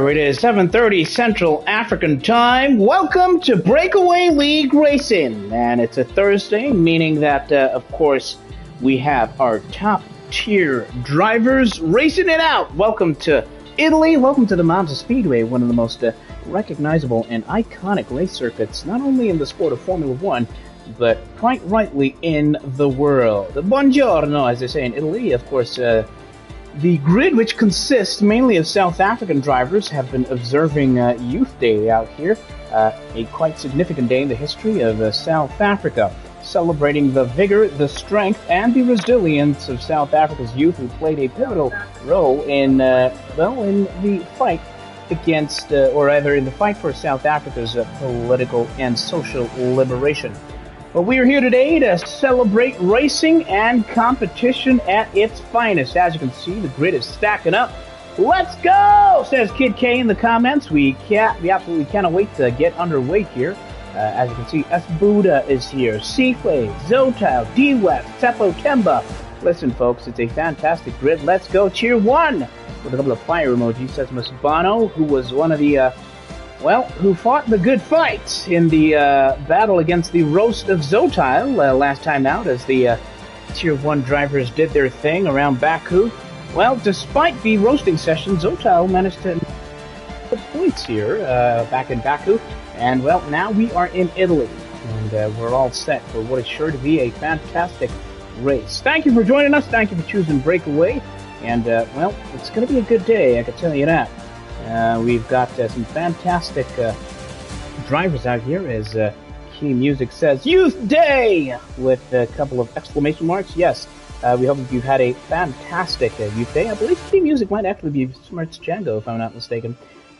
Here it is, 7:30 Central African Time. Welcome to Breakaway League Racing. And it's a Thursday, meaning that, of course, we have our top-tier drivers racing it out. Welcome to Italy. Welcome to the Monza Speedway, one of the most recognizable and iconic race circuits, not only in the sport of Formula One, but quite rightly in the world. Buongiorno, as they say in Italy. Of course, the grid, which consists mainly of South African drivers, have been observing Youth Day out here, a quite significant day in the history of South Africa, celebrating the vigor, the strength, and the resilience of South Africa's youth, who played a pivotal role in, in the fight against, or rather in the fight for South Africa's political and social liberation. Well, we are here today to celebrate racing and competition at its finest. As you can see, the grid is stacking up. Let's go, says Kid K in the comments. We absolutely cannot wait to get underway here. As you can see, S. Buddha is here, Seaflay, Zotile, D-West, Seppo Temba. Listen, folks, it's a fantastic grid. Let's go, Tier 1! With a couple of fire emojis, says Miss Bono, who was one of the, who fought the good fight in the battle against the roast of Zotile last time out, as the Tier 1 drivers did their thing around Baku. Well, despite the roasting session, Zotile managed to put points here back in Baku. And, well, now we are in Italy, and we're all set for what is sure to be a fantastic race. Thank you for joining us. Thank you for choosing Breakaway. And, it's going to be a good day, I can tell you that. We've got some fantastic drivers out here, as Key Music says, Youth Day! With a couple of exclamation marks. Yes, we hope you've had a fantastic Youth Day. I believe Key Music might actually be Smart's Django, if I'm not mistaken.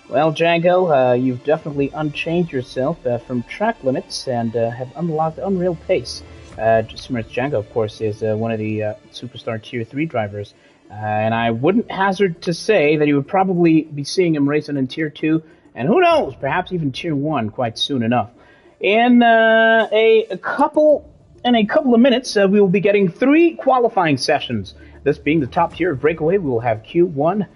Well, Django, you've definitely unchained yourself from track limits and have unlocked unreal pace. Smart's Django, of course, is one of the Superstar Tier 3 drivers. And I wouldn't hazard to say that you would probably be seeing him racing in Tier 2, and who knows, perhaps even Tier 1 quite soon enough. In a couple of minutes, we will be getting 3 qualifying sessions. This being the top tier of Breakaway, we will have Q1,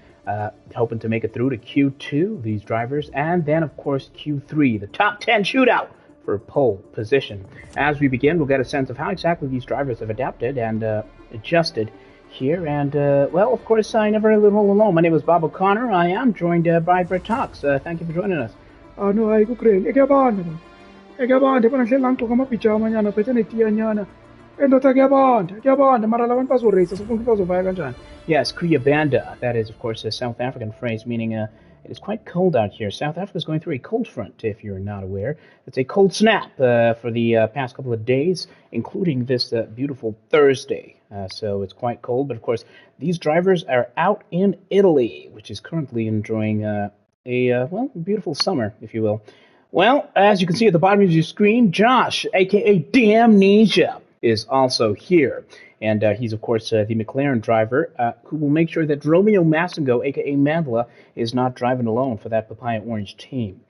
hoping to make it through to Q2, these drivers, and then, of course, Q3, the top 10 shootout for pole position. As we begin, we'll get a sense of how exactly these drivers have adapted and adjusted here, and, of course, I never live all alone. My name is Bob O'Connor. I am joined by Brett Talks. Thank you for joining us. No, I go crazy. Yes, Kuyabanda. That is, of course, a South African phrase meaning it is quite cold out here. South Africa is going through a cold front, if you're not aware. It's a cold snap for the past couple of days, including this beautiful Thursday. So it's quite cold, but of course, these drivers are out in Italy, which is currently enjoying a beautiful summer, if you will. Well, as you can see at the bottom of your screen, Josh, a.k.a. Damnesia, is also here. And he's, of course, the McLaren driver, who will make sure that Romeo Massingo, a.k.a. Mandela, is not driving alone for that Papaya Orange team.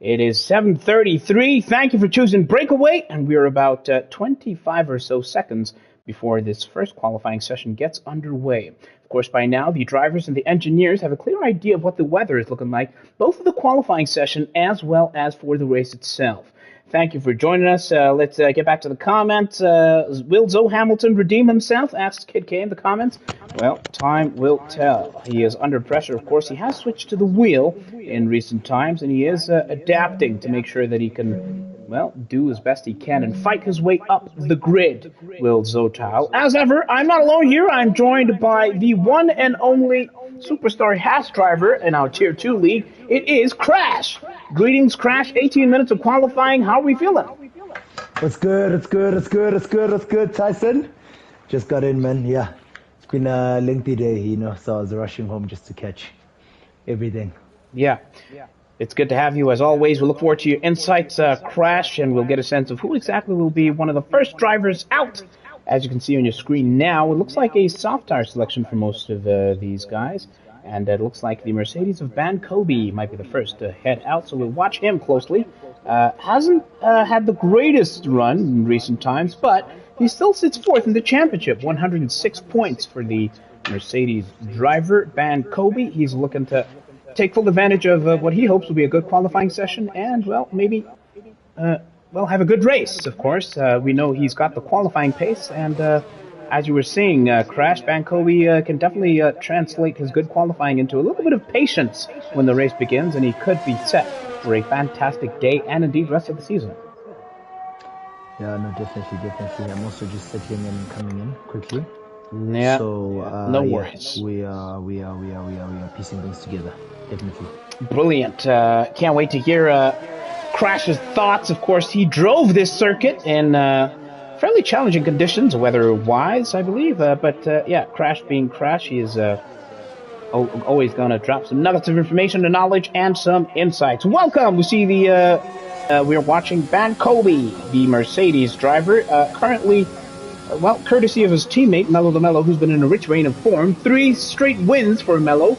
It is 7:33. Thank you for choosing Breakaway, and we're about 25 or so seconds before this first qualifying session gets underway. Of course, by now, the drivers and the engineers have a clear idea of what the weather is looking like, both for the qualifying session as well as for the race itself. Thank you for joining us. Let's get back to the comments. Will Zoe Hamilton redeem himself? Asks Kid K in the comments. Well, time will tell. He is under pressure, of course. He has switched to the wheel in recent times, and he is adapting to make sure that he can, do as best he can and fight his way up the grid, Will Zotile. As ever, I'm not alone here. I'm joined by the one and only Superstar Haas driver in our Tier 2 league. It is Crash. Greetings, Crash. 18 minutes of qualifying. How are we feeling? It's good, Tyson. Just got in, man. Yeah. It's been a lengthy day, so I was rushing home just to catch everything. Yeah. It's good to have you, as always. We'll look forward to your insights, Crash, and we'll get a sense of who exactly will be one of the first drivers out. As you can see on your screen now, it looks like a soft tire selection for most of these guys. And it looks like the Mercedes of Ban Kobe might be the first to head out, so we'll watch him closely. Hasn't had the greatest run in recent times, but he still sits fourth in the championship. 106 points for the Mercedes driver, Ban Kobe. He's looking to take full advantage of what he hopes will be a good qualifying session, and well, maybe have a good race. Of course, we know he's got the qualifying pace, and as you were seeing, Crash Bankobi can definitely translate his good qualifying into a little bit of patience when the race begins, and he could be set for a fantastic day and indeed rest of the season. Yeah, no, definitely. I'm also just settling in and coming in quickly. Yeah. So no worries. We are piecing things together. Definitely. Brilliant. Can't wait to hear Crash's thoughts. Of course, he drove this circuit in fairly challenging conditions, weather-wise, I believe. But Crash being Crash, he is always going to drop some nuggets of information and knowledge and some insights. Welcome. We see we are watching Bankobi, the Mercedes driver, currently, courtesy of his teammate, Mello the Mello, who's been in a rich reign of form. 3 straight wins for Mello.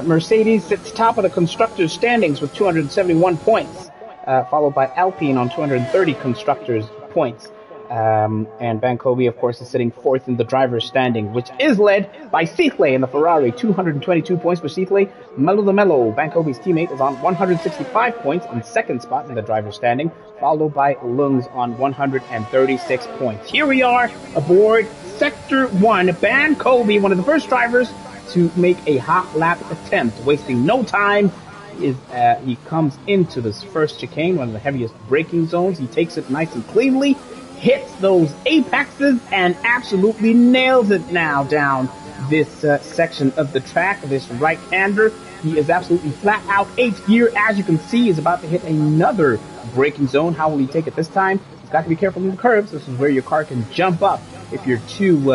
Mercedes sits top of the constructors' standings with 271 points, followed by Alpine on 230 constructors' points. And Bankobi, of course, is sitting 4th in the driver's standing, which is led by Seathley in the Ferrari, 222 points for Seathley. Mello the Mello, Bankobi's teammate, is on 165 points in 2nd spot in the driver's standing, followed by Lungs on 136 points. Here we are aboard Sector 1. Bankobi, one of the first drivers to make a hot lap attempt, wasting no time. He comes into this first chicane, one of the heaviest braking zones. He takes it nice and cleanly, hits those apexes, and absolutely nails it now down this section of the track. This right-hander, he is absolutely flat out 8th gear. As you can see, is about to hit another braking zone. How will he take it this time? He's got to be careful in the curves. This is where your car can jump up if you're too,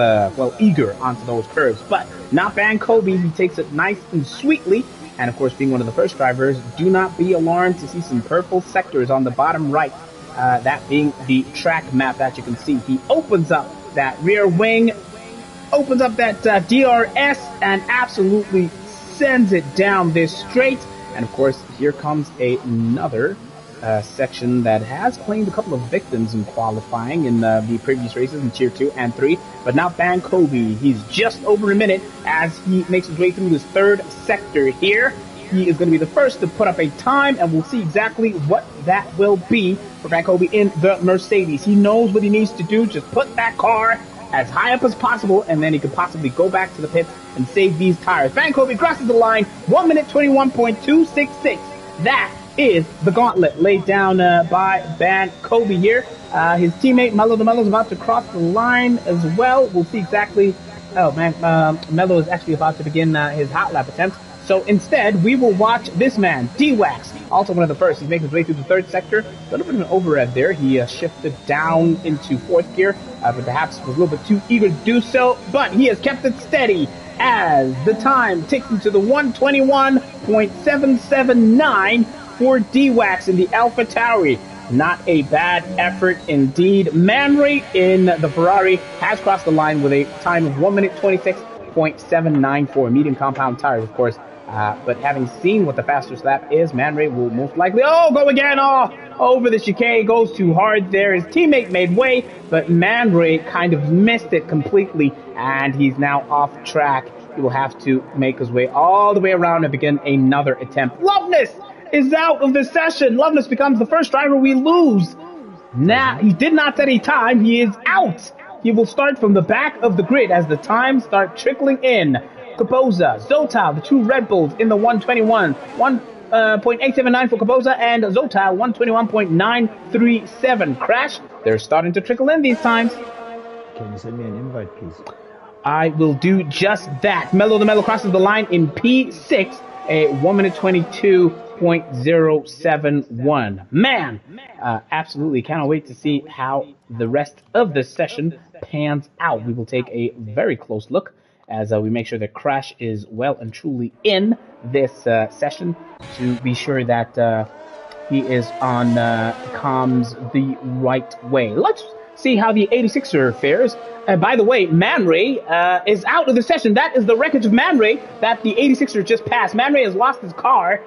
eager onto those curves. But not Bankobi. He takes it nice and sweetly. And, of course, being one of the first drivers, do not be alarmed to see some purple sectors on the bottom right. That being the track map that you can see. He opens up that rear wing, opens up that DRS, and absolutely sends it down this straight. And, of course, here comes another section that has claimed a couple of victims in qualifying in the previous races in Tier 2 and 3. But now Bankobi, he's just over a minute as he makes his way through this 3rd sector here. He is going to be the first to put up a time, and we'll see exactly what that will be for Bankobi in the Mercedes. He knows what he needs to do. Just put that car as high up as possible, and then he could possibly go back to the pits and save these tires. Bankobi crosses the line, 1 minute 21.266. That is the gauntlet laid down by Bankobi here. His teammate Mello the Mello is about to cross the line as well. We'll see exactly. Mello is actually about to begin his hot lap attempt. So instead, we will watch this man, D-Wax, also one of the first. He's making his way through the 3rd sector. A little bit of an overrev there. He shifted down into 4th gear, but perhaps was a little bit too eager to do so. But he has kept it steady as the time ticks into the 121.779 for D-Wax in the AlphaTauri. Not a bad effort indeed. Man Ray in the Ferrari has crossed the line with a time of 1 minute 26.794. Medium compound tires, of course. But having seen what the fastest lap is, Man Ray will most likely, go again, over the chicane, goes too hard there. His teammate made way, but Man Ray kind of missed it completely, and he's now off track. He will have to make his way all the way around and begin another attempt. Loveness is out of the session. Loveness becomes the first driver we lose. Now, he did not set a time. He is out. He will start from the back of the grid as the times start trickling in. Kapoza, Zotal, the 2 Red Bulls in the 121. 1.879 for Kapoza and Zotal 121.937. Crash, they're starting to trickle in these times. Can you send me an invite, please? I will do just that. Mello the Mello crosses the line in P6, a 1 minute 22.071. Man, absolutely cannot wait to see how the rest of this session pans out. We will take a very close look as we make sure that Crash is well and truly in this session to be sure that he is on comms the right way. Let's see how the 86er fares. By the way, Man Ray is out of the session. That is the wreckage of Man Ray that the 86er just passed. Man Ray has lost his car.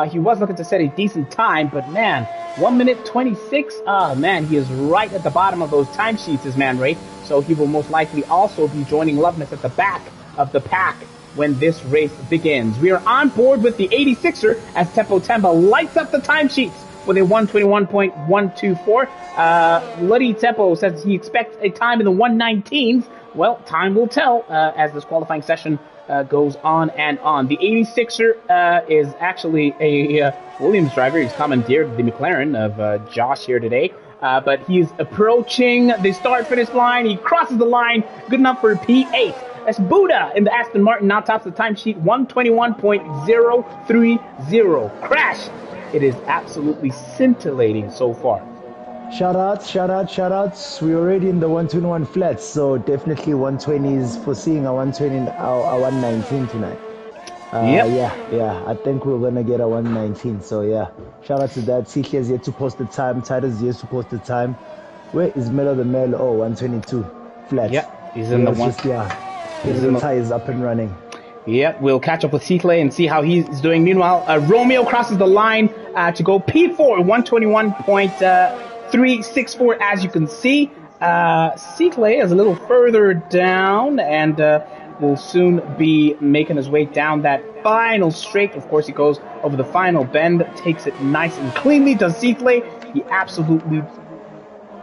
He was looking to set a decent time, but man, 1 minute 26. Man, he is right at the bottom of those timesheets, is Man Ray. So he will most likely also be joining Loveness at the back of the pack when this race begins. We are on board with the 86er as Teppo Temba lights up the timesheets with a 121.124. Luddy Teppo says he expects a time in the 119s. Well, time will tell as this qualifying session goes on and on. The 86er is actually a Williams driver. He's commandeered the McLaren of Josh here today. But he's approaching the start-finish line. He crosses the line. Good enough for P8. That's Buddha in the Aston Martin. Now tops the timesheet 121.030. Crash. It is absolutely scintillating so far. Shout outs. We're already in the 121 flats, so definitely 120s foreseeing a 120, a 119 tonight. Yeah, I think we're gonna get a 119. So yeah, shout out to that. Sihle is yet to post the time. Titus is yet to post the time. Where is Melo the Melo? Oh, 122 flat. Yeah, he's in the one. His tie is up and running. Yep, we'll catch up with Sihle and see how he's doing. Meanwhile, Romeo crosses the line to go P4, 121.364. As you can see, Sihle is a little further down and will soon be making his way down that final straight. Of course, he goes over the final bend, takes it nice and cleanly. Does Sihle? He absolutely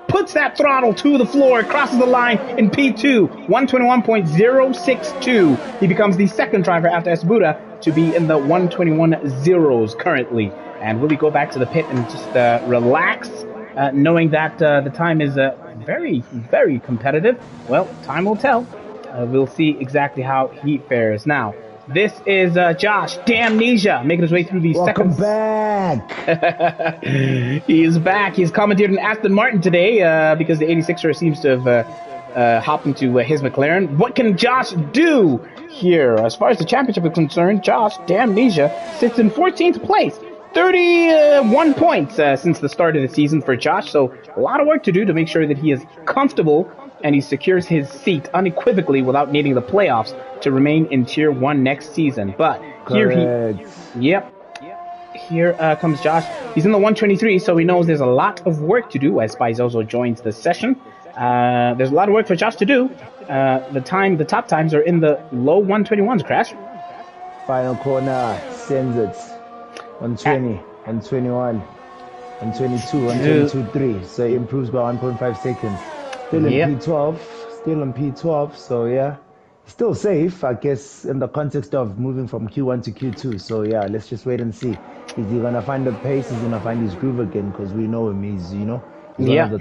puts that throttle to the floor, crosses the line in P2, 121.062. He becomes the second driver after Esbuda to be in the 121 zeros currently. And will he go back to the pit and just relax, knowing that the time is very, very competitive? Well, time will tell. We'll see exactly how he fares. Now, this is Josh Damnesia making his way through the Welcome back. He is back. He's commandeered an Aston Martin today because the 86er seems to have hopped into his McLaren. What can Josh do here? As far as the championship is concerned, Josh Damnesia sits in 14th place. 31 points since the start of the season for Josh. So a lot of work to do to make sure that he is comfortable and he secures his seat unequivocally without needing the playoffs to remain in Tier 1 next season. But here here comes Josh. He's in the 123, so he knows there's a lot of work to do as Spaizozo joins the session. There's a lot of work for Josh to do. The top times are in the low 121s, Crash. Final corner, sends it. 120, 121, 122, 122.3. So it improves by 1.5 seconds. Still in P12, so yeah. Still safe, I guess, in the context of moving from Q1 to Q2. So yeah, let's just wait and see. Is he gonna find the pace? Is he gonna find his groove again? Because we know him. He's one of the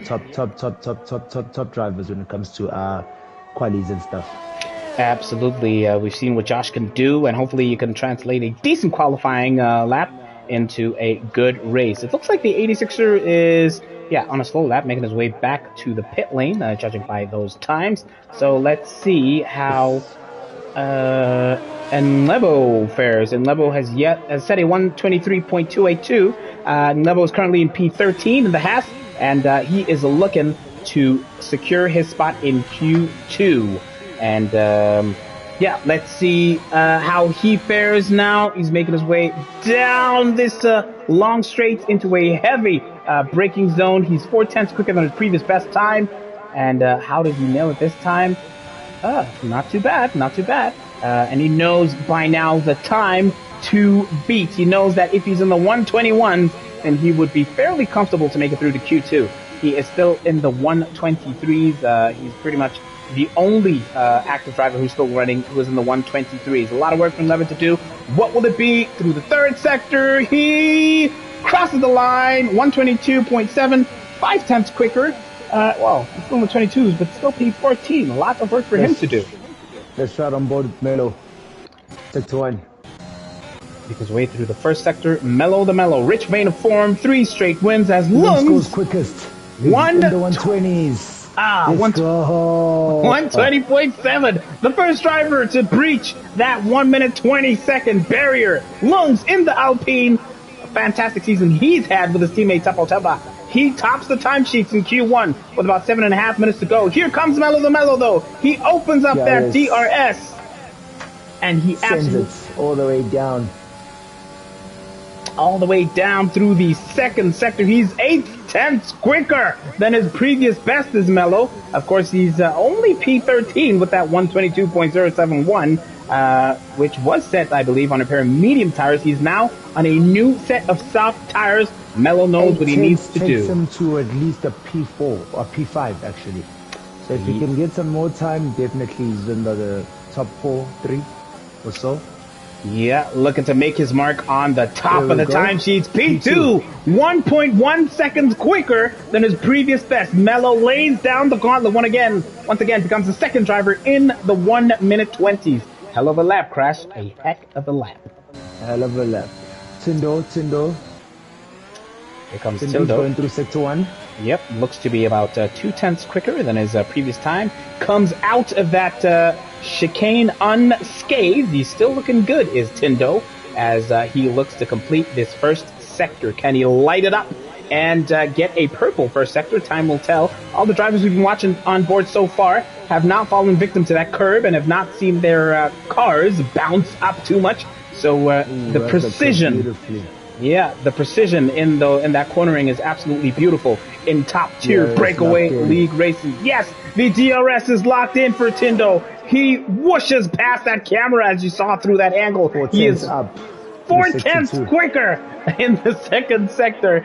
top drivers when it comes to qualies and stuff. Absolutely, we've seen what Josh can do, and hopefully you can translate a decent qualifying lap into a good race. It looks like the 86er is on a slow lap, making his way back to the pit lane, judging by those times. So let's see how Nlebo fares. Nlebo has set a 123.282. Nlebo is currently in P13 in the Haas, and he is looking to secure his spot in Q2. And let's see how he fares now. He's making his way down this long straight into a heavy braking zone. He's 4/10 quicker than his previous best time. And how did he nail it this time? Not too bad. And he knows by now the time to beat. He knows that if he's in the 121s, then he would be fairly comfortable to make it through to Q2. He is still in the 123s. He's pretty much the only active driver who's still running, who is in the 123s. A lot of work for Levin to do. What will it be through the third sector? He crosses the line, 122.7, 5/10 quicker. He's still in the 22s, but still P14. A lot of work for him to do. Let's try on board Melo. Sector 1. Make his way through the first sector. Mellow the Mellow. Rich vein of form. 3 straight wins as Lungs Lungs. goes quickest. In the 120s. 120.7. The first driver to breach that 1 minute 20 second barrier. Lungs in the Alpine. A fantastic season he's had with his teammate Teppo Temba. He tops the timesheets in Q1 with about 7.5 minutes to go. Here comes Mellow the Mellow though. He opens up that DRS. And he sends it all the way down. All the way down through the second sector. He's 8/10 quicker than his previous best is Mello. Of course, he's only P13 with that 122.071. which was set, I believe, on a pair of medium tires. He's now on a new set of soft tires. Mello knows what he needs to do. Takes him to at least a P4 or P5 actually. So if he can get some more time, definitely he's in the top 4, 3 or so. Yeah, looking to make his mark on the top of the timesheets. P2, 1.1 seconds quicker than his previous best. Mello lays down the gauntlet once again becomes the second driver in the 1 minute 20s. Hell of a lap, Crash. A heck of a lap. Hell of a lap. Tindo. Here comes Tindo's Tindo. going through sector 1. Yep, looks to be about 0.2 quicker than his previous time. Comes out of that chicane unscathed. He's still looking good, is Tindo, as he looks to complete this first sector. Can he light it up and get a purple first sector? Time will tell. All the drivers we've been watching on board so far have not fallen victim to that curb and have not seen their cars bounce up too much. So the precision... Yeah, the precision in that cornering is absolutely beautiful in top tier breakaway league racing. Yes, the DRS is locked in for Tindo. He whooshes past that camera as you saw through that angle. He is up 4/10 quicker in the second sector.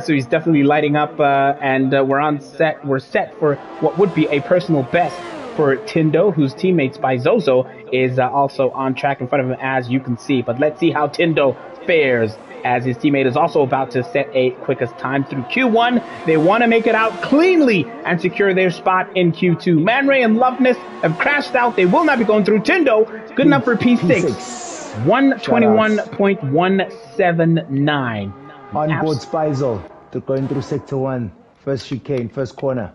So he's definitely lighting up, and we're set for what would be a personal best for Tindo, whose teammate Zozo is also on track in front of him, as you can see. But let's see how Tindo fares, as his teammate is also about to set a quickest time through Q1. They want to make it out cleanly and secure their spot in Q2. Man Ray and Loveness have crashed out. They will not be going through. Tindo, good enough for P6. 121.179. On board Spizo. They're going through sector 1. First chicane, first corner.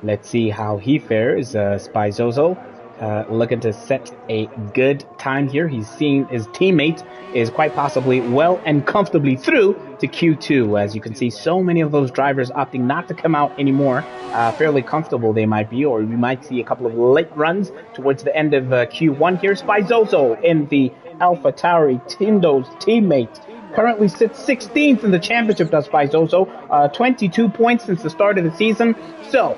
Let's see how he fares. Spizozo looking to set a good time here. He's seeing his teammate is quite possibly well and comfortably through to Q2. As you can see, so many of those drivers opting not to come out anymore. Fairly comfortable they might be, or we might see a couple of late runs towards the end of Q1 here. Spizozo in the Alpha Tauri, Tindo's teammate, currently sits 16th in the championship, does Spizozo. 22 points since the start of the season. So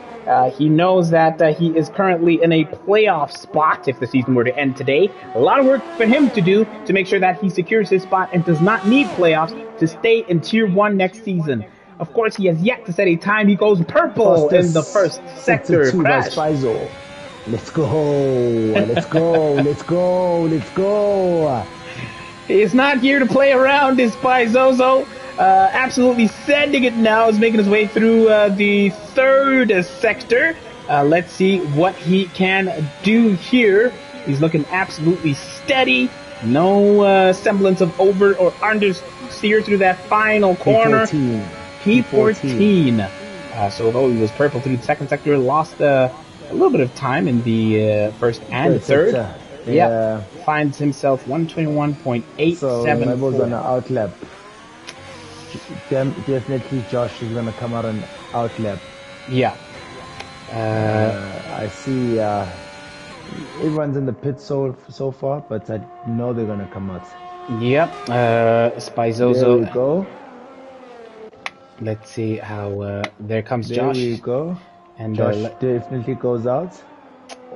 he knows that he is currently in a playoff spot if the season were to end today. A lot of work for him to do to make sure that he secures his spot and does not need playoffs to stay in Tier 1 next season. Of course, he has yet to set a time. He goes purple in the first sector. Crash. Let's go. Let's go. He's not here to play around, is Spizozo. Absolutely sending it now. Is making his way through the third sector. Let's see what he can do here. He's looking absolutely steady. No semblance of over or understeer through that final corner. P14. So although he was purple through the second sector, lost a little bit of time in the first and third. Yeah, finds himself 121.874. So Mabel's on an outlap. Definitely Josh is going to come out on outlap. Yeah. I see everyone's in the pit so far, but I know they're going to come out. Yep. Spizozo. There we go. Let's see how... there comes Josh. There we go. And Josh definitely goes out.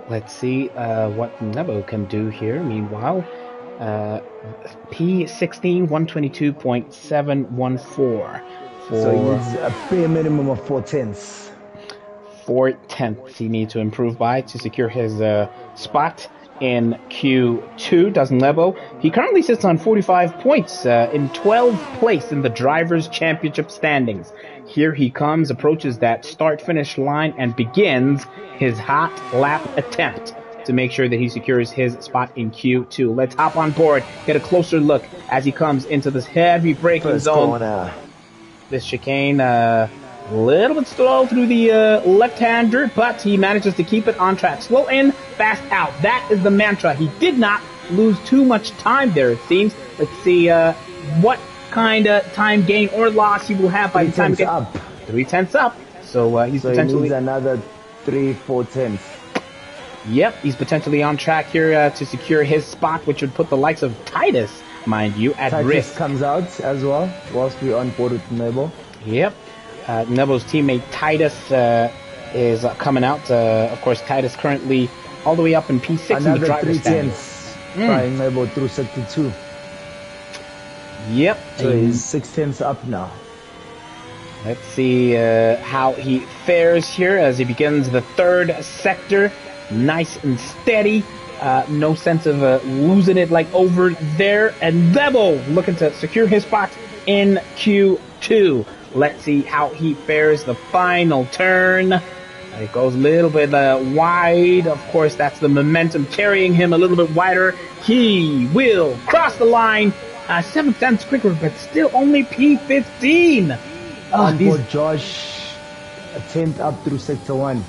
Let's see what Nebo can do here. Meanwhile, P16, 122.714. So he needs a bare minimum of 4/10. 4/10 he needs to improve by to secure his spot in Q2. Doesn't Lebo. He currently sits on 45 points in 12th place in the Drivers' Championship standings. Here he comes, approaches that start-finish line, and begins his hot lap attempt to make sure that he secures his spot in Q2. Let's hop on board, get a closer look as he comes into this heavy braking zone. This chicane, a little bit slow through the left-hander, but he manages to keep it on track. Slow in, fast out. That is the mantra. He did not lose too much time there, it seems. Let's see what kind of time gain or loss he will have by the time he gets up. 3/10 up. So he's potentially... he needs another 3/4. Yep, he's potentially on track here to secure his spot, which would put the likes of Titus, mind you, at risk. Titus comes out as well, whilst we're on board with Nebo. Yep. Nebo's teammate Titus is coming out. Of course, Titus currently all the way up in P6 in the driver's standings. Trying Nebo through sector 2. Yep. So he's 6 tenths up now. Let's see how he fares here as he begins the third sector. Nice and steady. No sense of losing it like over there. And Nebo looking to secure his spot in Q2. Let's see how he fares the final turn. It goes a little bit wide. Of course, that's the momentum carrying him a little bit wider. He will cross the line. 7 tenths quicker, but still only P15. Onboard Josh, a 10th up through sector 1.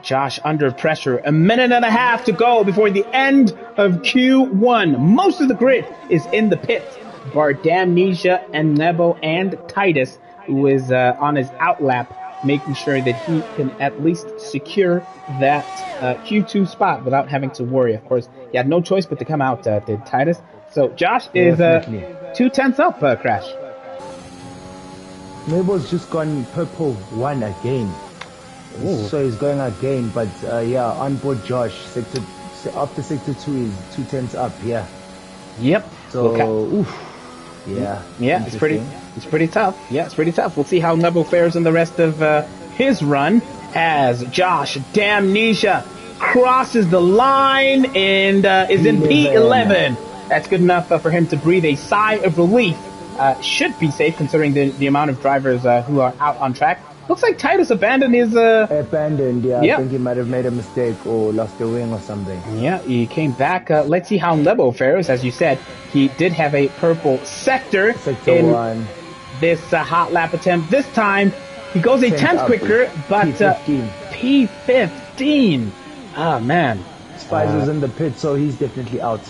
Josh under pressure. A minute and a half to go before the end of Q1. Most of the grid is in the pit. Bar Damnesia and Nebo and Titus, who is on his outlap, making sure that he can at least secure that Q2 spot without having to worry. Of course, he had no choice but to come out, did Titus. So Josh is 2 tenths up, Crash. Nebo's just gone purple 1 again. Ooh. So he's going again, but yeah, onboard Josh, after sector 2 is 2 tenths up, yeah. Yep. So, oof. Yeah. Yeah, it's pretty tough. Yeah, it's pretty tough. We'll see how Nebo fares in the rest of his run as Josh Damnesia crosses the line and is in P11. That's good enough for him to breathe a sigh of relief. Should be safe considering the amount of drivers who are out on track. Looks like Titus abandoned his... Abandoned, yeah. I think he might have made a mistake or lost a wing or something. Yeah, he came back. Let's see how Nebo fares. As you said, he did have a purple sector in 1. This hot lap attempt. This time, he goes a tenth quicker, but P15. Ah, man. Spizo's in the pit, so he's definitely out.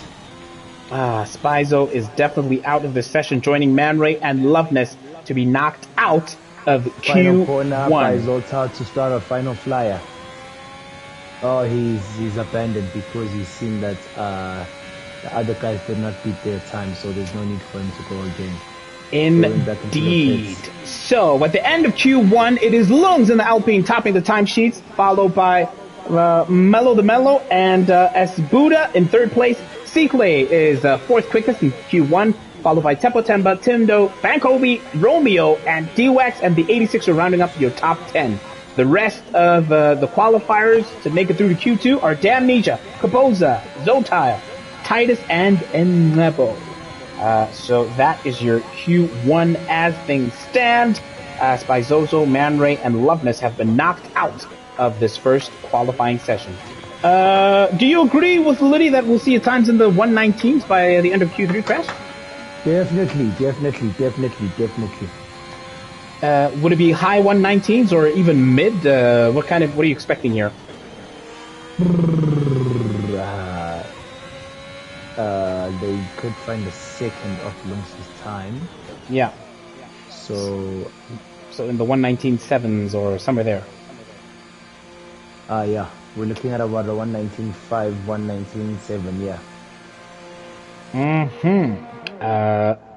Spizo is definitely out of this session, joining Man Ray and Loveness to be knocked out of Final corner Q1. by Zoltar to start a final flyer. Oh, he's abandoned because he's seen that the other guys did not beat their time, so there's no need for him to go again. Indeed. So, at the end of Q1, it is Lungs in the Alpine topping the timesheets, followed by Mello the Mello and Buddha in third place. Cikle is fourth quickest in Q1, followed by Tempo Temba, Timdo, Bankobi, Romeo, and D-Wax, and the 86 are rounding up your top 10. The rest of the qualifiers to make it through to Q2 are Damnesia, Kaboza, Zotile, Titus, and Nebo. So that is your Q1 as things stand. Spizozo, Man Ray, and Loveness have been knocked out of this first qualifying session. Do you agree with Liddy that we'll see at times in the 119s by the end of Q3, Crash? Definitely. Would it be high 119s or even mid? What are you expecting here? They could find a second of Lungs' time. Yeah. So in the 119.7s or somewhere there. Yeah. We're looking at about a 119.5, 119.7, yeah.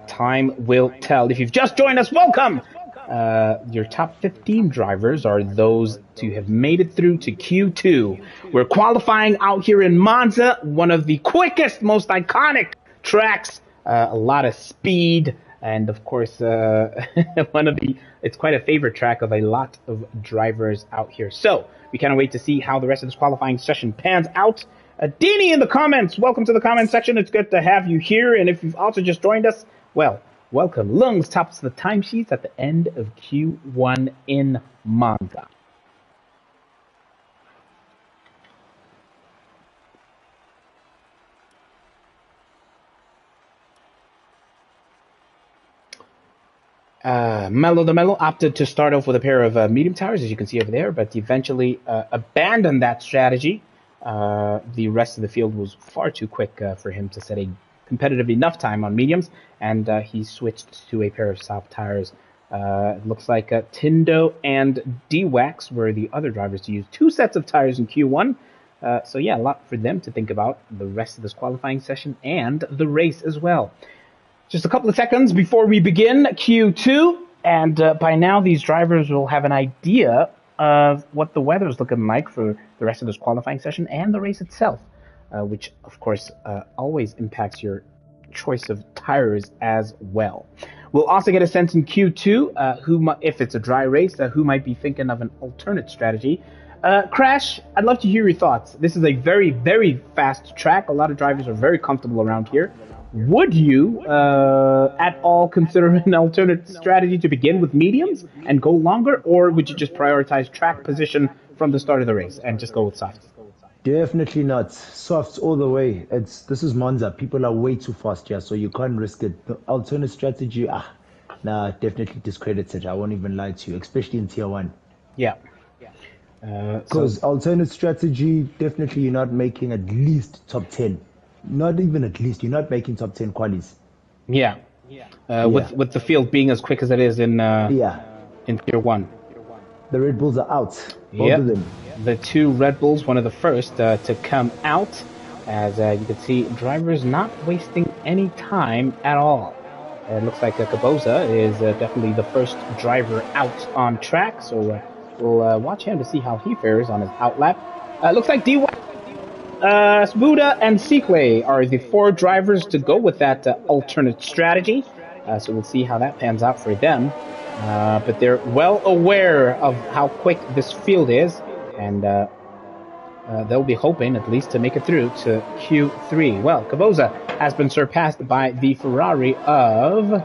Time will tell. If you've just joined us, welcome! Your top 15 drivers are those to have made it through to Q2. We're qualifying out here in Monza, one of the quickest, most iconic tracks. A lot of speed, and of course, it's quite a favorite track of a lot of drivers out here. So, we can't wait to see how the rest of this qualifying session pans out. Dini in the comments, welcome to the comment section. It's good to have you here. And if you've also just joined us, well, welcome. Lungs tops the timesheets at the end of Q1 in Monza. Mello the Mello opted to start off with a pair of medium tires, as you can see over there, but eventually abandoned that strategy. The rest of the field was far too quick for him to set a competitive enough time on mediums, and he switched to a pair of soft tires. It looks like Tindo and D-Wax were the other drivers to use 2 sets of tires in Q1. So yeah, a lot for them to think about the rest of this qualifying session and the race as well. Just a couple of seconds before we begin Q2, and by now these drivers will have an idea of what the weather is looking like for the rest of this qualifying session and the race itself. which of course always impacts your choice of tires as well. We'll also get a sense in Q2 if it's a dry race, who might be thinking of an alternate strategy. Crash, I'd love to hear your thoughts. This is a very, very fast track. A lot of drivers are very comfortable around here. Would you at all consider an alternate strategy to begin with mediums and go longer, or would you just prioritize track position from the start of the race and just go with softs? Definitely not. Softs all the way. This is Monza. People are way too fast here, so you can't risk it. The alternate strategy, definitely discredits it. I won't even lie to you, especially in tier 1. Yeah. Because alternate strategy, definitely you're not making at least top 10. Not even at least, you're not making top 10 qualies. Yeah. With the field being as quick as it is in tier 1. The Red Bulls are out. Both of them. The two Red Bulls, one of the first to come out. As you can see, drivers not wasting any time at all. It looks like Kaboza is definitely the first driver out on track. So we'll watch him to see how he fares on his outlap. Looks like Sbuda and Sikle are the 4 drivers to go with that alternate strategy. So we'll see how that pans out for them. But they're well aware of how quick this field is, and they'll be hoping at least to make it through to Q3. Well, Kaboza has been surpassed by the Ferrari of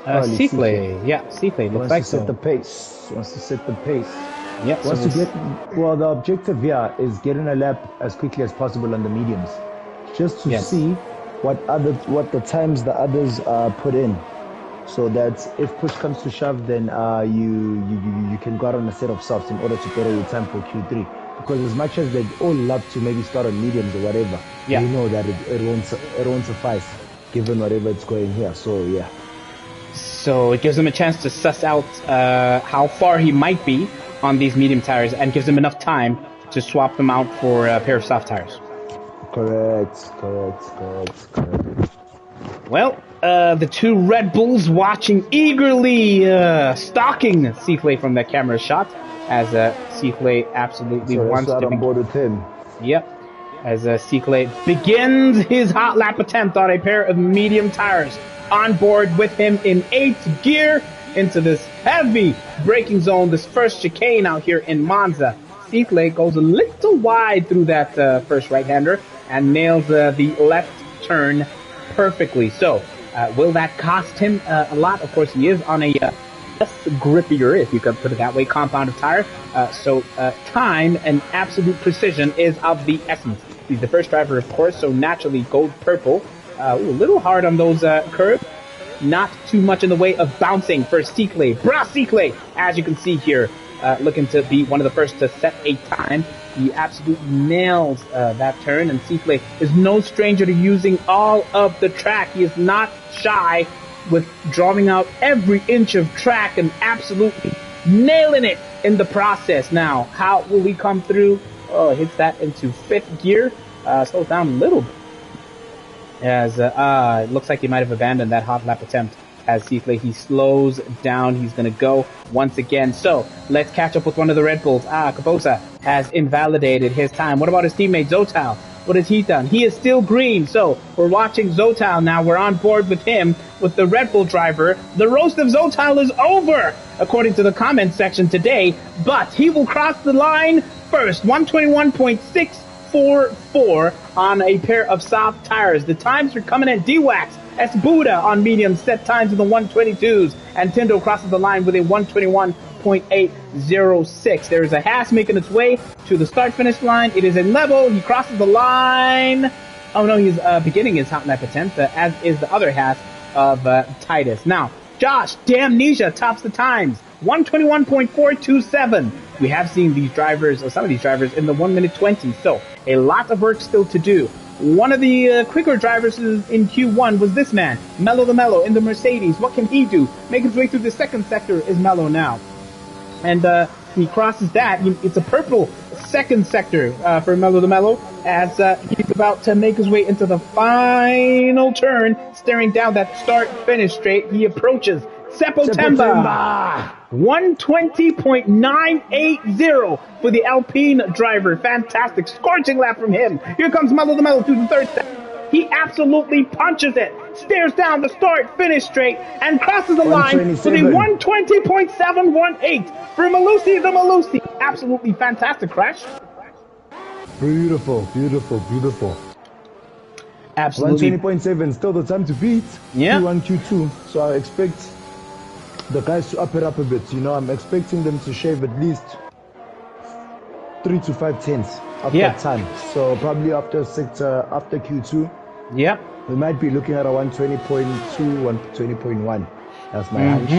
Sikle. Yeah, Sikle looks like so. Wants to set the pace. Yep. The objective here is getting a lap as quickly as possible on the mediums, just to see what the times the others put in, so that if push comes to shove, then you can go out on a set of softs in order to better your time for Q3. Because as much as they'd all love to maybe start on mediums or whatever, you know that it won't suffice given whatever it's going here. So yeah. So it gives him a chance to suss out how far he might be on these medium tires, and gives him enough time to swap them out for a pair of soft tires. Correct. Well, the two Red Bulls watching eagerly, stalking Sikle from that camera shot, as Sikle absolutely wants to be on board with him. Yep. As Sikle begins his hot lap attempt on a pair of medium tires, on board with him in 8th gear into this heavy braking zone, this first chicane out here in Monza. Sikle goes a little wide through that first right-hander and nails the left turn perfectly. So, will that cost him a lot? Of course, he is on a less grippier, if you could put it that way, compounded tire. So time and absolute precision is of the essence. He's the first driver, of course, so naturally gold purple. A little hard on those curves. Not too much in the way of bouncing for Sikle. Sikle, as you can see here, looking to be one of the first to set a time. He absolutely nails that turn, and Sikle is no stranger to using all of the track. He is not shy with drawing out every inch of track and absolutely nailing it in the process. Now, how will he come through? Oh, hits that into 5th gear. Slows down a little bit. As it looks like he might have abandoned that hot lap attempt. As Sikle, he slows down. He's going to go once again. So let's catch up with one of the Red Bulls. Kaboza has invalidated his time. What about his teammate Zotal? What has he done? He is still green. So we're watching Zotal now. We're on board with him, with the Red Bull driver. The roast of Zotal is over, according to the comment section today. But he will cross the line first. 121.644 on a pair of soft tires. The times are coming in. D-Wax, Buda on medium set times in the 122s, and Tindo crosses the line with a 121.806. There is a Haas making its way to the start-finish line. It is in level. He crosses the line. Oh no, he's beginning his hot lap attempt, as is the other Haas of Titus. Now, Josh Damnesia tops the times. 121.427. We have seen these drivers, or some of these drivers, in the 1 minute 20. So a lot of work still to do. One of the quicker drivers in Q1 was this man, Mello the Mello, in the Mercedes. What can he do? Make his way through the second sector is Mello now. And he crosses that. It's a purple second sector for Mello the Mello, as he's about to make his way into the final turn, staring down that start-finish straight. He approaches September. 120.980 for the Alpine driver. Fantastic. Scorching lap from him. Here comes Mello the Mello to the third step. He absolutely punches it, stares down the start-finish straight, and crosses the line for the 120.718 for Malusi the Malusi. Absolutely fantastic crash. Beautiful, beautiful, beautiful. Absolutely. 120.7, still the time to beat. Yeah. Q1, Q2. So I expect the guys to up it up a bit. You know, I'm expecting them to shave at least 3 to 5 tenths after time. So probably after Q2. Yeah. We might be looking at a 120.2, 120.1. That's my hunch.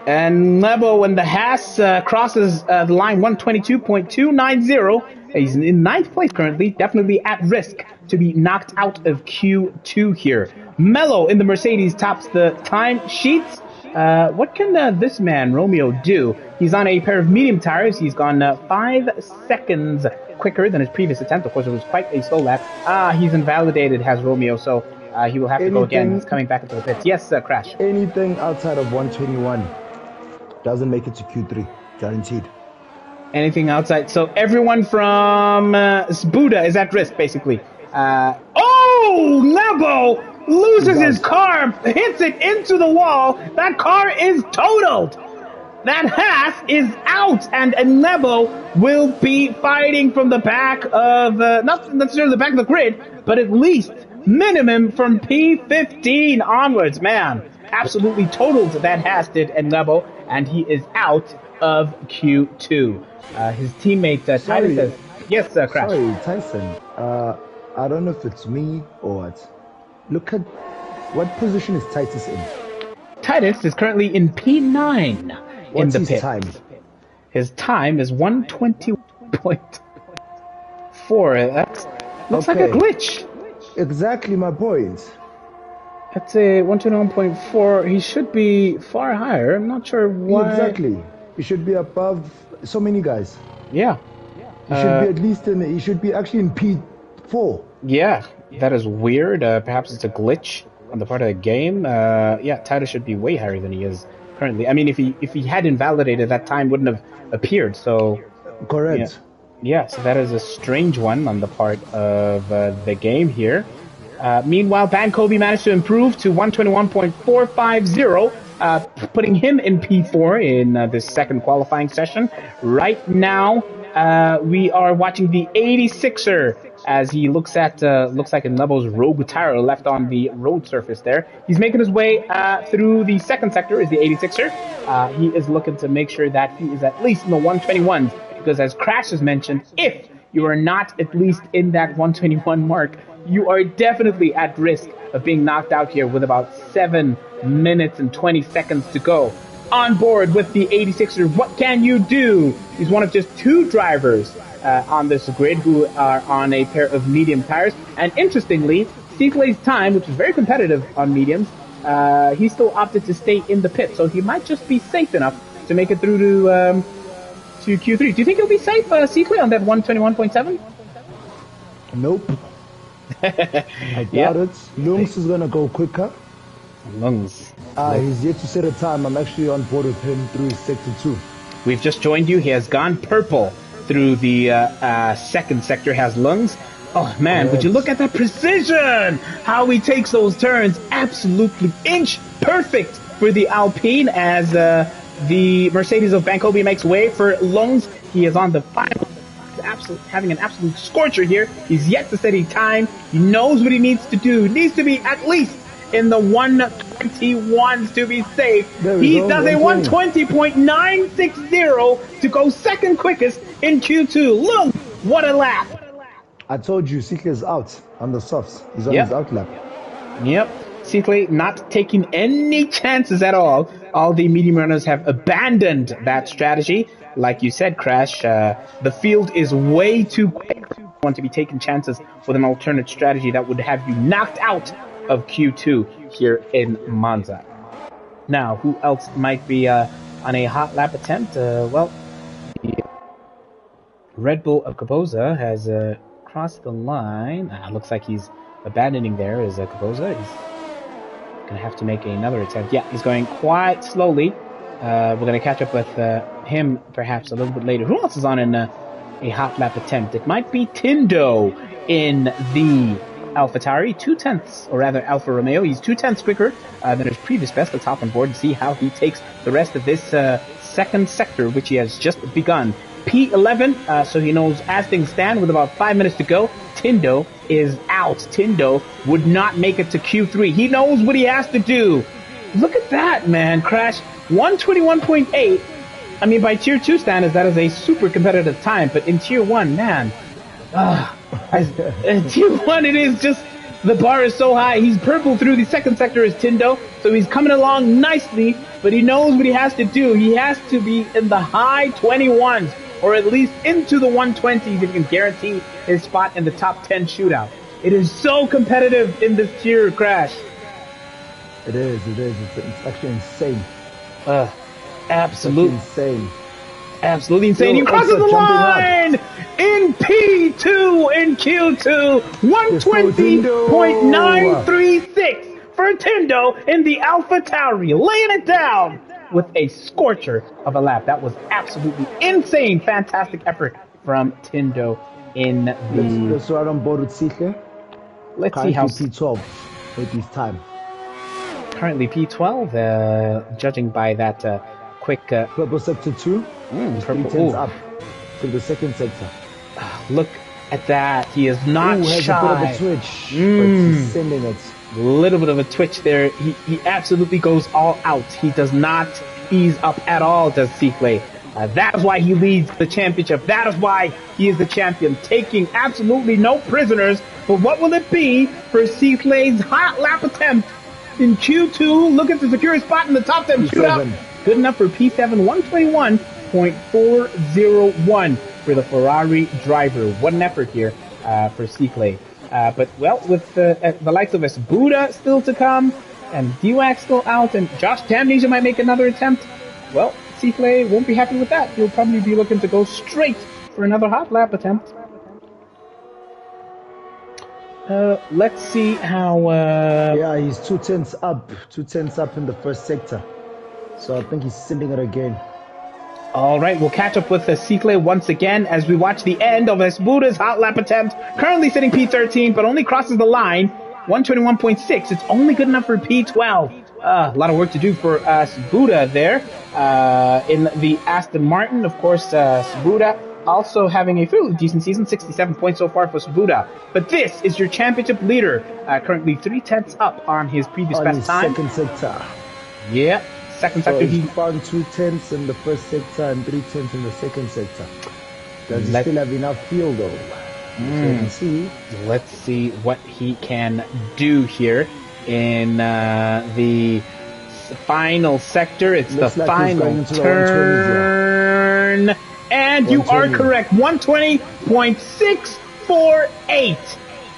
And Lebo, when the Haas crosses the line 122.290, he's in ninth place currently, definitely at risk to be knocked out of Q2 here. Mello in the Mercedes tops the time sheets. What can this man, Romeo, do? He's on a pair of medium tires. He's gone 5 seconds quicker than his previous attempt. Of course, it was quite a slow lap. He's invalidated, has Romeo, so he will have to go again. He's coming back into the pits. Yes, Crash. Anything outside of 121 doesn't make it to Q3, guaranteed. Anything outside. So everyone from Buda is at risk, basically. Nebo loses his car, hits it into the wall. That car is totaled. That Haas is out, and Nebo will be fighting from the back of, not necessarily the back of the grid, but at least minimum from P15 onwards. Man, absolutely totaled that Haas did Nebo, and he is out of Q2. His teammate Titus says, yes, Crash. Sorry, Tyson. I don't know if it's me or what. Look at what position is Titus in? Titus is currently in P9 in the pit. Time? His time is 120.4. That looks like a glitch. Exactly my point. That's a 121.4. He should be far higher. I'm not sure why. Exactly. He should be above so many guys. Yeah. He should be at least in. He should be actually in P4. Yeah, that is weird. Perhaps it's a glitch on the part of the game. Yeah, Titus should be way higher than he is currently. I mean, if he had invalidated, that time wouldn't have appeared. So. Correct. Yeah, so that is a strange one on the part of the game here. Meanwhile, Van Kobe managed to improve to 121.450, putting him in P4 in this second qualifying session. Right now, we are watching the 86er as he looks like Nebo's rogue tire left on the road surface there. He's making his way through the second sector is the 86er. He is looking to make sure that he is at least in the 121s, because as Crash has mentioned, if you are not at least in that 121 mark, you are definitely at risk of being knocked out here with about 7 minutes and 20 seconds to go. On board with the 86er, what can you do? He's one of just 2 drivers on this grid who are on a pair of medium tires. And interestingly, Seeklay's time, which is very competitive on mediums, he still opted to stay in the pit. So he might just be safe enough to make it through to Q3. Do you think he'll be safe, Seeklay, on that 121.7? Nope. I doubt it. Lungs is going to go quicker. Lungs. He's yet to set a time. I'm actually on board with him through sector 2. We've just joined you. He has gone purple through the second sector, has Lungs. Oh, man, would you look at that precision? How he takes those turns. Absolutely inch perfect for the Alpine as the Mercedes of Bankobi makes way for Lungs. He is on the final. Having an absolute scorcher here. He's yet to set a time. He knows what he needs to do. Needs to be at least in the 121s to be safe. He does a 120.960 to go second quickest in Q2. Look, what a lap. I told you, Seeklay's out on the softs. He's on his out lap. Yep. Seeklay not taking any chances at all. All the medium runners have abandoned that strategy. Like you said, Crash, the field is way too quick. You want to be taking chances with an alternate strategy that would have you knocked out of Q2 here in Monza. Now, who else might be on a hot lap attempt? Well, the Red Bull of Kaboza has crossed the line. Looks like he's abandoning there is Kaboza. He's going to have to make another attempt. Yeah, he's going quite slowly. We're going to catch up with him perhaps a little bit later. Who else is on in a hot lap attempt? It might be Tindo in the AlphaTauri, 2/10, or rather Alfa Romeo. He's 2/10 quicker than his previous best. Let's hop on board and see how he takes the rest of this second sector, which he has just begun. P11, so he knows as things stand with about 5 minutes to go, Tindo is out. Tindo would not make it to Q3. He knows what he has to do. Look at that, man. Crash 121.8. I mean, by Tier 2 standards, that is a super competitive time, but in Tier 1, man, Tier 1, it is just, the bar is so high. He's purple through the second sector as Tindo, so he's coming along nicely, but he knows what he has to do. He has to be in the high 21s, or at least into the 120s if he can guarantee his spot in the top 10 shootout. It is so competitive in this tier, Crash. It is. It's actually insane. Absolutely insane. Absolutely insane. He crosses the line in P2 in Q2. 120.936 for Tindo in the AlphaTauri, laying it down with a scorcher of a lap. That was absolutely insane. Fantastic effort from Tindo in the... Let's ride on board with Sihle. Let's see how... P12 with his time. Currently P12, judging by that quick... Purple sector 2. Purple up to the second sector. Look at that. He is not has shy. A bit of a twitch, but he's sending it. Little bit of a twitch there. He absolutely goes all out. He does not ease up at all, does Sihle. That is why he leads the championship. That is why he is the champion, taking absolutely no prisoners. But what will it be for Sihle's hot lap attempt in Q2? Looking to secure a spot in the top 10 shootout. Good enough for P7, 121.401 for the Ferrari driver. What an effort here for Sihle. But, well, with the likes of Buda still to come, and Diwak still out, and Josh Damnesia might make another attempt, well, Sihle won't be happy with that. He'll probably be looking to go straight for another hot lap attempt. Let's see how... Yeah, he's 2/10 up. 2/10 up in the first sector. So I think he's sending it again. All right, we'll catch up with Sihle once again as we watch the end of Buda's hot lap attempt. Currently sitting P13, but only crosses the line. 121.6. It's only good enough for P12. A lot of work to do for Buda there in the Aston Martin. Of course, Buda also having a fairly decent season, 67 points so far for Buda. But this is your championship leader, currently 3/10 up on his previous best time. Second sector. Yeah. Second sector, he found 2/10 in the first sector and 3/10 in the second sector. Does he still have enough fuel though? Let's see what he can do here in the final sector. It's the final turn. And you are correct. 120.648.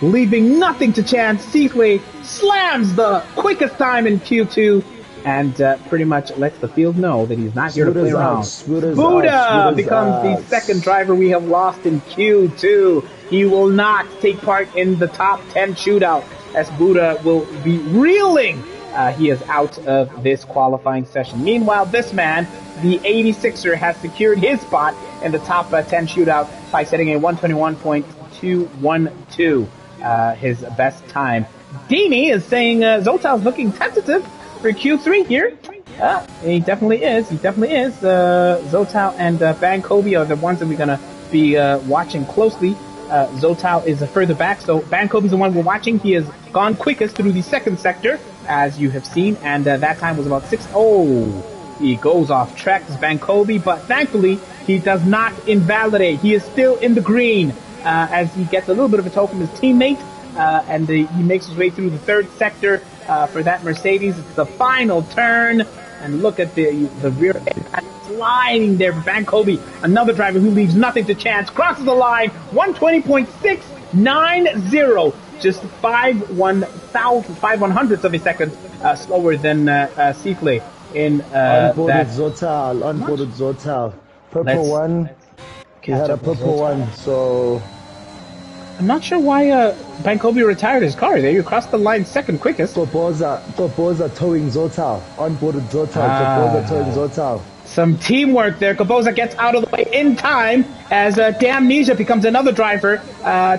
Leaving nothing to chance. Sihle slams the quickest time in Q2. And pretty much lets the field know that he's not here to play around. Buda becomes the second driver we have lost in Q2. He will not take part in the top 10 shootout as Buda will be reeling. He is out of this qualifying session. Meanwhile, this man, the 86er, has secured his spot in the top 10 shootout by setting a 121.212, his best time. Dini is saying Zotal's looking tentative for Q3 here. He definitely is. Zotal and Bankobi are the ones that we're going to be watching closely. Zotal is further back, so Bankobi is the one we're watching. He has gone quickest through the second sector, as you have seen, and that time was about 6. Oh, he goes off track as Bankobi, but thankfully he does not invalidate. He is still in the green as he gets a little bit of a tow from his teammate, and he makes his way through the third sector. For that Mercedes, it's the final turn, and look at the rear end sliding there for Bankobi, another driver who leaves nothing to chance, crosses the line, 120.690, just 5/100ths of a second slower than Sihle in onboarded Zotal, purple one. He had a purple one, so I'm not sure why Bankobi retired his car there. You crossed the line second quickest. Koboza towing Zotal. Onboarded Zotal. Koboza towing Zotal. Some teamwork there. Koboza gets out of the way in time as Damnesia becomes another driver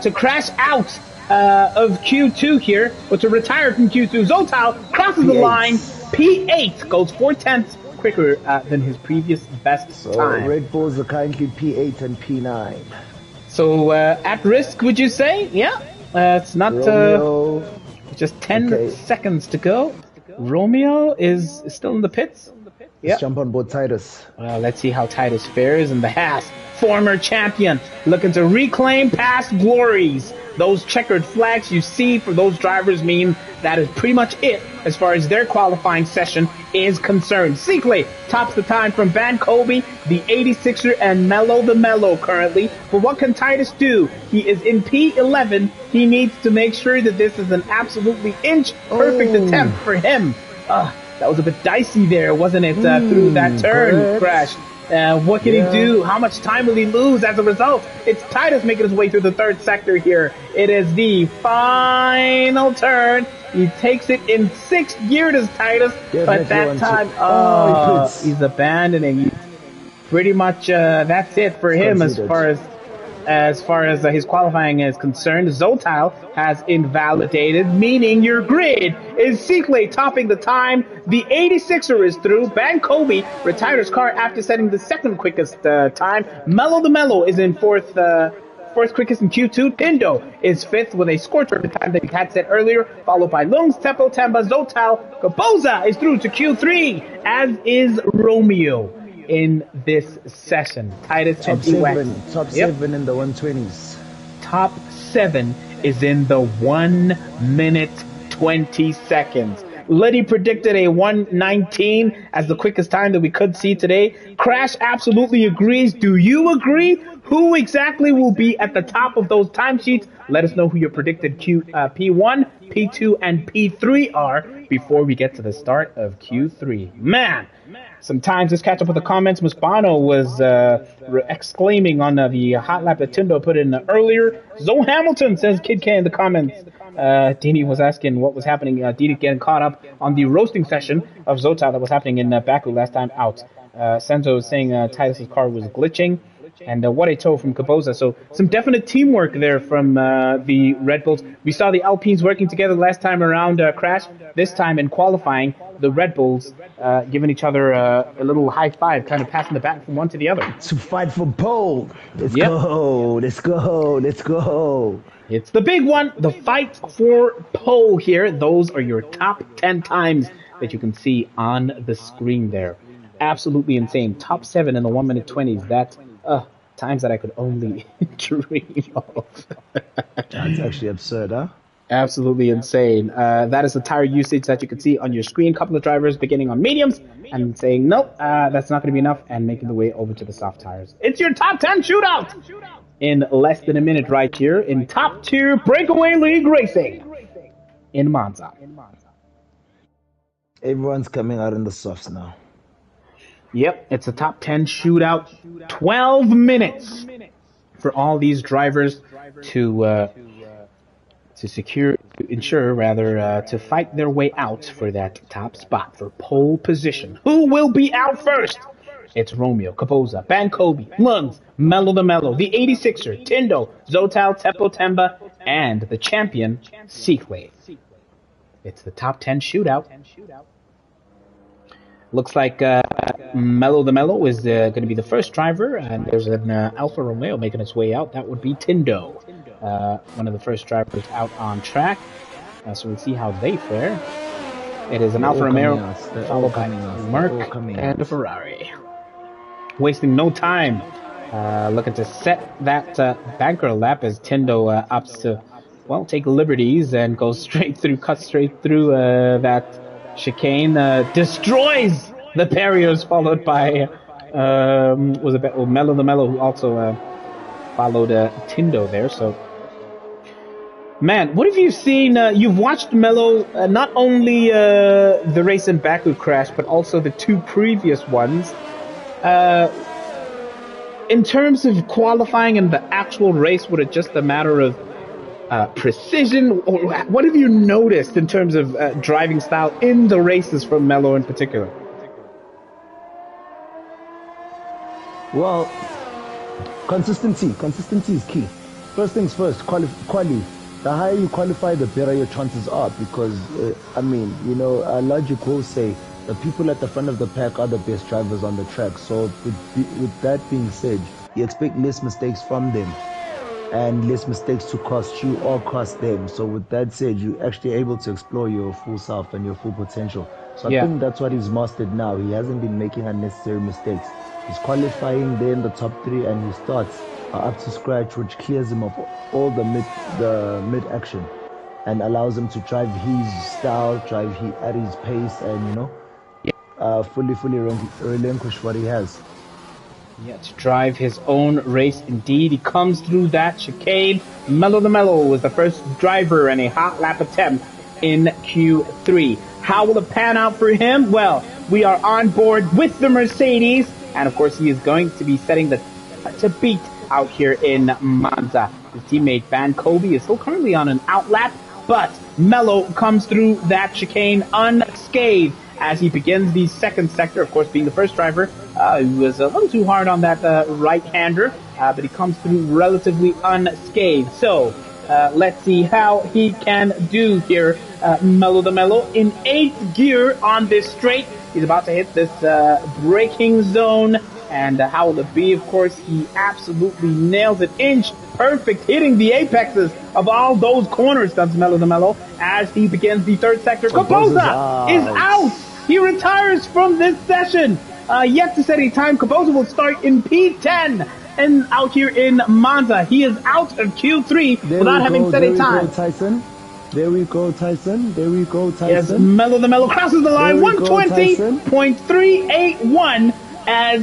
to crash out of Q2 here, or to retire from Q2. Zotal crosses the line. P8 goes 4/10 quicker than his previous best time. Red Bulls are currently P8 and P9. So at risk, would you say? Yeah, it's not just 10 seconds to go. Romeo is still in the pits. Let's jump on board Titus. Let's see how Titus fares in the Haas. Former champion, looking to reclaim past glories. Those checkered flags you see for those drivers mean that is pretty much it as far as their qualifying session is concerned. Seekley tops the time from Bankobi, the 86er, and Mello the Mello currently. But what can Titus do? He is in P11. He needs to make sure that this is an absolutely inch-perfect attempt for him. That was a bit dicey there, wasn't it, through that turn crash? What can he do? How much time will he lose as a result? It's Titus making his way through the third sector here. It is the final turn. He takes it in sixth gear, does Titus, but that time, he's abandoning. Pretty much, that's it for him as far as his qualifying is concerned. Zotal has invalidated, meaning your grid is Seekley topping the time. The 86er is through. Bankobi retired his car after setting the second quickest time. Mello the Mello is in fourth quickest in Q2. Tindo is fifth with a scorcher the time that he had set earlier, followed by Lungs, Tepo, Temba, Zotal. Koboza is through to Q3, as is Romeo. In this session, Titus top seven in the 120s. Top 7 is in the 1 minute 20 seconds. Letty predicted a 1:19 as the quickest time that we could see today. Crash absolutely agrees. Do you agree? Who exactly will be at the top of those timesheets? Let us know who your predicted P1, P2, and P3 are before we get to the start of Q3. Man! Sometimes let's catch up with the comments. Musbano was exclaiming on the hot lap that Tindo put in earlier. Zoe Hamilton says Kid K in the comments. Dini was asking what was happening. Dini getting caught up on the roasting session of Zotal that was happening in Baku last time out. Senzo was saying Titus's car was glitching. And what a tow from Koboza. So some definite teamwork there from the Red Bulls. We saw the Alpines working together last time around Crash. This time in qualifying, the Red Bulls giving each other a little high five, kind of passing the bat from one to the other. To fight for pole. Let's go. Let's go. Let's go. It's the big one. The fight for pole here. Those are your top 10 times that you can see on the screen there. Absolutely insane. Top 7 in the 1 minute 20s. That... times that I could only dream of. That's actually absurd, huh? Absolutely insane. That is the tire usage that you can see on your screen. Couple of drivers beginning on mediums and saying, nope, that's not going to be enough, and making the way over to the soft tires. It's your top 10 shootout in less than a minute right here in top tier Breakaway League Racing in Monza. Everyone's coming out in the softs now. Yep, it's a top 10 shootout. 12 minutes for all these drivers to fight their way out for that top spot for pole position. Who will be out first? It's Romeo, Koboza, Bankobi, Lungs, Mello the Mello, the 86er, Tindo, Zotal, Tepo, Temba, and the champion, Seekley. It's the top 10 shootout. Looks like Mello the Mello is going to be the first driver, and there's an Alfa Romeo making its way out. That would be Tindo, one of the first drivers out on track. So we'll see how they fare. It is an Alfa Romeo, followed by Merc and a Ferrari. Wasting no time, looking to set that banker lap as Tindo opts to, take liberties and go cut straight through that chicane, destroys the barriers, followed by Mello the Mello, who also followed Tindo there. So, man, what have you seen? You've watched Mello, not only the race in Baku crash, but also the 2 previous ones. In terms of qualifying and the actual race, was it just a matter of precision, or what have you noticed in terms of driving style in the races from Melo in particular? Well, consistency. Consistency is key. First things first, quali. The higher you qualify, the better your chances are. Because, logic will say the people at the front of the pack are the best drivers on the track. So with that being said, you expect less mistakes from them and less mistakes to cost you or cost them. So with that said, you're actually able to explore your full self and your full potential. So I think that's what he's mastered now. He hasn't been making unnecessary mistakes. He's qualifying there in the top 3 and he starts up to scratch, which clears him of all the mid action and allows him to drive his style, at his pace, and fully relinquish what he has. Yeah, to drive his own race indeed. He comes through that chicane. Melo the Mellow was the first driver in a hot lap attempt in Q3. How will it pan out for him? Well, we are on board with the Mercedes, and of course he is going to be setting to beat out here in Monza. His teammate Van Kobe is still currently on an outlap, but Melo comes through that chicane unscathed as he begins the second sector. Of course, being the first driver, he was a little too hard on that right-hander, but he comes through relatively unscathed. So let's see how he can do here. Melo the Mellow in 8th gear on this straight. He's about to hit this braking zone. And how will it be? Of course, he absolutely nails it. Inch perfect, hitting the apexes of all those corners, does Melo the Mellow, as he begins the third sector. Caboza is out. He retires from this session. Yet to set a time. Caboza will start in P10 and out here in Monza. He is out of Q3 without having set a time. There we go, Tyson. Yes, Melo the Mellow crosses the line. 120.381. As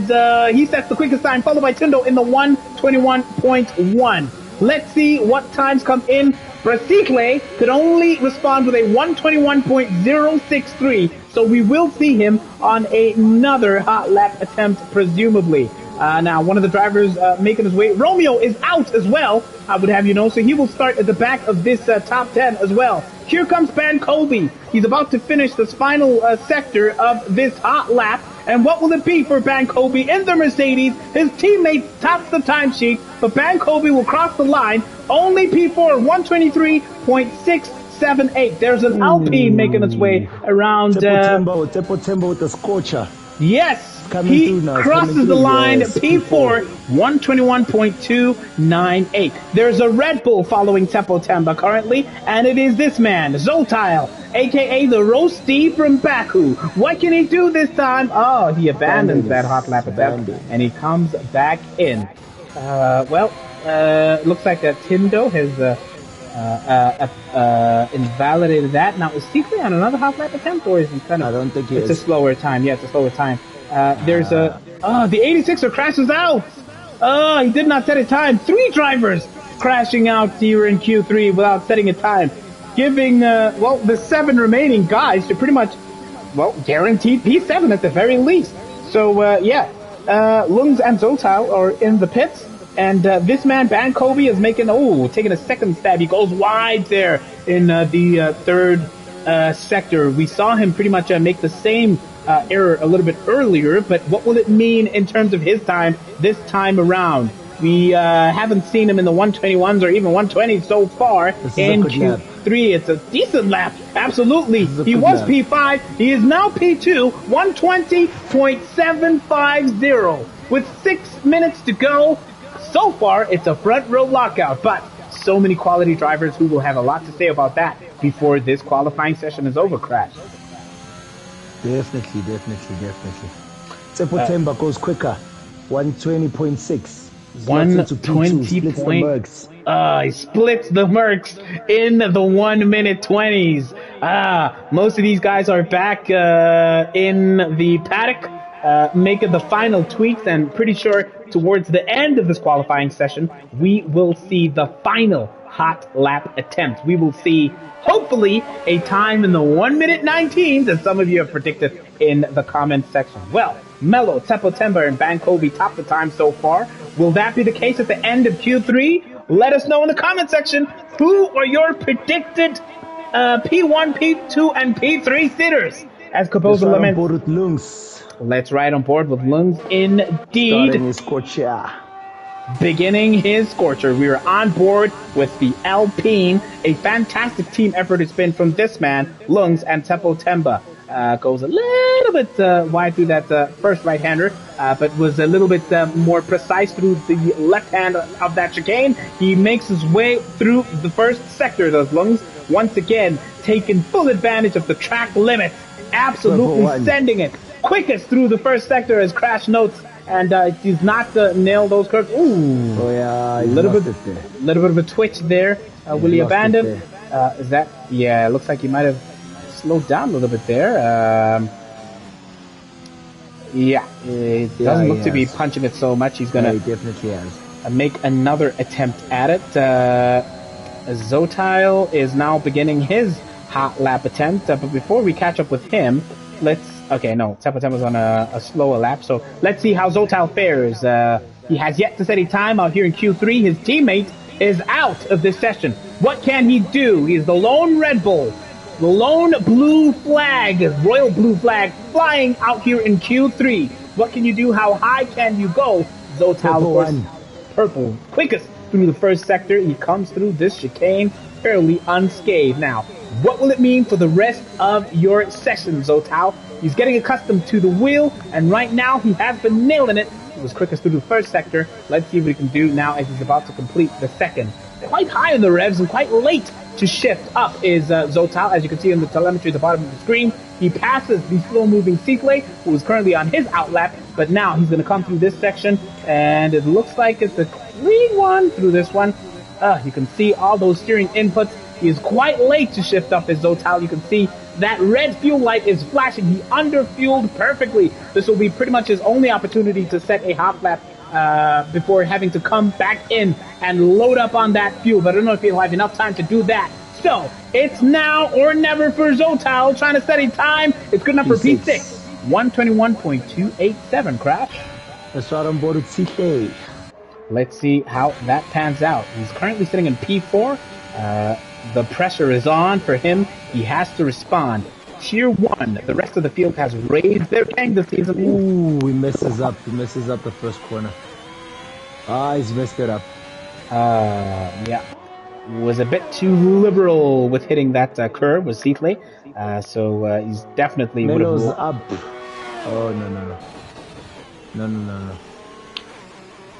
he sets the quickest time, followed by Tindo in the 121.1. Let's see what times come in. Brakeaway could only respond with a 121.063, so we will see him on another hot lap attempt, presumably. Now, one of the drivers making his way, Romeo, is out as well, I would have you know, so he will start at the back of this top 10 as well. Here comes Van Kobe. He's about to finish this final sector of this hot lap. And what will it be for Van Kobe in the Mercedes? His teammate tops the timesheet, but Van Kobe will cross the line. Only P4, 123.678. There's an Alpine making its way around. Tepo Tembo with the scorcher. Yes. He crosses the line, yes, P4, 121.298. There's a Red Bull following Tepo Temba currently, and it is this man, Zotile, a.k.a. the Roasty from Baku. What can he do this time? Oh, he abandons that hot lap attempt, and he comes back in. Looks like Tindo has invalidated that. Now, is Secret on another hot lap attempt, or is he kind of... I don't think he is. It's a slower time. Yeah, it's a slower time. There's the 86er crashes out. He did not set a time. 3 drivers crashing out here in Q3 without setting a time, giving the 7 remaining guys to pretty much guaranteed P7 at the very least. So Lungs and Zotile are in the pits, and this man Van Kobe is taking a second stab. He goes wide there in the third sector. We saw him pretty much make the same error a little bit earlier, but what will it mean in terms of his time this time around? We haven't seen him in the 121s or even 120s so far in Q3. It's a decent lap, absolutely. He was P5, he is now P2, 120.750. With 6 minutes to go, so far it's a front row lockout, but so many quality drivers who will have a lot to say about that before this qualifying session is over, Crash. Definitely. Tepo Temba goes quicker, 120.6. 120. He splits the Mercs in the 1 minute 20s. Most of these guys are back in the paddock, making the final tweaks, and pretty sure towards the end of this qualifying session, we will see the final hot lap attempt. We will see, hopefully, a time in the 1 minute 19, as some of you have predicted in the comment section. Well, Melo, Tepo Temba, and Van Kobe top the time so far. Will that be the case at the end of Q3? Let us know in the comment section. who are your predicted P1, P2, and P3 sitters? As Caposa laments. Let's ride on board with Lungs indeed. Starting his Scorcher. Beginning his Scorcher. We are on board with the Alpine. A fantastic team effort it's been from this man, Lungs, and Tefo Temba. Goes a little bit wide through that first right-hander, but was a little bit more precise through the left hand of that chicane. He makes his way through the first sector, those Lungs, once again taking full advantage of the track limit, absolutely sending it quickest through the first sector as Crash notes, and he's not nail those curves. Ooh, oh yeah, a little bit of a twitch there. Will he abandon? Is that? Yeah, it looks like he might have slowed down a little bit there. Yeah, it doesn't look to be punching it so much. He's gonna he definitely has. Make another attempt at it. Zotile is now beginning his hot lap attempt, but before we catch up with him, okay, no, Tepatemba's on a slower lap, so let's see how Zotile fares. He has yet to set a time out here in Q3. His teammate is out of this session. What can he do? He's the lone Red Bull. The lone blue flag, royal blue flag, flying out here in Q3. What can you do? How high can you go? Zotile, purple, quickest through the first sector. He comes through this chicane fairly unscathed. Now, what will it mean for the rest of your session, Zotile? He's getting accustomed to the wheel, and right now he has been nailing it. He was quickest through the first sector. Let's see what he can do now as he's about to complete the second. Quite high in the revs and quite late to shift up is Zotile. As you can see in the telemetry at the bottom of the screen, he passes the slow-moving Seaplay, who is currently on his outlap, but now he's going to come through this section, and it looks like it's a clean one through this one. You can see all those steering inputs. He is quite late to shift up his Zotile. You can see that red fuel light is flashing. He underfueled perfectly. This will be pretty much his only opportunity to set a hot lap before having to come back in and load up on that fuel. But I don't know if he'll have enough time to do that. So, it's now or never for Zotile, trying to set a time. It's good enough for P6. 121.287, Crash. Let's ride on board with CK. Let's see how that pans out. He's currently sitting in P4. The pressure is on for him. He has to respond. Tier 1. The rest of the field has raised their gang this season. Ooh, he messes up. He messes up the first corner. He's messed it up. Yeah. Was a bit too liberal with hitting that curve with Seatley. So he's definitely would have... up. Oh, no.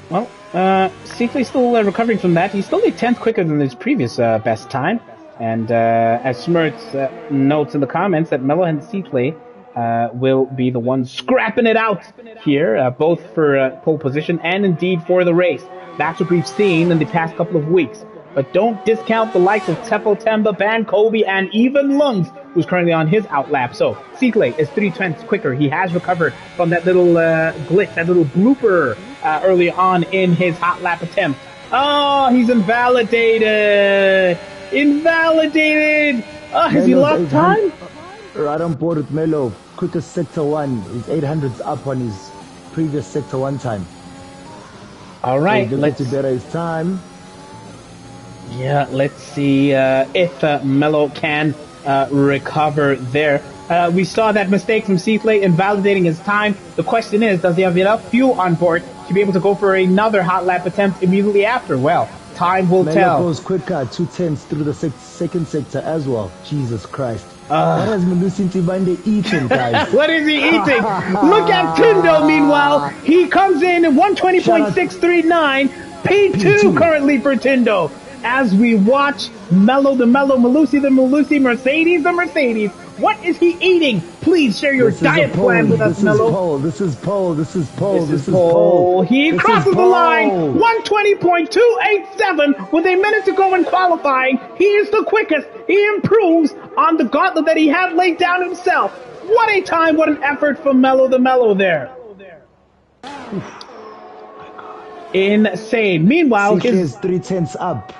Well, Seatley's still recovering from that. He's still a 10th quicker than his previous best time. And as Smirts notes in the comments that Mello and Seatley will be the ones scrapping it out here, both for pole position and indeed for the race. That's what we've seen in the past couple of weeks. But don't discount the likes of Tefo Temba, Ban Kobe, and even Lungs, who's currently on his outlap. So, Seatley is 3/10 quicker. He has recovered from that little glitch, that little blooper early on in his hot lap attempt. Oh, he's invalidated! Invalidated! Oh, has he lost time? Right on board with Melo. Quickest Sector 1. His 800s up on his previous Sector 1 time. All right, so let's better his time. Yeah, let's see if Mello can recover there. We saw that mistake from Seatley invalidating his time. The question is, does he have enough fuel on board to be able to go for another hot lap attempt immediately after? Well, time will tell. Mello goes quicker, 2/10 through the second sector as well. Jesus Christ. What has Melusi Ntibande eaten, guys? What is he eating? Look at Tindo, meanwhile. He comes in at 120.639. P2 currently for Tindo. As we watch Mello the Mello, Melusi the Melusi, Mercedes the Mercedes. What is he eating? Please share your diet plan with us, Mello. This is pole. He crosses the line. 120.287 with a minute to go in qualifying. He is the quickest. He improves on the gauntlet that he had laid down himself. What a time, what an effort from Mello the Mello there. Insane. Meanwhile, his 3/10 up.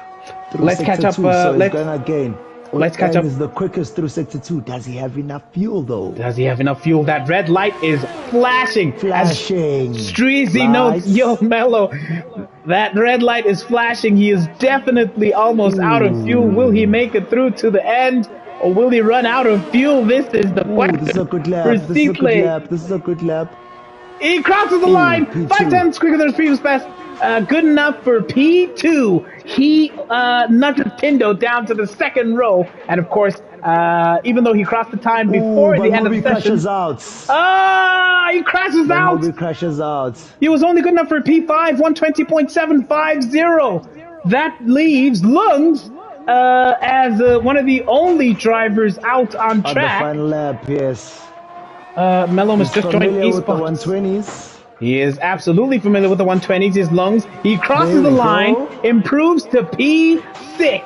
Let's catch up. Let's gonna gain. Let's catch up. Is the quickest through Sector 2. Does he have enough fuel though? Does he have enough fuel? That red light is flashing. Flashing. Streezy notes, yo, Mello. That red light is flashing. He is definitely almost out of fuel. Will he make it through to the end, or will he run out of fuel? This is the question. This is a good lap. For This is a good Seaplay. lap. This is a good lap. He crosses the line. P2. 5 tenths quicker than his previous best. Good enough for P2. He nudges Tindo down to the second row. And of course, even though he crossed the time before the end of the session. Crashes out. He crashes out. He crashes out. He was only good enough for P5, 120.750. That leaves Lungs as one of the only drivers out on track. On the final lap, yes. Mello must just join with the esports. 120s. He is absolutely familiar with the 120s. His Lungs. He crosses the line, improves to P6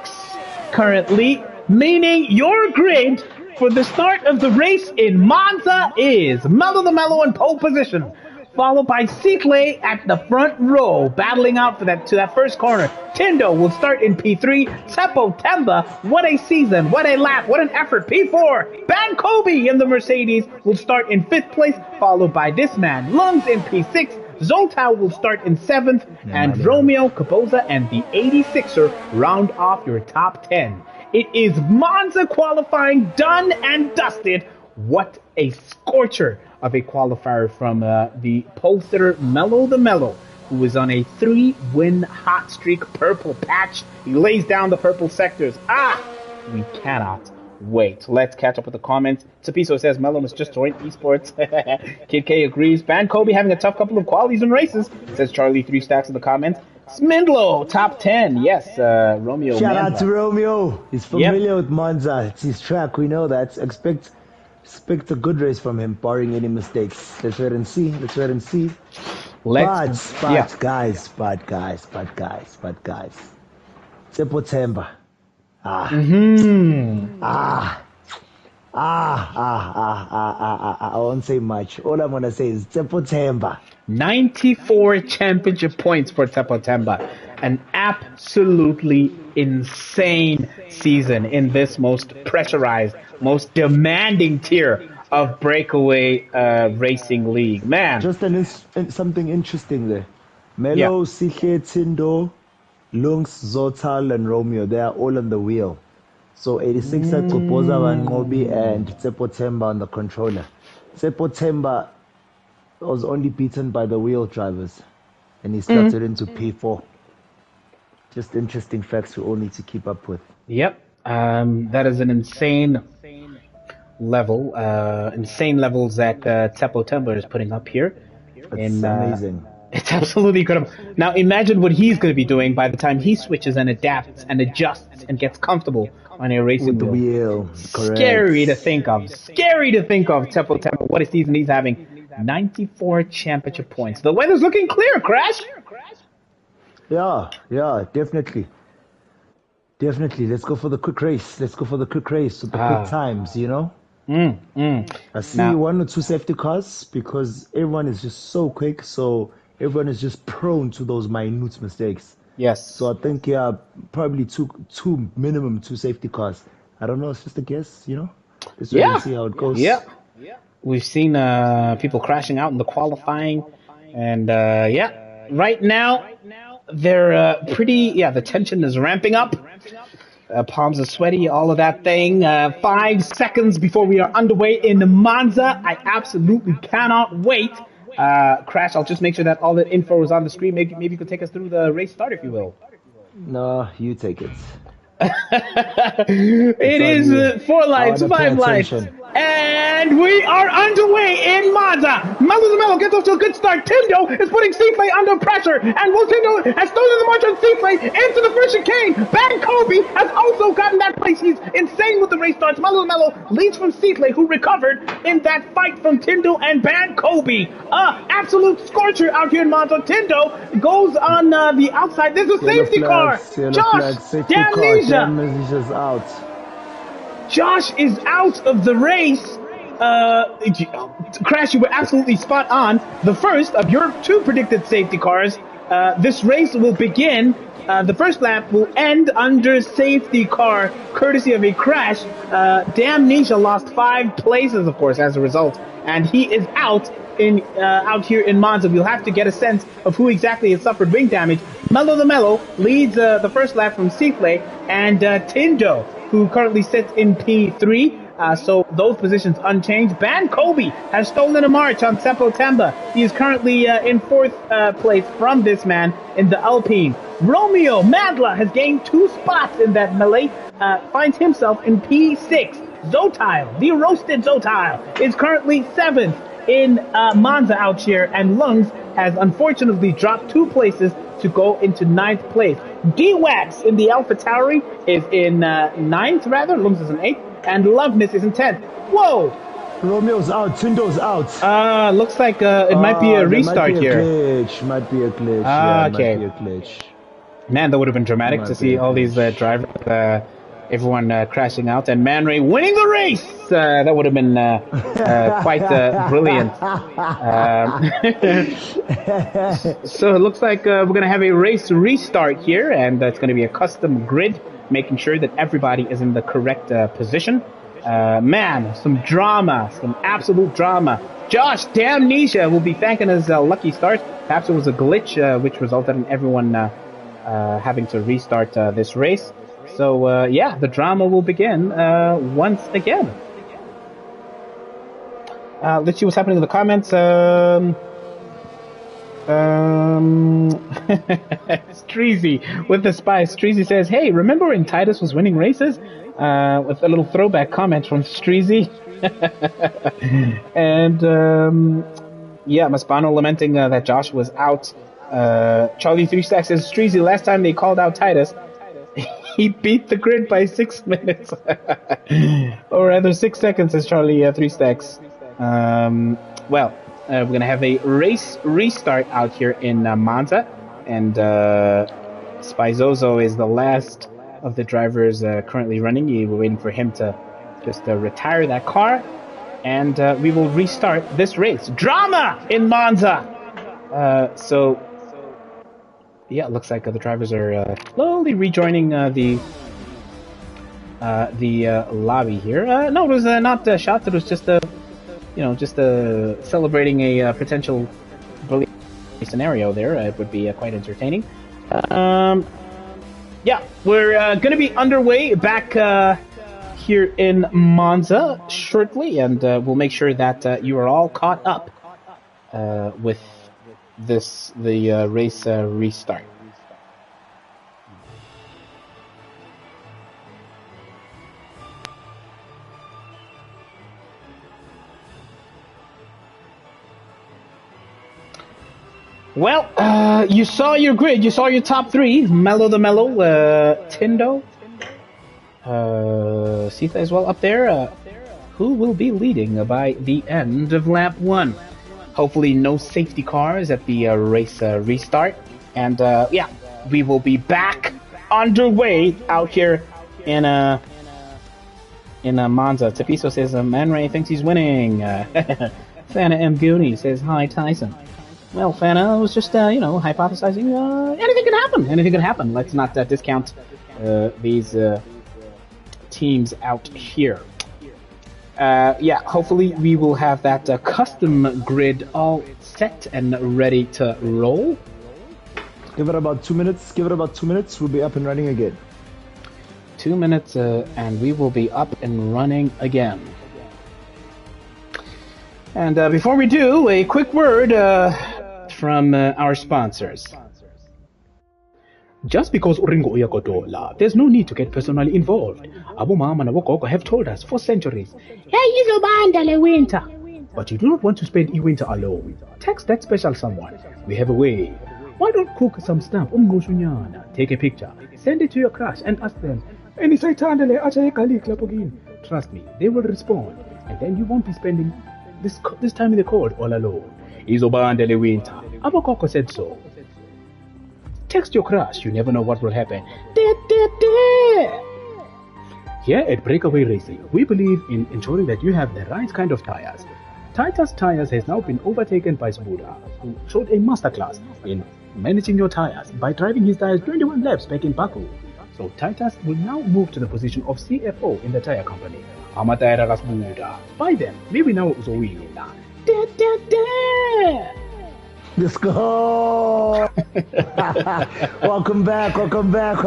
currently, meaning your grid for the start of the race in Monza is Mello the Mellow in pole position, followed by Seatley at the front row, battling out for that first corner. Tindo will start in P3. Seppo Temba, what a season, what a lap, what an effort. P4. Ban Kobe in the Mercedes will start in 5th place, followed by this man. Lungs in P6. Zoltau will start in 7th, and Romeo, Caboza, and the 86er round off your top 10. It is Monza qualifying done and dusted. What a scorcher of a qualifier from the pole sitter Mello the Mellow, who is on a 3-win hot streak. Purple patch. He lays down the purple sectors. We cannot wait. Let's catch up with the comments. Tapiso says Mello must just join esports. Kid K agrees. Ban Kobe having a tough couple of qualities and races, says Charlie 3 stacks in the comments. Smindlow, top 10. Yes, Romeo. Shout out to Romeo. He's familiar with Monza. It's his track. We know that. Expect a good race from him, barring any mistakes. Let's wait and see. But guys. September. I won't say much. All I'm gonna say is September. 94 championship points for Seppo Temba. An absolutely insane season in this most pressurized, most demanding tier of Breakaway Racing League. Man. Just something interesting there. Mello, Sihle, Tindo, Lungs, Zotal, and Romeo, they are all on the wheel. So 86 at Topoza, Ngobi, and Seppo Temba on the controller. Seppo Temba was only beaten by the wheel drivers, and he started into P4. Just interesting facts we all need to keep up with. Yep, that is an insane level, insane levels that Seppo Temba is putting up here. It's amazing. It's absolutely incredible. Now imagine what he's going to be doing by the time he switches and adapts and adjusts and gets comfortable on a racing wheel. Scary to think of. Seppo Temba. What a season he's having. 94 championship points. The weather's looking clear, Crash. Yeah, definitely. Let's go for the quick race. With the quick times, you know? I see 1 or 2 safety cars because everyone is just so quick, so everyone is just prone to those minute mistakes. Yes. So I think, probably minimum 2 safety cars. I don't know, it's just a guess, you know? Let's wait and see how it goes. Yeah. We've seen people crashing out in the qualifying, and right now they're the tension is ramping up. Palms are sweaty, all of that thing. 5 seconds before we are underway in Monza. I absolutely cannot wait. Crash, I'll just make sure that all the info is on the screen. Maybe you could take us through the race start, if you will. No, you take it. It is 4 lights, 5 lights. And we are underway in Monza. Mello the Mellow gets off to a good start. Tindo is putting Seaplay under pressure. And Will Tindo has stolen the march on Seaplay into the first chicane. Ban Kobe has also gotten that place. He's insane with the race starts. Mello the Mellow leads from Seaplay, who recovered in that fight from Tindo and Ban Kobe. Absolute scorcher out here in Monza. Tindo goes on the outside. There's a safety car. Josh, Damnesia's out. Josh is out of the race. Crash, you were absolutely spot on. The first of your 2 predicted safety cars. This race will begin. The first lap will end under safety car, courtesy of a crash. Damnesia lost 5 places, of course, as a result. And he is out. in out here in Monza. We'll have to get a sense of who exactly has suffered wing damage. Mello the Mellow leads the first lap from Seaflay, and Tindo, who currently sits in P3. So those positions unchanged. Ban Kobe has stolen a march on Seppo Temba. He is currently in fourth place from this man in the Alpine. Romeo Madla has gained 2 spots in that melee. Finds himself in P6. Zotile, the roasted Zotile, is currently 7th in Monza out here, and Lungs has unfortunately dropped 2 places to go into 9th place. D-Wax in the Alpha Tauri is in 9th rather. Lungs is in 8th. And Loveness is in 10th. Whoa! Romeo's out. Tindo's out. Looks like it might be a restart here. Might be a glitch. Okay. Might be a glitch. Man, that would have been dramatic to see all these drivers, everyone crashing out, and Man Ray winning the race. That would have been quite brilliant. So it looks like we're going to have a race restart here, and it's going to be a custom grid, making sure that everybody is in the correct position. Man, some drama, some absolute drama. Josh Damnesia will be thanking his lucky stars. Perhaps it was a glitch which resulted in everyone having to restart this race. So, yeah, the drama will begin once again. Let's see what's happening in the comments. Streezy with the spice. Streezy says, hey, remember when Titus was winning races? With a little throwback comment from Streezy. And, yeah, Maspano lamenting that Josh was out. Charlie 3 Stacks says, Streezy, last time they called out Titus, he beat the grid by 6 minutes. Or rather 6 seconds, says Charlie 3 Stacks. Well, we're going to have a race restart out here in Monza. And Spizozo is the last of the drivers currently running. We're waiting for him to just retire that car. And we will restart this race. Drama in Monza! So, yeah, it looks like the drivers are slowly rejoining the lobby here. No, it was not shots. It was just celebrating a potential scenario there. It would be quite entertaining. Yeah, we're going to be underway back here in Monza shortly, and we'll make sure that you are all caught up with the race restart. Well, you saw your grid. You saw your top 3. Mello the Mellow, Tindo, Sita as well up there. Who will be leading by the end of lap 1? Hopefully no safety cars at the race restart. And yeah, we will be back underway out here in Monza. Tapiso says, Man Ray thinks he's winning. Fana M. Gooney says, hi Tyson. Well, Fana was just, hypothesizing. Anything can happen. Anything can happen. Let's not discount these teams out here. Yeah, hopefully we will have that custom grid all set and ready to roll. Give it about 2 minutes. We'll be up and running again. 2 minutes and we will be up and running again. And before we do, a quick word from our sponsors. Just because uringo uyagodola, there's no need to get personally involved. Abu Mama and Abu have told us for centuries, hey, izobanda winter. But you do not want to spend e-winter alone. Text that special someone. We have a way. Why don't cook some stamp take a picture, send it to your crush and ask them, trust me, they will respond. And then you won't be spending this time in the cold all alone. Izobanda winter. Abu Koko said so. Text your crush, you never know what will happen. Here at Brakeaway Racing, we believe in ensuring that you have the right kind of tires. Titus Tires has now been overtaken by Smuda, who showed a masterclass in managing your tires by driving his tires 21 laps back in Baku. So Titus will now move to the position of CFO in the tire company. Amatayara Smuda. By then, maybe now uzowina. Da, da, da. Let's go! Welcome back. Welcome back.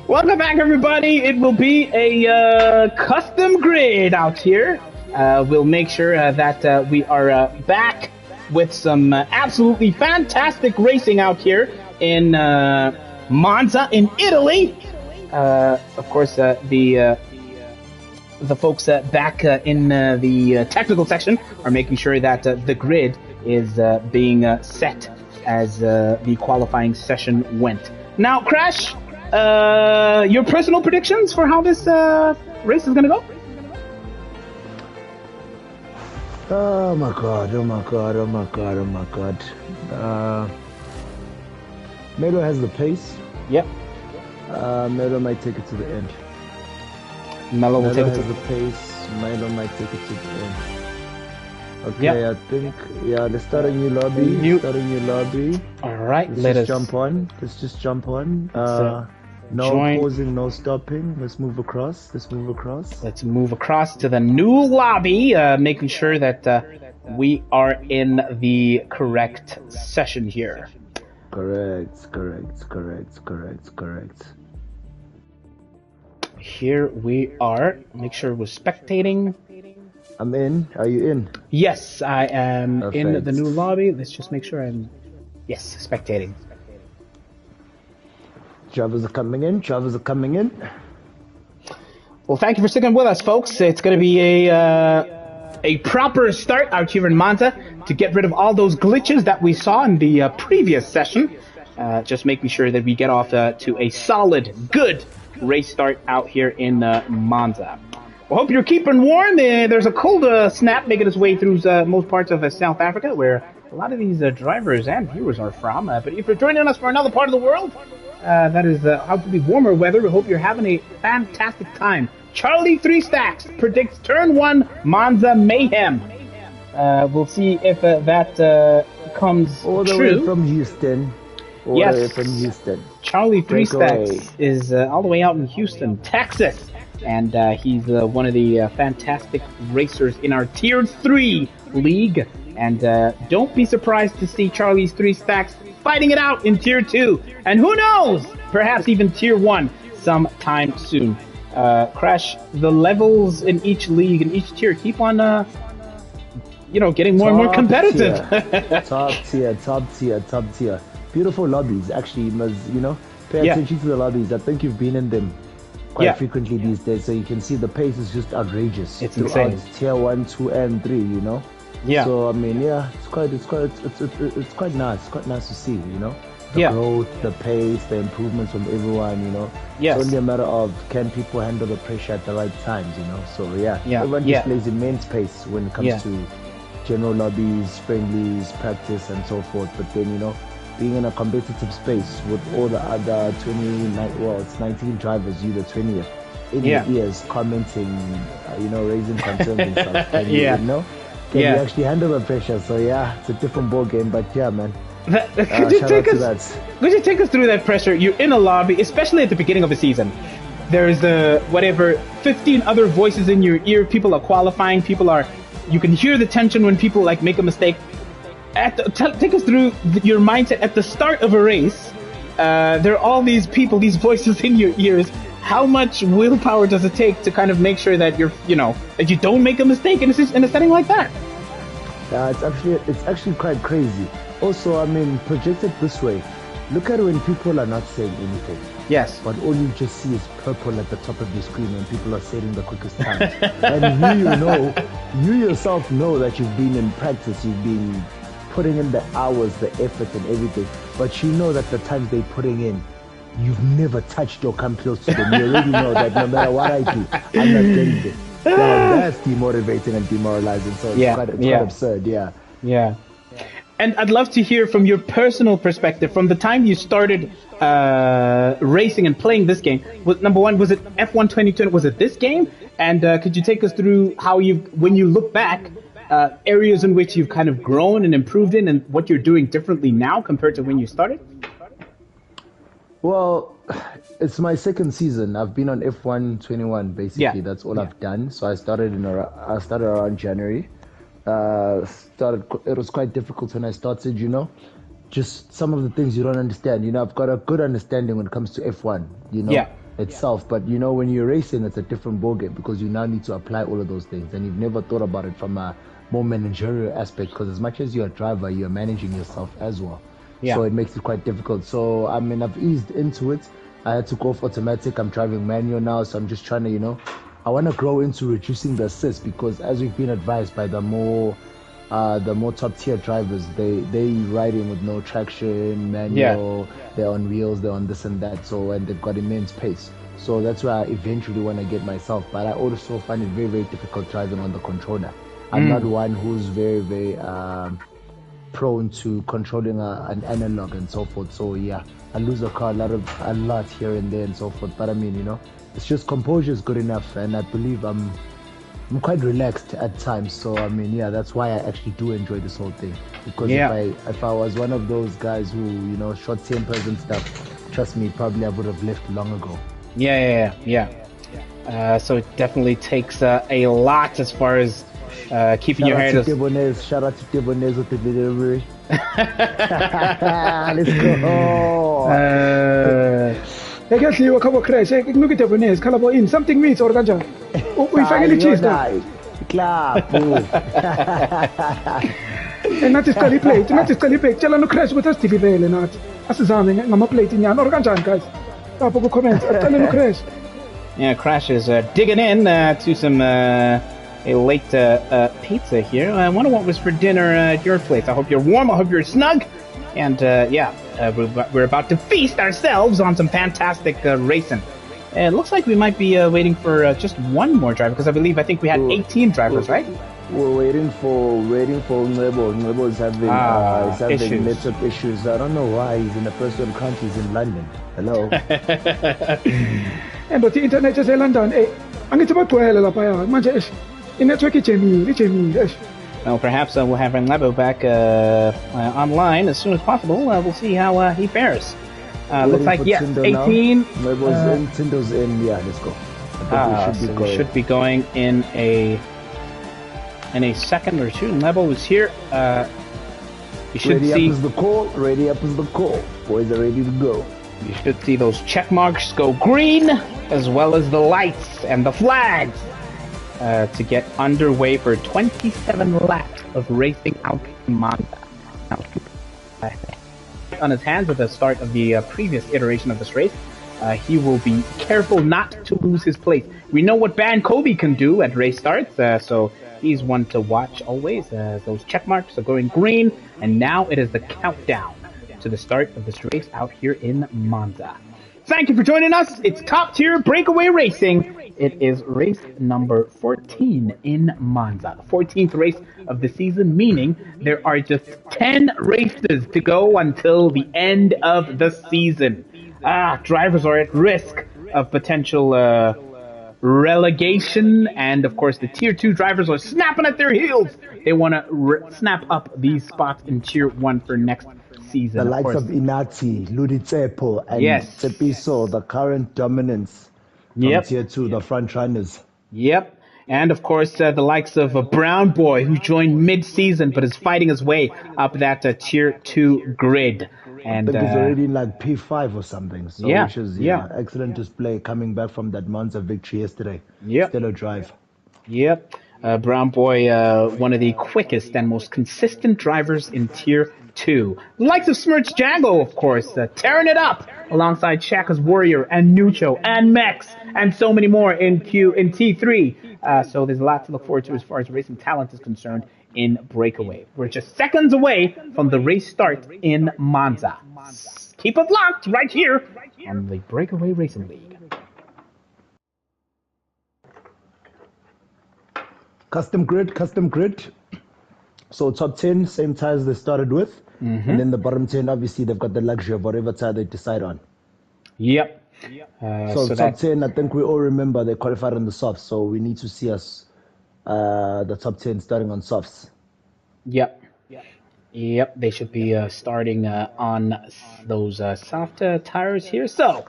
Welcome back, everybody. It will be a custom grid out here. We'll make sure that we are back with some absolutely fantastic racing out here in Monza in Italy. Of course, the folks back in the technical section are making sure that the grid is being set as the qualifying session went. Now, Crash, your personal predictions for how this race is going to go? Oh my god. Melo has the pace. Yep. Melo might take it to the end. Melo will take it to the pace. Melo might take it to the end. Okay, yep. I think, let's start a new lobby. All right, let's just jump on. No join. Pausing, no stopping. Let's move across. Let's move across to the new lobby, making sure that we are in the correct session here. Correct. Here we are. Make sure we're spectating. I'm in. Are you in? Yes, I am. Perfect. In the new lobby. Let's just make sure I'm... Yes, spectating. Drivers are coming in. Well, thank you for sticking with us, folks. It's going to be a proper start out here in Monza to get rid of all those glitches that we saw in the previous session. Just making sure that we get off to a solid, good race start out here in Monza. I hope you're keeping warm. There's a cold snap making its way through most parts of South Africa, where a lot of these drivers and viewers are from. But if you're joining us from another part of the world, that is hopefully warmer weather. We hope you're having a fantastic time. Charlie 3 Stacks predicts Turn 1 Monza Mayhem. We'll see if that comes all the true. Way from Houston. Yes. The way from Houston. Charlie 3 Brakeaway. Stacks is all the way out in Houston, Texas. And he's one of the fantastic racers in our Tier 3 league. And don't be surprised to see Charlie's 3 Stacks fighting it out in Tier 2. And who knows, perhaps even Tier 1 sometime soon. Crash, the levels in each league, in each tier, keep on, getting more and more competitive. Top tier. Beautiful lobbies, actually. You must, pay attention to the lobbies. I think you've been in them quite frequently these days, so you can see the pace is just outrageous. It's insane. Tier 1, 2, and 3, Yeah. So I mean, it's quite nice. It's quite nice to see, The growth, the pace, the improvements from everyone, Yes. It's only a matter of can people handle the pressure at the right times, So everyone displays immense pace when it comes to general lobbies, friendlies, practice, and so forth. But then, being in a competitive space with all the other 19 drivers, you the 20th, in your ears, commenting, raising concerns and stuff. Can you actually handle the pressure? So it's a different ball game. But man. Could you take us through that pressure? You're in a lobby, especially at the beginning of the season. There's 15 other voices in your ear. People are qualifying. You can hear the tension when people make a mistake. Take us through your mindset at the start of a race. There are all these people, these voices in your ears. How much willpower does it take to kind of make sure that that you don't make a mistake in a setting like that? It's actually quite crazy. Also, I mean, project it this way. Look at when people are not saying anything. Yes. But all you just see is purple at the top of your screen when people are setting the quickest time. And you yourself know that you've been in practice, you've been putting in the hours, the effort and everything. But you know that the times they're putting in, you've never touched or come close to them. You already know that no matter what I do, I'm not getting there. So that's demotivating and demoralizing. So it's quite absurd, Yeah. And I'd love to hear from your personal perspective, from the time you started racing and playing this game. Number one, was it F1 2020? Was it this game? And could you take us through how when you look back, areas in which you've kind of grown and improved in, and what you're doing differently now compared to when you started? Well, it's my second season. I've been on F1 21 basically. Yeah. That's all I've done. So I started around January. It was quite difficult when I started, just some of the things you don't understand. I've got a good understanding when it comes to F1, Yeah. itself. But when you're racing, it's a different ballgame because you now need to apply all of those things, and you've never thought about it from a more managerial aspect. Because as much as you're a driver, you're managing yourself as well. Yeah. So it makes it quite difficult. So I've eased into it. I had to go off automatic. I'm driving manual now, so I'm just trying to, I want to grow into reducing the assist because as we've been advised by the more top tier drivers, they riding with no traction, manual, they're on wheels, they're on this and that, and they've got immense pace. So that's where I eventually want to get myself. But I also find it very, very difficult driving on the controller. I'm not one who's very, very prone to controlling an analog and so forth. So yeah, I lose a car a lot here and there and so forth. But it's just composure is good enough, and I believe I'm quite relaxed at times. So that's why I actually do enjoy this whole thing. Because if I was one of those guys who short tempers and stuff, trust me, probably I would have left long ago. Yeah. So it definitely takes a lot as far as keeping your head. Shout out to Debonez with the delivery. Let's go. Ekadliwa khabo crash kunuke Debonez khala in something means or kanjani uyifakele cheese da clap nathi siqale plate tshela no crash ukuthi asidivivele nathi asizame ngama plate nyana or kanjani guys lapho ku comments tshela no crash. Yeah, Crash is digging in to some a late pizza here. I wonder what was for dinner at your place. I hope you're warm. I hope you're snug. And we're about to feast ourselves on some fantastic racing. It looks like we might be waiting for just one more driver because I think we had 18 drivers, right? We're waiting for Nebo. Nebo is having network issues. I don't know why he's in the first world country. He's in London. Hello. And but the internet is in London. Angithi bagcwele lapha manje network ijemile. Well, perhaps we'll have Lebo back online as soon as possible. We'll see how he fares. Looks like, yes, 18. Tindo's in. Yeah, let's go. We should be going in a second or two. Lebo is here. You should ready see. Up is the call. Ready up is the call. Boys are ready to go. You should see those check marks go green, as well as the lights and the flags. To get underway for 27 laps of racing out in Monza. Now, on his hands at the start of the previous iteration of this race, he will be careful not to lose his place. We know what Ban Kobe can do at race starts, so he's one to watch always. Those check marks are going green, and now it is the countdown to the start of this race out here in Monza. Thank you for joining us. It's top tier breakaway racing. It is race number 14 in Monza. The 14th race of the season, meaning there are just 10 races to go until the end of the season. Drivers are at risk of potential relegation, and of course the tier 2 drivers are snapping at their heels. They want to snap up these spots in tier 1 for next season. The likes of Inati, Luditsepo, and Tsepiso, the current dominance from tier 2, the front runners. Yep. And of course, the likes of Brown Boy, who joined mid-season but is fighting his way up that tier 2 grid. And I think he's already in like P5 or something. So which is excellent display coming back from that Monza victory yesterday. Stellar drive. Yep. Brown Boy, one of the quickest and most consistent drivers in tier 2. The likes of Smirch Jago, of course, tearing it up alongside Shaka's Warrior and Nucho and Mex and so many more in T3. So there's a lot to look forward to as far as racing talent is concerned in Breakaway. We're just seconds away from the race start in Monza. Keep it locked right here on the Breakaway Racing League. Custom grid. So top 10, same tires they started with. And then the bottom 10, obviously, they've got the luxury of whatever tire they decide on. Yep. So top 10, I think we all remember they qualified on the softs. So we need to see us, the top 10 starting on softs. Yep. Yep, they should be starting on those soft tires here. So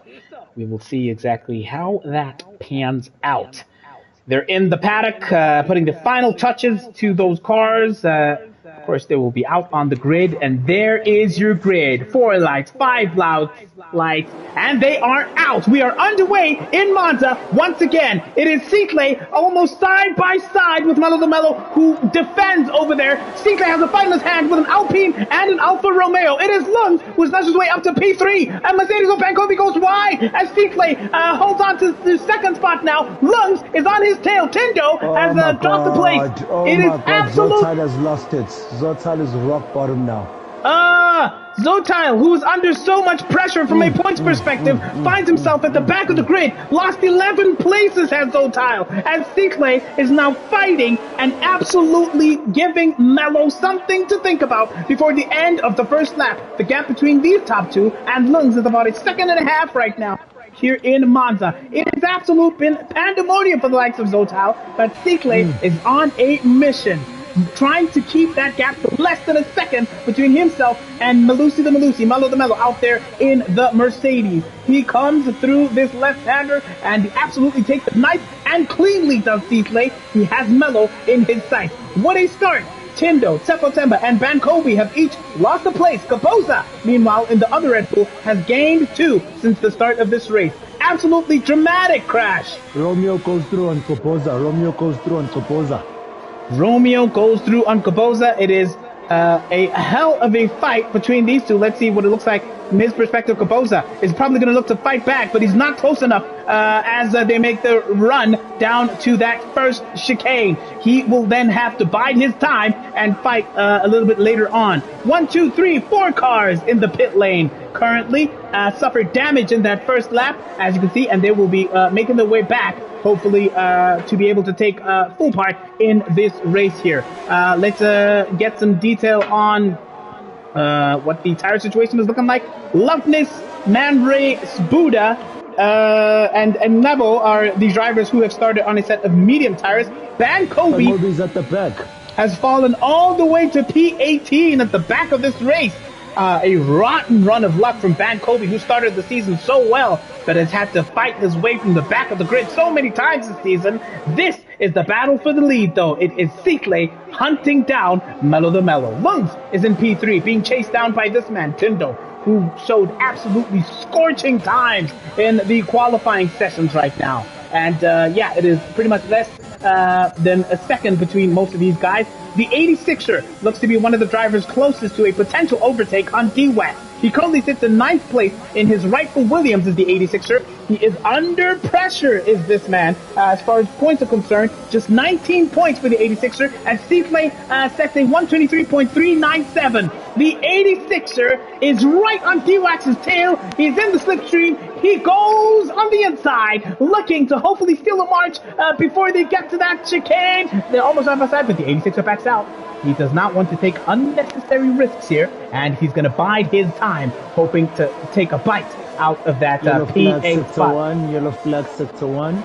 we will see exactly how that pans out. They're in the paddock, putting the final touches to those cars. Of course, they will be out on the grid, and there is your grid. 4 lights, 5 lights, and they are out. We are underway in Monza once again. It is Cicle almost side by side with Melo Melo, who defends over there. Cicle has a fight in his hand with an Alpine and an Alfa Romeo. It is Lungs who snatches his way up to P3, and Mercedes Bankovi goes wide as Cicle holds on to the second spot now. Lungs is on his tail. Tindo has dropped the place. It is absolute. Zotal has lost it. Zotal is rock bottom now. Zotal, who is under so much pressure from a points perspective, finds himself at the back of the grid. Lost 11 places has Zotal, and Cicle is now fighting and absolutely giving Melo something to think about before the end of the first lap. The gap between these top two and Lungs is about a second and a half right now here in Monza. It has absolute been pandemonium for the likes of Zotal, but Cicle is on a mission, trying to keep that gap to less than a second between himself and Melo the Melo out there in the Mercedes. He comes through this left-hander and he absolutely takes the knife and cleanly does Cicle. He has Melo in his sight. What a start! Tindo, Temba, and Bankovi have each lost a place. Capoza, meanwhile, in the other Red Bull, has gained 2 since the start of this race. Absolutely dramatic crash. Romeo goes through on Capoza. Romeo goes through on Capoza. It is a hell of a fight between these two. Let's see what it looks like from his perspective. Capoza is probably going to look to fight back, but he's not close enough as they make the run down to that first chicane. He will then have to bide his time and fight a little bit later on. 1, 2, 3, 4 cars in the pit lane currently suffered damage in that first lap, as you can see, and they will be making their way back, hopefully to be able to take full part in this race here. Let's get some detail on what the tire situation is looking like. Loveness, Manray, Sbuda, and Neville are the drivers who have started on a set of medium tires. Bankovi at the back has fallen all the way to P18 at the back of this race. A rotten run of luck from Bankovi, who started the season so well, but has had to fight his way from the back of the grid so many times this season. This is the battle for the lead, though. It is Cicle hunting down Melo the Melo. Lungs is in P3, being chased down by this man, Tindo, who showed absolutely scorching times in the qualifying sessions right now. And yeah, it is pretty much less than a second between most of these guys. The 86er looks to be one of the drivers closest to a potential overtake on DWAT. He currently sits in 9th place in his rightful Williams as the 86er. He is under pressure, is this man, as far as points are concerned. Just 19 points for the 86er, and Cicle sets a 123.397. The 86er is right on DWAX's tail. He's in the slipstream. He goes on the inside, looking to hopefully steal a march before they get to that chicane. They're almost on the side, but the 86er backs out. He does not want to take unnecessary risks here, and he's going to bide his time, hoping to take a bite out of that P8 spot. Yellow flag sector 1.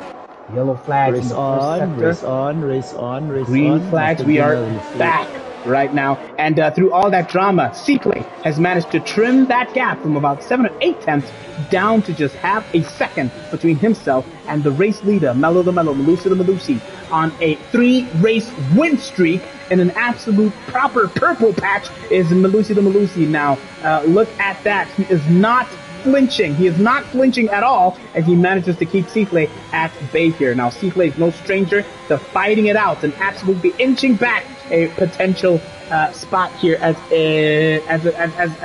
Yellow flags Race in the on, first sector. race on. Green flags, we are back right now. And through all that drama, Cicle has managed to trim that gap from about 7 or 8 tenths down to just half a second between himself and the race leader, Melo the Melusi, on a 3-race win streak. In an absolute proper purple patch is Melusi the Melusi now. Look at that. He is not flinching. He is not flinching at all as he manages to keep Cicle at bay here. Now, Cicle is no stranger to fighting it out and absolutely inching back a potential spot here as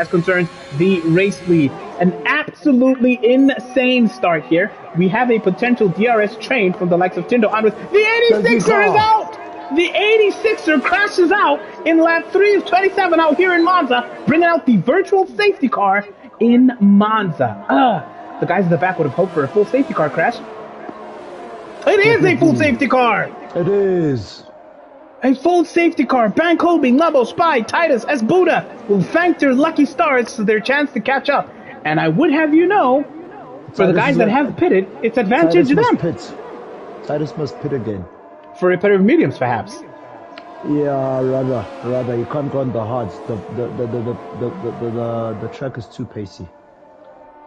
concerns the race lead. An absolutely insane start here. We have a potential DRS train from the likes of Tindo onwards. The 86er is out! The 86er crashes out in lap 3 of 27 out here in Monza, bringing out the virtual safety car in Monza. The guys in the back would have hoped for a full safety car crash. It is a full safety car! It is. A full safety car. Bankobi, Lebo, Spy, Titus, Esbuda will thank their lucky stars for their chance to catch up. And I would have you know, for the guys that have pitted, it's advantage to them. Titus must pit again. For a pair of mediums, perhaps. Yeah, rather, you can't go on the hards. The track is too pacey.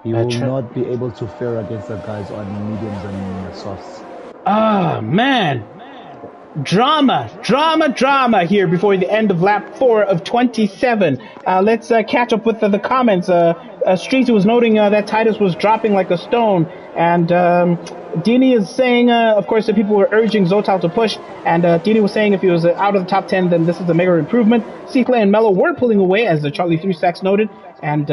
He will not be able to fare against the guys on mediums and softs. Ah, man. Drama here before the end of lap 4 of 27. Let's catch up with the comments. Streetsy was noting that Titus was dropping like a stone, and Dini is saying, of course, that people were urging Zotal to push, and Dini was saying if he was out of the top 10, then this is a mega improvement. Seaclay and Mello were pulling away, as Charlie 3 Stacks noted, and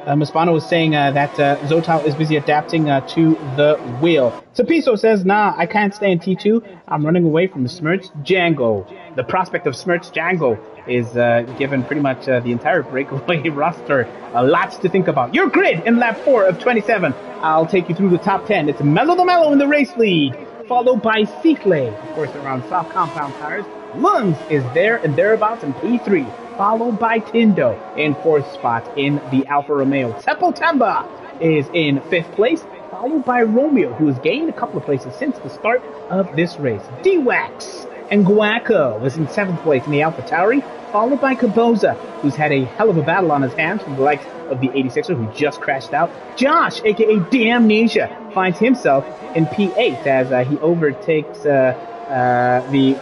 Mispano was saying that Zotal is busy adapting to the wheel. Sapiso says, nah, I can't stay in T2. I'm running away from Smirts Django. The prospect of Smirts Django is given pretty much the entire Breakaway roster lots to think about. Your grid in lap 4 of 27. I'll take you through the top 10. It's Mello the Mello in the race lead, followed by Seaclay, of course, around soft compound tires. Lungs is there and thereabouts in P3, followed by Tindo in 4th spot in the Alfa Romeo. Sepultemba is in 5th place, followed by Romeo, who has gained a couple of places since the start of this race. D-Wax and Guaco was in 7th place in the Alfa Tauri, followed by Caboza, who's had a hell of a battle on his hands from the likes of the 86er, who just crashed out. Josh, aka Damnesia, finds himself in P8 as he overtakes the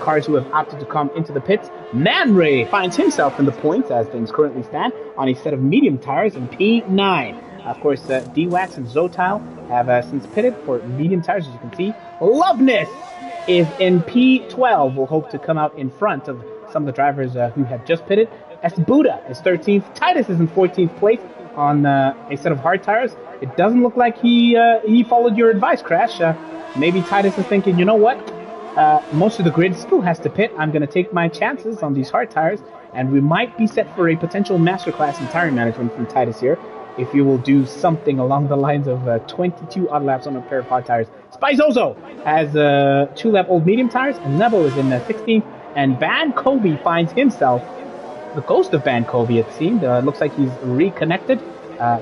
cars who have opted to come into the pits. Man Ray finds himself in the points as things currently stand on a set of medium tires in P9. Of course, D-Wax and Zotal have since pitted for medium tires, as you can see. Loveness is in P12. We'll hope to come out in front of some of the drivers who have just pitted. Buddha is 13th. Titus is in 14th place on a set of hard tires. It doesn't look like he followed your advice, Crash. Maybe Titus is thinking, you know what? Most of the grid still has to pit. I'm going to take my chances on these hard tires, and we might be set for a potential masterclass in tire management from Titus here, if you will do something along the lines of 22 odd laps on a pair of hard tires. Spizozo has 2-lap-old medium tires, and Nebo is in 16th, and Ban Kobe finds himself, the ghost of Ban Kobe, it seemed. Looks like he's reconnected.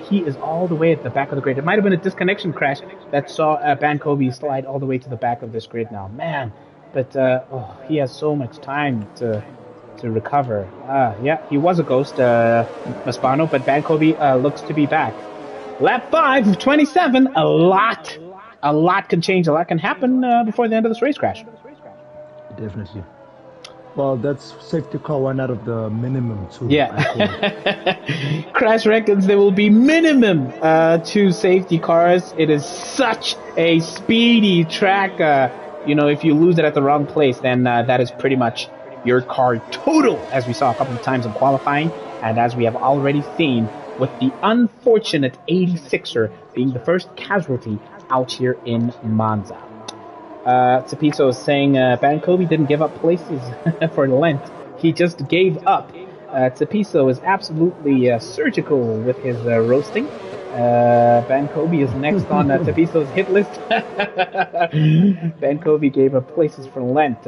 He is all the way at the back of the grid. It might have been a disconnection crash that saw Ban Kobe slide all the way to the back of this grid now. Man, but he has so much time to recover. Yeah, he was a ghost, Maspano, but Ban Kobe looks to be back. Lap 5 of 27, a lot can change, a lot can happen before the end of this race, Crash. Definitely. Well, that's safety car 1 out of the minimum 2. Yeah. Crash reckons there will be minimum 2 safety cars. It is such a speedy track. If you lose it at the wrong place, then that is pretty much your car total, as we saw a couple of times in qualifying, and as we have already seen with the unfortunate 86er being the first casualty out here in Monza. Tsapiso is saying Ban Kobe didn't give up places for Lent. He just gave up. Tsapiso is absolutely surgical with his roasting. Ban Kobe is next on Tsapiso's hit list. Ban Kobe gave up places for Lent.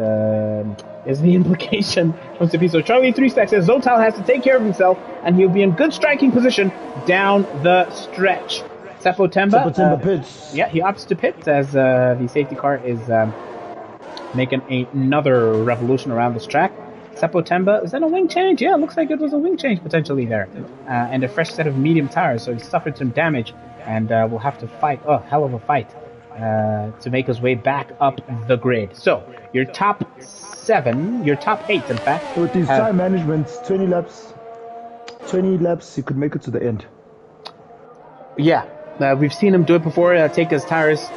Is the implication from Tsapiso. Charlie 3 Stack says Zotal has to take care of himself and he'll be in good striking position down the stretch. Sepultemba pits. Yeah, he opts to pit as the safety car is making another revolution around this track. Sepultemba, is that a wing change? Yeah, it looks like it was a wing change potentially there. And a fresh set of medium tires, so he suffered some damage and will have to fight, hell of a fight, to make his way back up the grid. So, your top 8, in fact. With these time managements, 20 laps, he could make it to the end. Yeah. We've seen him do it before, take his tires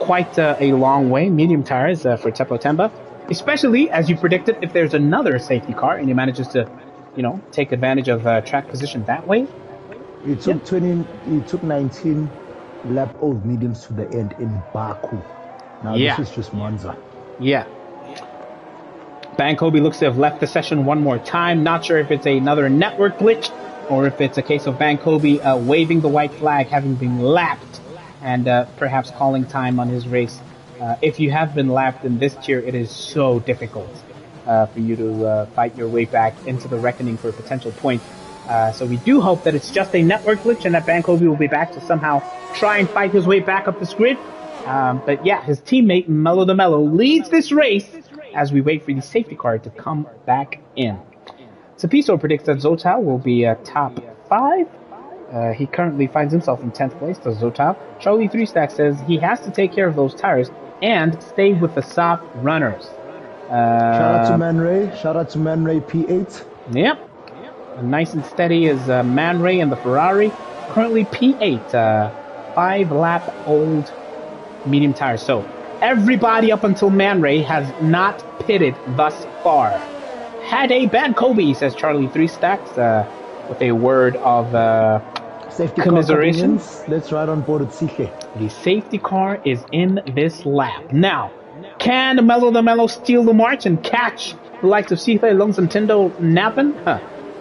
quite a long way, medium tires for Sepultemba. Especially, as you predicted, if there's another safety car and he manages to, take advantage of track position that way. He took 19 lap-old mediums to the end in Baku. Now this is just Monza. Yeah. Ban Kobe looks to have left the session one more time. Not sure if it's another network glitch or if it's a case of Ban Kobe waving the white flag, having been lapped, and perhaps calling time on his race. If you have been lapped in this tier, it is so difficult for you to fight your way back into the reckoning for a potential point. So we do hope that it's just a network glitch and that Ban Kobe will be back to somehow try and fight his way back up this grid. But yeah, his teammate Mello the Mello leads this race as we wait for the safety car to come back in. Sapiso predicts that Zotal will be top 5. He currently finds himself in 10th place, does Zotal. Charlie 3 Stack says he has to take care of those tires and stay with the soft runners. Shout out to Man Ray. Shout out to Man Ray P8. Yep. Nice and steady is Man Ray and the Ferrari. Currently P8, 5-lap old medium tires. So everybody up until Man Ray has not pitted thus far. Had a bad Kobe, says Charlie 3 Stacks, with a word of Safety commiseration. car. Let's ride on board with Siche. The safety car is in this lap. Now, can Mello the Mellow steal the march and catch the likes of Cicle, Lungs, and Tindo napping?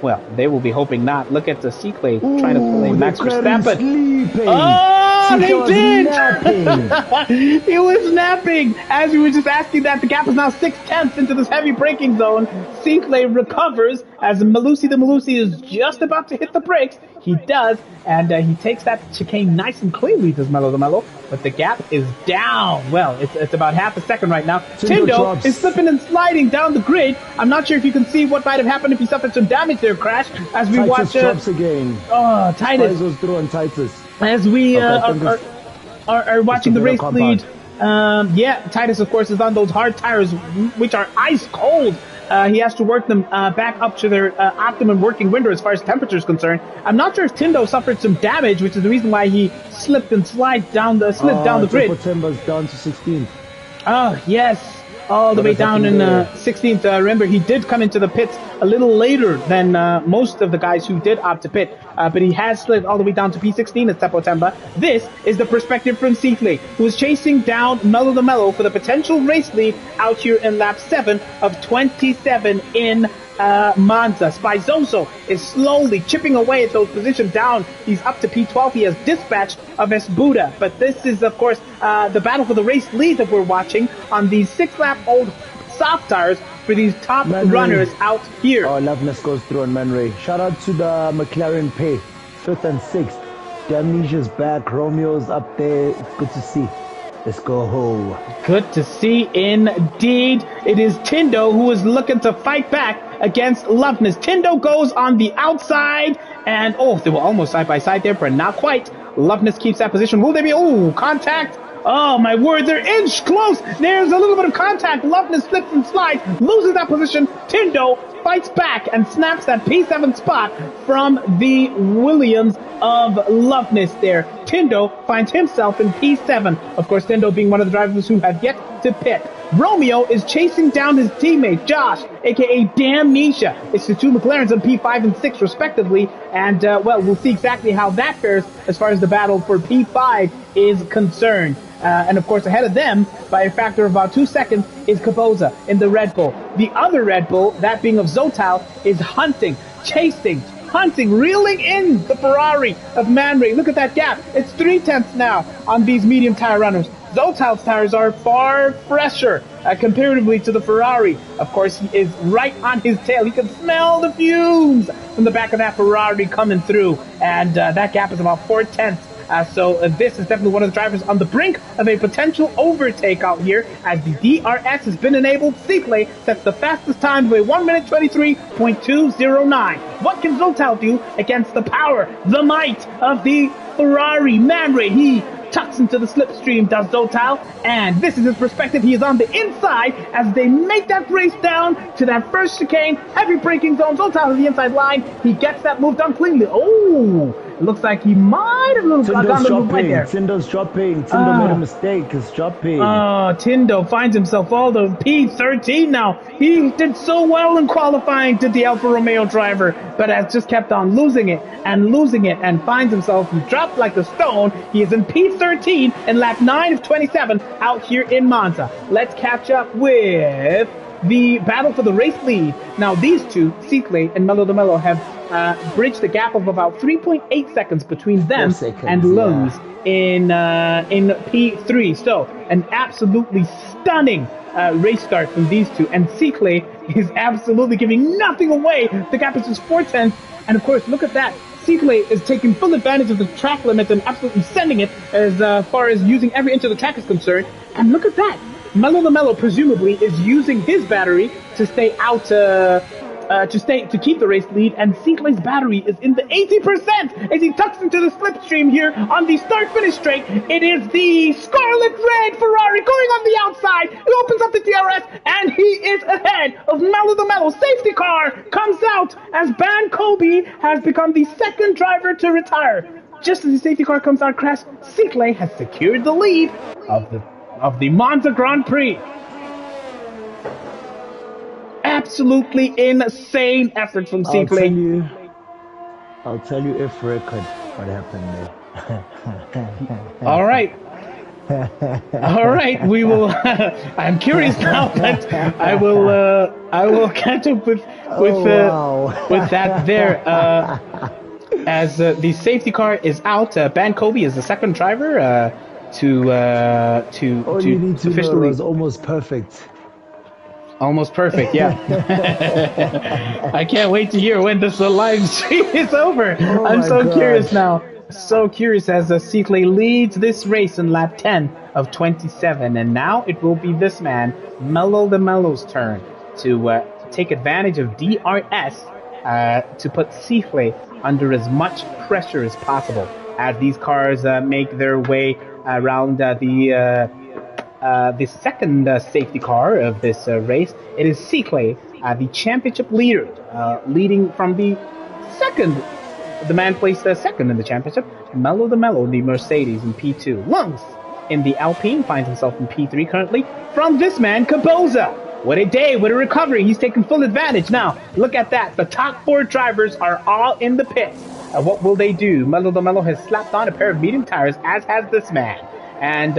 Well, they will be hoping not. Look at the Cicle trying to pull a Max Verstappen. Oh, they did! He was napping. As we were just asking that, the gap is now 6/10 into this heavy braking zone. Cicle recovers as Malusi the Malusi is just about to hit the brakes. He does, and he takes that chicane nice and cleanly, does Mello the Mellow. But the gap is down. Well, it's about half a second right now. Tindo is slipping and sliding down the grid. I'm not sure if you can see what might have happened if he suffered some damage there, Crash. As we watch. Drops again. Oh, Titus. Goes through on Titus. As we are watching the race lead. Yeah, Titus, of course, is on those hard tires, which are ice cold. He has to work them back up to their optimum working window as far as temperature is concerned. I'm not sure if Tindo suffered some damage, which is the reason why he slipped and slid down the grid. Timber's down to 16th. Oh, yes. All the way down in 16th. Remember, he did come into the pits a little later than most of the guys who did opt to pit. But he has slid all the way down to P16 at Seppo Temba. This is the perspective from Cicle, who is chasing down Mello the Mellow for the potential race lead out here in lap 7 of 27 in Monza. Spaizoso is slowly chipping away at those positions down. He's up to P12. He has dispatched of Esbuda. But this is, of course, the battle for the race lead that we're watching on these 6-lap old soft tires for these top runners out here. Oh, Loveness goes through on Man Ray. Shout out to the McLaren Pay, 5th and 6th. Damnesia's back. Romeo's up there. It's good to see. Let's go home. Good to see indeed. It is Tindo who is looking to fight back against Loveness. Tindo goes on the outside, and they were almost side by side there, but not quite. Loveness keeps that position. Will there be contact? Oh my word, they're inch close. There's a little bit of contact. Loveness slips and slides, loses that position. Tindo fights back and snaps that P7 spot from the Williams of Loveness there. Tindo finds himself in P7. Of course, Tindo being one of the drivers who have yet to pit. Romeo is chasing down his teammate, Josh, a.k.a. Damnesia. It's the two McLarens on P5 and 6, respectively. And, we'll see exactly how that fares as far as the battle for P5 is concerned. And, of course, ahead of them, by a factor of about 2 seconds, is Capoza in the Red Bull. The other Red Bull, that being of Zotal, is hunting, reeling in the Ferrari of Man Ray. Look at that gap. It's 3/10 now on these medium tire runners. Zotal's tires are far fresher comparatively to the Ferrari. Of course, he is right on his tail. He can smell the fumes from the back of that Ferrari coming through. And that gap is about 4/10. So this is definitely one of the drivers on the brink of a potential overtake out here as the DRS has been enabled. Cicle sets the fastest time of a 1 minute 23.209. What can Zotal do against the power, the might of the Ferrari? Man Ray, he tucks into the slipstream, does Zotal, and this is his perspective. He is on the inside as they make that race down to that first chicane, heavy braking zone. Zotal is the inside line. He gets that move done cleanly. It looks like he might have gone a little right there. Tindo's dropping. Tindo made a mistake. He's dropping. Tindo finds himself all the P13 now. He did so well in qualifying, did the Alfa Romeo driver, but has just kept on losing it and finds himself, he dropped like a stone. He is in P13 in lap 9 of 27 out here in Monza. Let's catch up with the battle for the race lead. Now these two, Cicle and Mello the Mellow, have bridged the gap of about 3.8 seconds between them and Lungs in P3. So an absolutely stunning race start from these two, and Cicle is absolutely giving nothing away. The gap is just 4/10, and of course, look at that. Cicle is taking full advantage of the track limits and absolutely sending it as far as using every inch of the track is concerned. And look at that. Mello the Mello presumably is using his battery to stay out, to keep the race lead, and Sinclair's battery is in the 80% as he tucks into the slipstream here on the start-finish straight. It is the scarlet red Ferrari going on the outside. He opens up the DRS, and he is ahead of Mello the Mello. Safety car comes out as Ban Kobe has become the second driver to retire. Just as the safety car comes out, Crash, Sinclair has secured the lead of the Monza Grand Prix. Absolutely insane effort from Sinclair. I'll tell you if record what happened there. All right. All right, we will. I'm curious now, but I will catch up with that there. As the safety car is out, Ban Kobe is the second driver to officially. It was almost perfect. Almost perfect, yeah. I can't wait to hear when this live stream is over. I'm so curious now. So curious as Sinclair leads this race in lap 10 of 27. And now it will be this man, Mello the Mello's turn to take advantage of DRS to put Sinclair under as much pressure as possible as these cars make their way around the second safety car of this race. It is Sinclair, the championship leader, leading from the second. The man placed second in the championship. Mello the Mello, the Mercedes in P2. Lungs in the Alpine finds himself in P3 currently. From this man, Caboza. What a day, what a recovery. He's taking full advantage. Now, look at that. The top four drivers are all in the pits. What will they do? Mello the Mello has slapped on a pair of medium tires, as has this man. And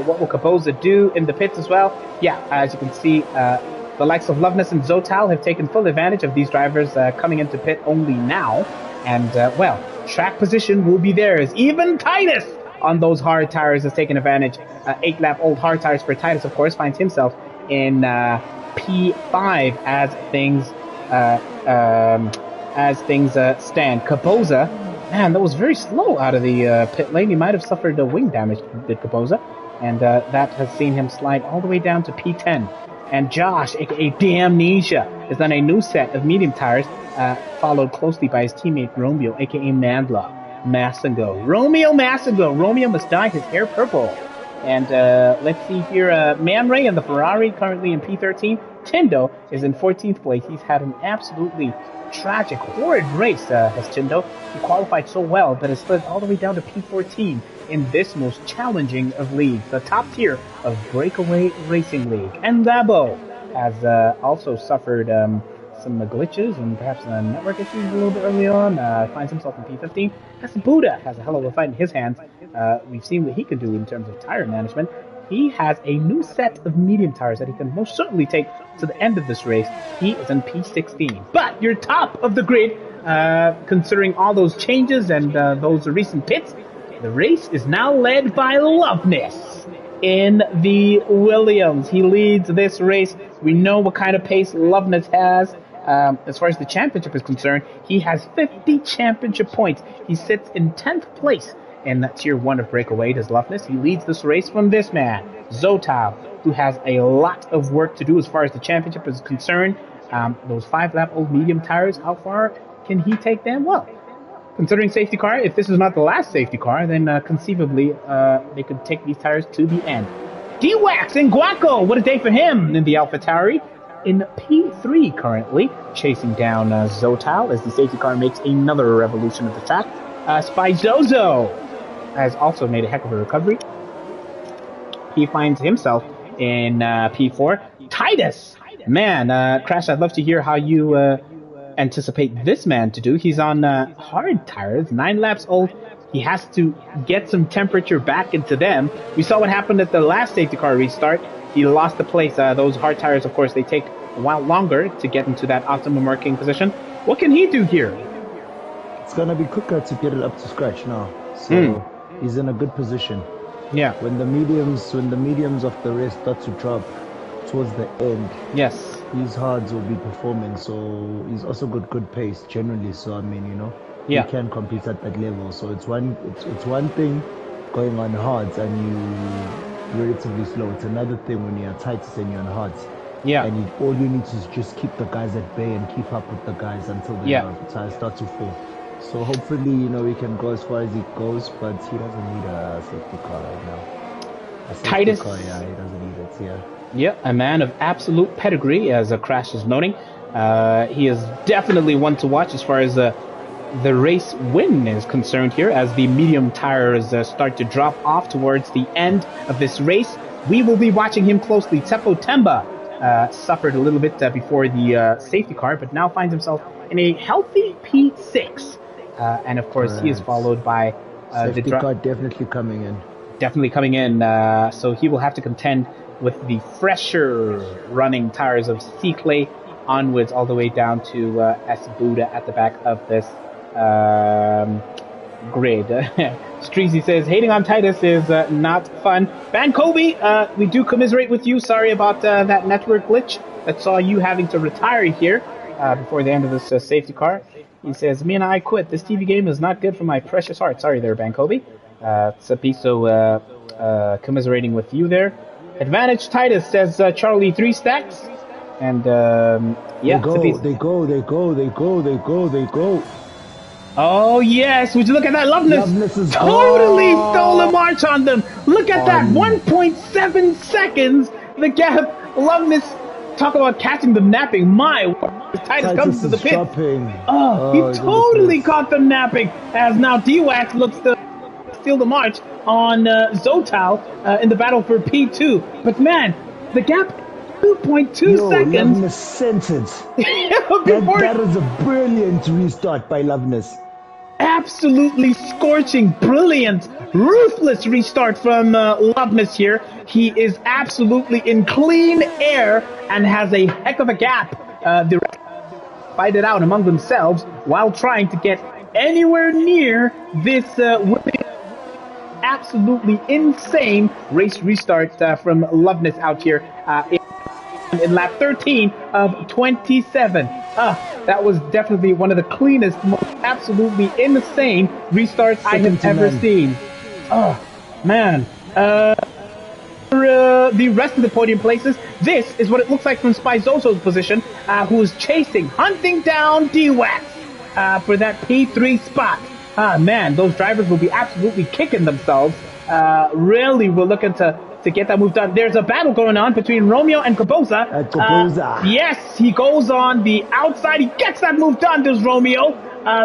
what will Caboza do in the pits as well? Yeah, as you can see, the likes of Loveness and Zotal have taken full advantage of these drivers coming into pit only now. And, well, track position will be theirs. Even Titus on those hard tires has taken advantage. 8-lap-old hard tires for Titus, of course, finds himself in P5 as things stand. Caboza, man, that was very slow out of the pit lane. He might have suffered wing damage, did Caboza, and that has seen him slide all the way down to P10. And Josh, aka Damnesia, is on a new set of medium tires, followed closely by his teammate Romeo, aka Mandla Massingo. Romeo must dye his hair purple. And let's see here, Man Ray and the Ferrari currently in P13. Tindo is in 14th place. He's had an absolutely tragic, horrid race, has Tindo. He qualified so well, but has slid all the way down to P14 in this most challenging of leagues, the top tier of Breakaway Racing League. And Labo has also suffered some glitches and perhaps network issues a little bit early on. Finds himself in P15. As Buddha has a hell of a fight in his hands. We've seen what he can do in terms of tire management. He has a new set of medium tires that he can most certainly take to the end of this race. He is in P16. But you're top of the grid, considering all those changes and those recent pits. The race is now led by Loveness in the Williams. He leads this race. We know what kind of pace Loveness has. As far as the championship is concerned, he has 50 championship points. He sits in 10th place in Tier 1 of Breakaway, does Loveness. He leads this race from this man, Zotal, who has a lot of work to do as far as the championship is concerned. Those 5-lap-old medium tires, how far can he take them? Well, considering safety car, if this is not the last safety car, then conceivably they could take these tires to the end. D-Wax and Guaco, what a day for him in the AlphaTauri. In P3 currently, chasing down Zotal as the safety car makes another revolution of the track. Spizozo has also made a heck of a recovery. He finds himself in P4. Titus, man, Crash, I'd love to hear how you anticipate this man to do. He's on hard tires, 9 laps old. He has to get some temperature back into them. We saw what happened at the last safety car restart. He lost the place. Those hard tires, of course, they take a while longer to get into that optimum working position. What can he do here? It's going to be quicker to get it up to scratch now. So he's in a good position. Yeah. When the mediums of the race start to drop towards the end, yes, his hards will be performing. So he's also got good pace generally. So I mean, yeah, he can compete at that level. So it's one thing going on hards and relatively slow. It's another thing when you're tightest and you're on hards. Yeah. And all you need to is just keep the guys at bay and keep up with the guys until the tires start to fall. So hopefully, he can go as far as he goes, but he doesn't need a safety car right now. A safety Titus. car, yeah, he doesn't need it, yeah. Yeah, a man of absolute pedigree, as Crash is noting. He is definitely one to watch as far as the race win is concerned here, as the medium tires start to drop off towards the end of this race. We will be watching him closely. Tsepo Temba suffered a little bit before the safety car, but now finds himself in a healthy P6. And of course, he is followed by safety car definitely coming in. Definitely coming in. So he will have to contend with the fresher running tires of C-Clay onwards all the way down to S. Buddha at the back of this grid. Streezy says, hating on Titus is not fun. Van Kobe, we do commiserate with you. Sorry about that network glitch that saw you having to retire here before the end of this safety car. He says, me and I quit. This TV game is not good for my precious heart. Sorry there, Van Kobe. Sapiso commiserating with you there. Advantage Titus, says Charlie 3 stacks. And yeah, they go. Oh yes, would you look at that? Loveness is totally stole a march on them. Look at that, 1.7 seconds. The gap. Loveness, talk about catching them napping. My, Titus comes to the pit. He totally caught them napping. As now D-Wax looks to steal the march on Zotal in the battle for P2. But man, the gap 2.2 seconds. Loveness sent it. that was a brilliant restart by Loveness. Absolutely scorching, brilliant, ruthless restart from Loveness here. He is absolutely in clean air and has a heck of a gap. The rest fight it out among themselves while trying to get anywhere near this absolutely insane race restart from Loveness out here in lap 13 of 27. That was definitely one of the cleanest, most absolutely insane restarts I have ever seen. Oh, man. For the rest of the podium places, this is what it looks like from Spizozo's position, who is chasing, hunting down D-Wax for that P3 spot. Man, those drivers will be absolutely kicking themselves. Really, we're looking to get that move done. There's a battle going on between Romeo and Caboza. Yes, he goes on the outside. He gets that move done, does Romeo.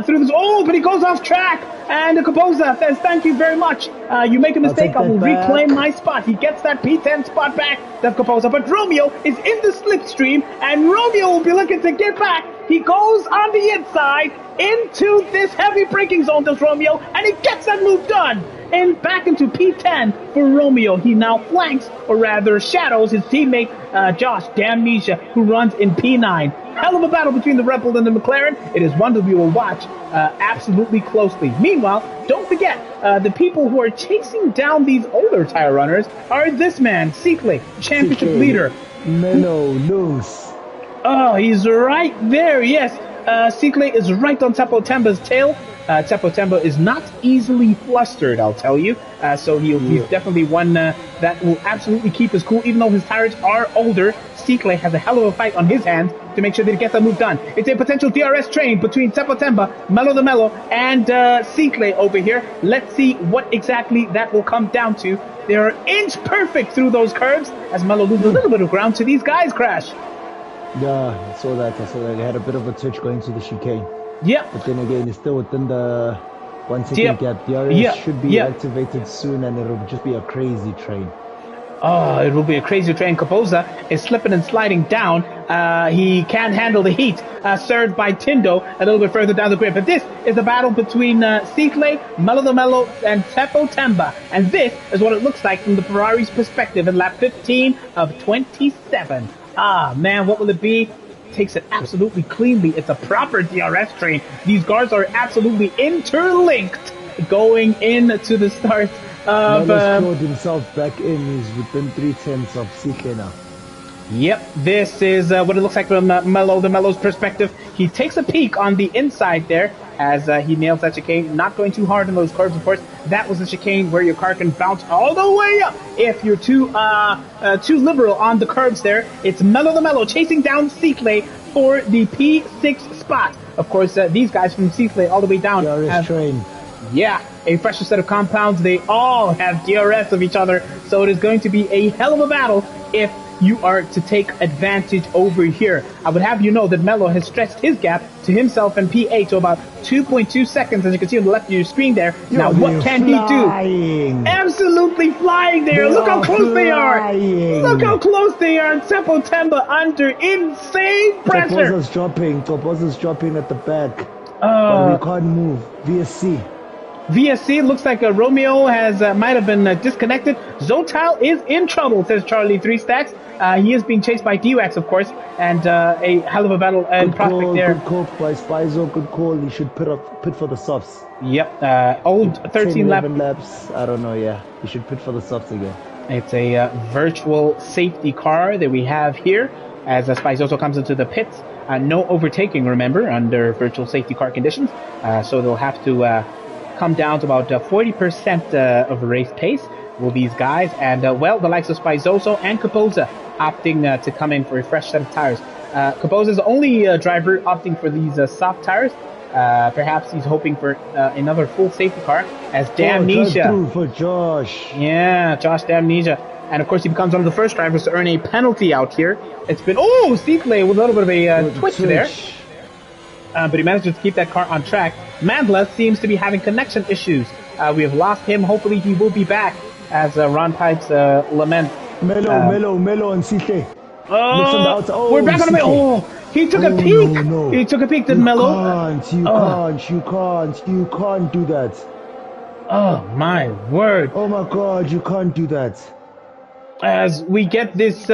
Through this. Oh, but he goes off track. And Caboza says, thank you very much. You make a mistake. I will reclaim my spot. He gets that P10 spot back, does Caboza. But Romeo is in the slipstream, and Romeo will be looking to get back. He goes on the inside into this heavy braking zone, does Romeo, and he gets that move done. And back into P10 for Romeo. He now flanks, or rather shadows, his teammate Josh Damnesia, who runs in P9. Hell of a battle between the Red Bull and the McLaren. It is one that we will watch absolutely closely. Meanwhile, don't forget, the people who are chasing down these older tire runners are this man, C-Clay, championship leader. Melo Luz. Oh, he's right there, yes. C-Clay is right on Tsepo Temba's tail. Tsepo Temba is not easily flustered, I'll tell you. So he's definitely one that will absolutely keep his cool, even though his tires are older. C-Clay has a hell of a fight on his hands to make sure that he gets that move done. It's a potential DRS train between Tsepo Temba, Melo the Mellow, and C-Clay over here. Let's see what exactly that will come down to. They're inch perfect through those curves as Melo loses a little bit of ground to these guys, Crash. Yeah, I saw that. They had a bit of a touch going to the chicane. Yeah. But then again, it's still within the 1 second gap. DRS should be activated soon, and it'll just be a crazy train. Oh, it will be a crazy train. Caboza is slipping and sliding down. He can't handle the heat. Served by Tindo a little bit further down the grid. But this is the battle between C-Clay, Melo the Mellow, and Tsepo Temba. And this is what it looks like from the Ferrari's perspective in lap 15 of 27. Ah, man, what will it be? Takes it absolutely cleanly. It's a proper DRS train. These cars are absolutely interlinked going into the start of... Melo's clawed himself back in. He's within 3/10 of CK now. Yep, this is what it looks like from Melo the Mellow's perspective. He takes a peek on the inside there, as he nails that chicane. Not going too hard on those curves, of course. That was a chicane where your car can bounce all the way up if you're too liberal on the curves there. It's Mello the Mellow chasing down Seatley for the P6 spot. Of course, these guys from Seatley all the way down have, yeah, a fresher set of compounds. They all have DRS of each other, so it is going to be a hell of a battle if you are to take advantage over here. I would have you know that Mello has stretched his gap to himself and PA to about 2.2 seconds, as you can see on the left of your screen there. Now, what can he do? Absolutely flying there. Look how close they are. Look how close they are. And Seppo Temba under insane pressure. Topoza's dropping at the back. But we can't move. VSC, looks like Romeo has might have been disconnected. Zotal is in trouble, says Charlie 3 Stacks. He is being chased by D-Wax, of course, and a hell of a battle and prospect there. Good call by Spizo, good call. He should pit for the softs. Yep, old 13 laps. I don't know, yeah. He should pit for the softs again. It's a virtual safety car that we have here as Spizoso comes into the pits. No overtaking, remember, under virtual safety car conditions. So they'll have to come down to about 40% of the race pace will these guys, and well, the likes of Spizoso and Capoza opting to come in for a fresh set of tires. Capoza is the only driver opting for these soft tires. Perhaps he's hoping for another full safety car as Damnesia. For Josh. Yeah, Josh Damnesia. And of course, he becomes one of the first drivers to earn a penalty out here. It's been, Seatley with a little bit of a twitch there. But he manages to keep that car on track. Mandla seems to be having connection issues. We have lost him. Hopefully he will be back, as Ron Pipes laments. Mello and Seatley. We're back on the way. He took a peek. No. He took a peek, did Mello? You can't do that. Oh, my word. Oh, my God, you can't do that. As we get this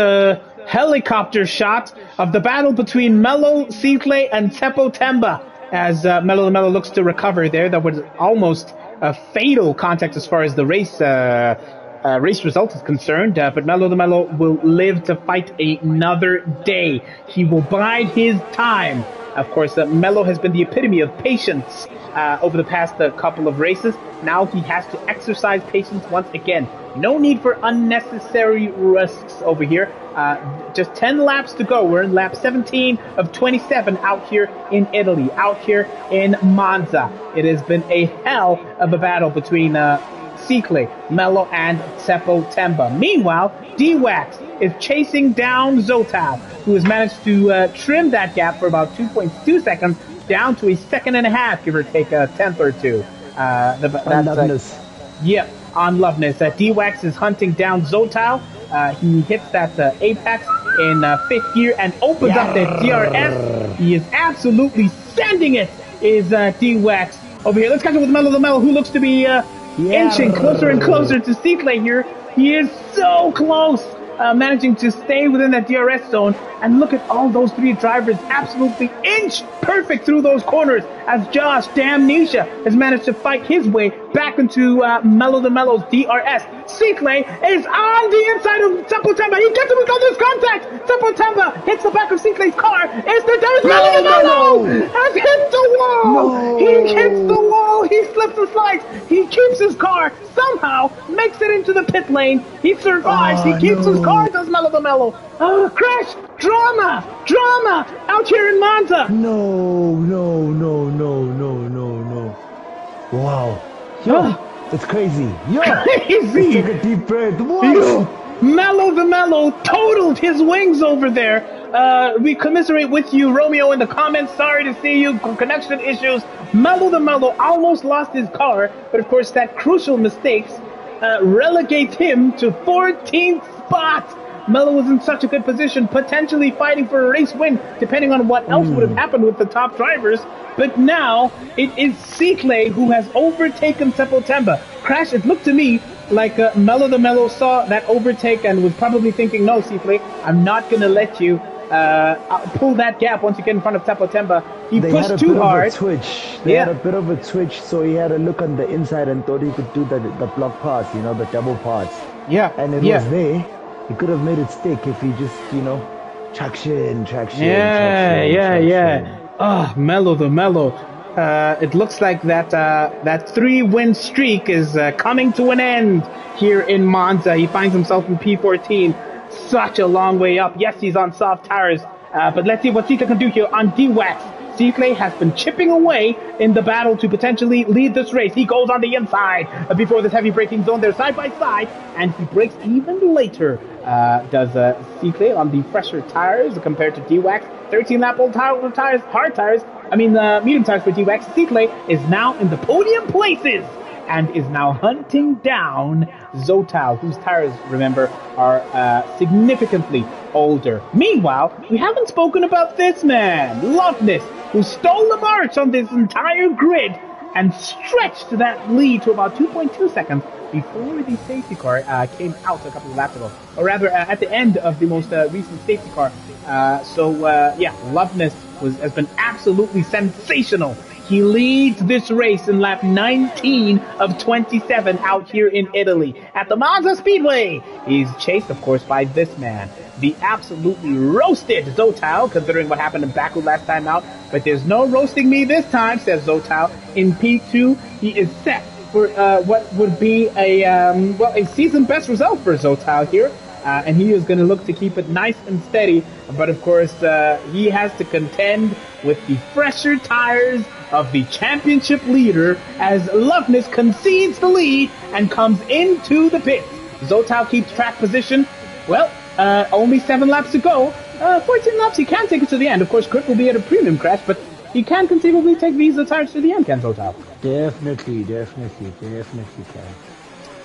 helicopter shot of the battle between Mello, Seatley, and Seppo Temba, as Mello the Mello looks to recover there. That was almost a fatal contact as far as the race result is concerned, but Mello the Mello will live to fight another day. He will bide his time. Of course, Mello has been the epitome of patience over the past couple of races. Now he has to exercise patience once again. No need for unnecessary risks over here. Just 10 laps to go. We're in lap 17 of 27 out here in Italy, out here in Monza. It has been a hell of a battle between Seatley, Mello, and Seppo Temba. Meanwhile, D-Wax is chasing down Zotal, who has managed to trim that gap for about 2.2 seconds down to a second and a half, give or take a tenth or two. Yep, on Loveness. D-Wax is hunting down Zotal. He hits that apex in fifth gear and opens up that DRS. He is absolutely sending it, is D-Wax. Over here, let's catch up with Mello the Mello, who looks to be inching closer and closer to Seatley here. He is so close, managing to stay within that DRS zone. And look at all those three drivers absolutely inch perfect through those corners, as Josh Damnesia has managed to fight his way back into Mello the Mello's DRS. Seatley is on the inside of Seppo Temba. He gets him with all this contact. Seppo Temba hits the back of Seatley's car. There's Mello the Mello has hit the wall. No. He hits the wall. He slips and slides. He keeps his car. Somehow makes it into the pit lane. He survives. He keeps his car. Does Mello the Mello. Crash. Drama out here in Monza. No. Wow. That's crazy. Crazy. Take a deep breath. What? Mello the Mello totaled his wings over there. We commiserate with you, Romeo, in the comments. Sorry to see you. Connection issues. Mello the Mello almost lost his car, but of course that crucial mistakes relegate him to 14th spot. Mello was in such a good position, potentially fighting for a race win, depending on what else would have happened with the top drivers. But now, it is Seatley who has overtaken Seppo Temba. Crash, it looked to me like Mello the Mello saw that overtake and was probably thinking, no, Seatley, I'm not going to let you pull that gap once you get in front of Seppo Temba. He pushed too hard. They had a bit of a twitch, so he had a look on the inside and thought he could do the block pass, the double pass. Yeah. And it was there. He could have made it stick if he just, traction. Yeah. Oh, Mello the Mello. it looks like that 3-win streak is coming to an end here in Monza. He finds himself in P14. Such a long way up. Yes, he's on soft tires, but let's see what Sita can do here on D-Wax. Seatley has been chipping away in the battle to potentially lead this race. He goes on the inside before this heavy braking zone. They're side by side, and he brakes even later. Does Seatley on the fresher tires compared to D-Wax. 13-lap-old tires, hard tires. Medium tires for D-Wax. Seatley is now in the podium places and is now hunting down Zotal, whose tires, remember, are significantly older. Meanwhile, we haven't spoken about this man, Loveness, who stole the march on this entire grid and stretched that lead to about 2.2 seconds before the safety car came out a couple of laps ago. Or rather, at the end of the most recent safety car. Loveness has been absolutely sensational. He leads this race in lap 19 of 27 out here in Italy at the Monza Speedway. He's chased, of course, by this man, the absolutely roasted Zotal, considering what happened in Baku last time out. But there's no roasting me this time, says Zotal. In P2, he is set for what would be a season best result for Zotal here. And he is going to look to keep it nice and steady. But of course, he has to contend with the fresher tires of the championship leader as Loveness concedes the lead and comes into the pits. Zotal keeps track position. Well, only 7 laps to go. 14 laps, he can take it to the end. Of course, Kurt will be at a premium crash, but he can conceivably take these tires to the end, can Zotal? Definitely can.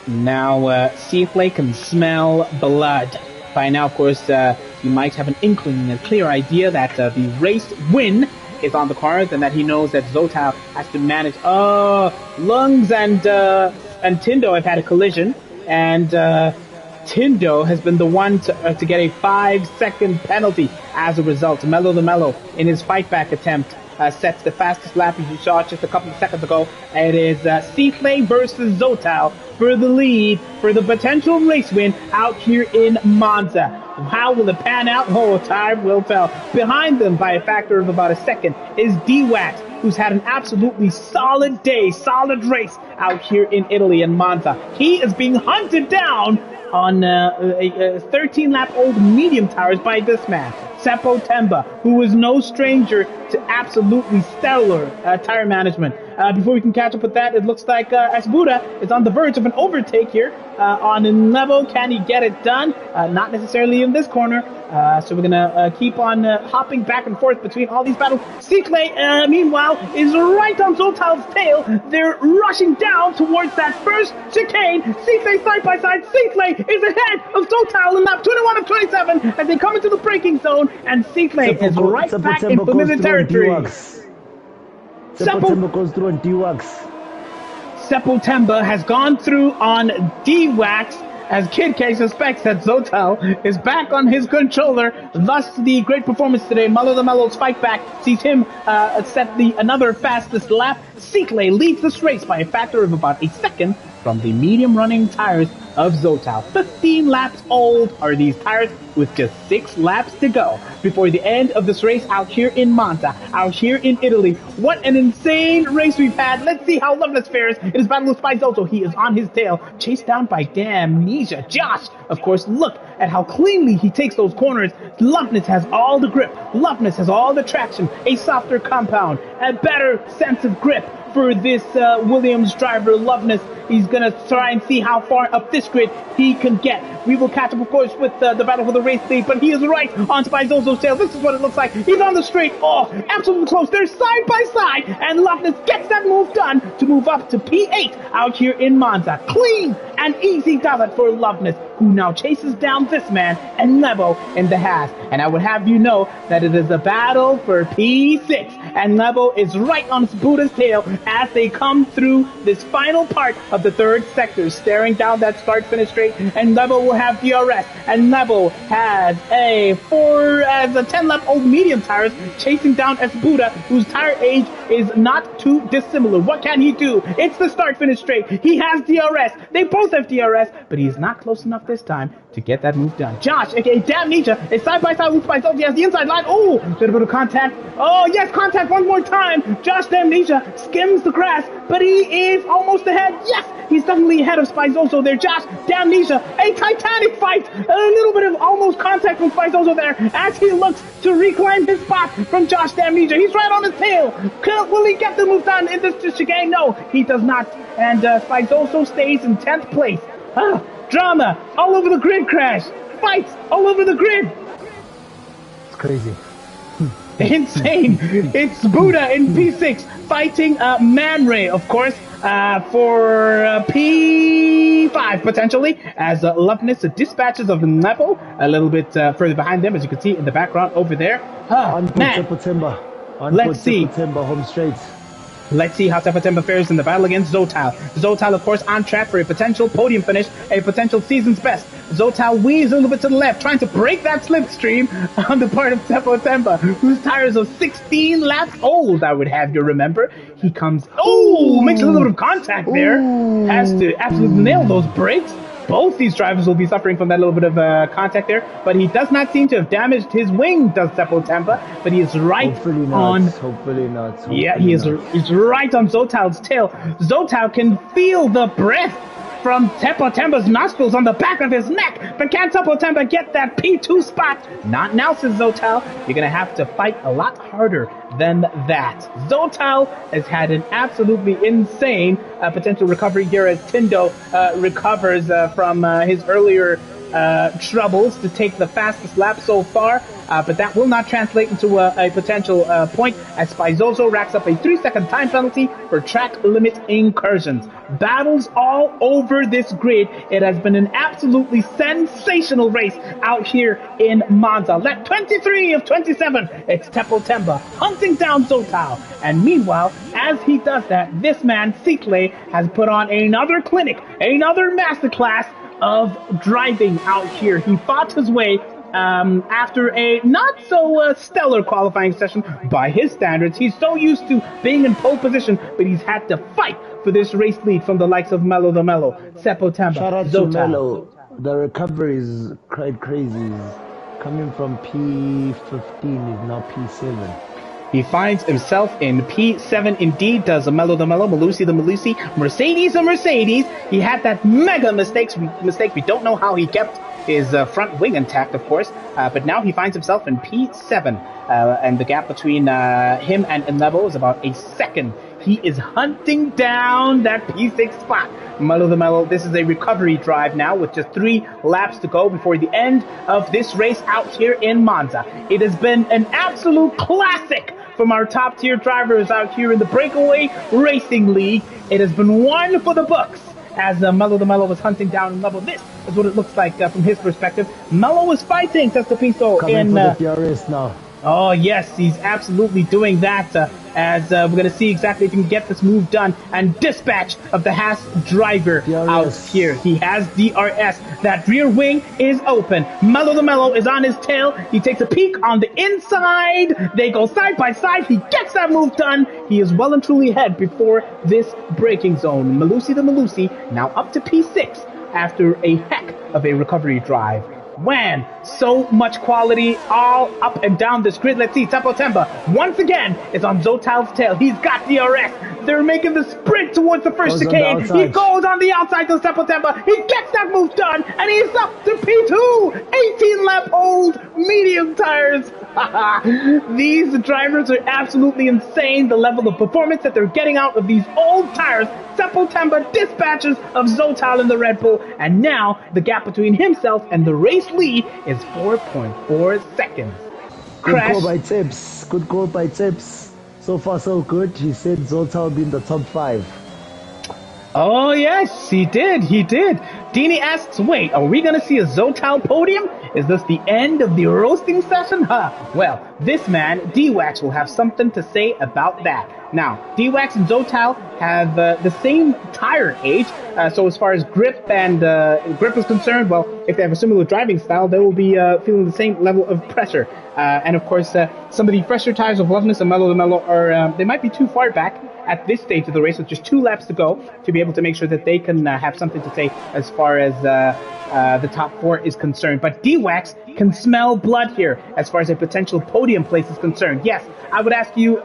Now, Seatley can smell blood. By now, of course, you might have an inkling, a clear idea that the race win is on the cards, and that he knows that Zotal has to manage. Lungs and Tindo have had a collision, and Tindo has been the one to get a 5-second penalty as a result. Mello the Mello, in his fight back attempt, sets the fastest lap, as you saw just a couple of seconds ago. It is Seatley versus Zotal for the lead, for the potential race win out here in Monza. How will it pan out? Oh, time will tell. Behind them by a factor of about a second is D-Wax, who's had an absolutely solid day, solid race out here in Italy in Monza. He is being hunted down on a 13-lap-old medium tires by this man, Seppo Temba, who is no stranger to absolutely stellar tire management. Before we can catch up with that, it looks like Asbuda is on the verge of an overtake here on Nebo. Can he get it done? Not necessarily in this corner. So we're going to keep on hopping back and forth between all these battles. Seatley, meanwhile, is right on Zotal's tail. They're rushing down towards that first chicane. Seatley side by side. Seatley is ahead of Zotal in lap 21 of 27 as they come into the braking zone. And Seatley is right back in familiar territory. Seppo goes through on D-Wax. Seppo Temba has gone through on D-Wax as Kid K suspects that Zotal is back on his controller. Thus, the great performance today. Mello the Mello's fight back sees him set another fastest lap. Seatley leads this race by a factor of about a second from the medium running tires of Zotal. 15 laps old are these tires with just 6 laps to go before the end of this race out here in Monza, out here in Italy. What an insane race we've had. Let's see how Loveness fares. It is battle with Zotal. He is on his tail, chased down by Damnesia. Josh, of course, look at how cleanly he takes those corners. Loveness has all the grip. Loveness has all the traction, a softer compound, a better sense of grip for this Williams driver, Loveness. He's going to try and see how far up this grid he can get. We will catch up, of course, with the battle for the race lead, but he is right on Spizzoso's tail. This is what it looks like. He's on the straight. Oh, absolutely close. They're side by side, and Loveness gets that move done to move up to P8 out here in Monza. Clean and easy does it for Loveness, who now chases down this man and Nebo in the Haas. And I would have you know that it is a battle for P6, and Nebo is right on Buddha's tail as they come through this final part of the third sector, staring down that start-finish straight, and Nebo will have DRS, and Nebo has a 10-lap-old medium tires chasing down Buddha, whose tire age is not too dissimilar. What can he do? It's the start-finish straight. He has DRS. They both have DRS, but he is not close enough this time to get that move done. Josh, aka Damnesia, is side by side with Spice. He has the inside line. Oh, little bit of contact. Oh, yes, contact one more time. Josh Damnesia skims the grass, but he is almost ahead. Yes, he's definitely ahead of Spizoso there. Josh Damnesia, a titanic fight. A little bit of almost contact from Spizoso there as he looks to reclaim his spot from Josh Damnesia. He's right on his tail. Will he get the move done in this chicane? No, he does not. And Spizoso stays in 10th place. Drama all over the grid, Crash. Fights all over the grid. It's crazy. Insane. It's Buddha in P6 fighting Man Ray, of course, for P5 potentially, as Loveness dispatches of Nepo a little bit further behind them, as you can see in the background over there. September. Let's see. September home straight. Let's see how September fares in the battle against Zotal. Zotal, of course, on track for a potential podium finish, a potential season's best. Zotal weaves a little bit to the left, trying to break that slipstream on the part of September, whose tires are 16 laps old, I would have you remember. He comes, makes a little bit of contact there. Has to absolutely nail those brakes. Both these drivers will be suffering from that little bit of contact there, but he does not seem to have damaged his wing, does September, but he is right on... Hopefully not. He's right on Zotal's tail. Zotal can feel the breath from September's nostrils on the back of his neck, but can September get that P2 spot? Not now, says Zotal. You're going to have to fight a lot harder than that. Zotal has had an absolutely insane potential recovery here as Tindo recovers from his earlier troubles to take the fastest lap so far, but that will not translate into a potential point as Spizoso racks up a 3-second time penalty for track limit incursions. Battles all over this grid. It has been an absolutely sensational race out here in Monza. Lap 23 of 27, it's Teppo Temba hunting down Zotal. And meanwhile, as he does that, this man, Cicle, has put on another clinic, another masterclass of driving out here. He fought his way after a not so stellar qualifying session by his standards. He's so used to being in pole position, but he's had to fight for this race lead from the likes of Mello the Mello, September, Shout out Zotal. to Mello. The recovery is quite crazy. Coming from P15 is now P7. He finds himself in P7 indeed, does a Mello the Mello, Malusi the Malusi, Mercedes the Mercedes. He had that mega mistake. We don't know how he kept his front wing intact, of course, but now he finds himself in P7, and the gap between him and Enlevo is about a second. He is hunting down that P6 spot. Mello the Mello, this is a recovery drive now with just 3 laps to go before the end of this race out here in Monza. It has been an absolute classic from our top tier drivers out here in the Brakeaway Racing League. It has been one for the books as Mello the Mello was hunting down Level. This is what it looks like from his perspective. Mello is fighting Testopiso in... for the DRS now. Oh, yes, he's absolutely doing that as we're going to see exactly if he can get this move done and dispatch of the Haas driver out here. He has DRS. That rear wing is open. Mello the Mello is on his tail. He takes a peek on the inside. They go side by side. He gets that move done. He is well and truly ahead before this braking zone. Malusi the Malusi now up to P6 after a heck of a recovery drive. Man, so much quality all up and down this grid. Let's see, Teppo Temba once again is on Zotal's tail. He's got DRS. They're making the sprint towards the first chicane. He goes on the outside to Teppo Temba. He gets that move done, and he's up to P2. 18 lap old medium tires. These drivers are absolutely insane. The level of performance that they're getting out of these old tires. September dispatches of Zotal in the Red Bull, and now the gap between himself and the race lead is 4.4 seconds. Good call by Tips. Good call by Tips. So far, so good. He said Zotal be in the top 5. Oh, yes, he did. He did. Dini asks, wait, are we going to see a Zotal podium? Is this the end of the roasting session? Well, this man, D-Wax, will have something to say about that. Now, D-Wax and Zotal have the same tire age, so as far as grip and grip is concerned, well, if they have a similar driving style, they will be feeling the same level of pressure. And of course, some of the fresher tires of Loveness and Mellow the Mellow are, they might be too far back at this stage of the race with just 2 laps to go to be able to make sure that they can have something to say as far as the top 4 is concerned. But D-Wax can smell blood here as far as a potential podium place is concerned. Yes, I would ask you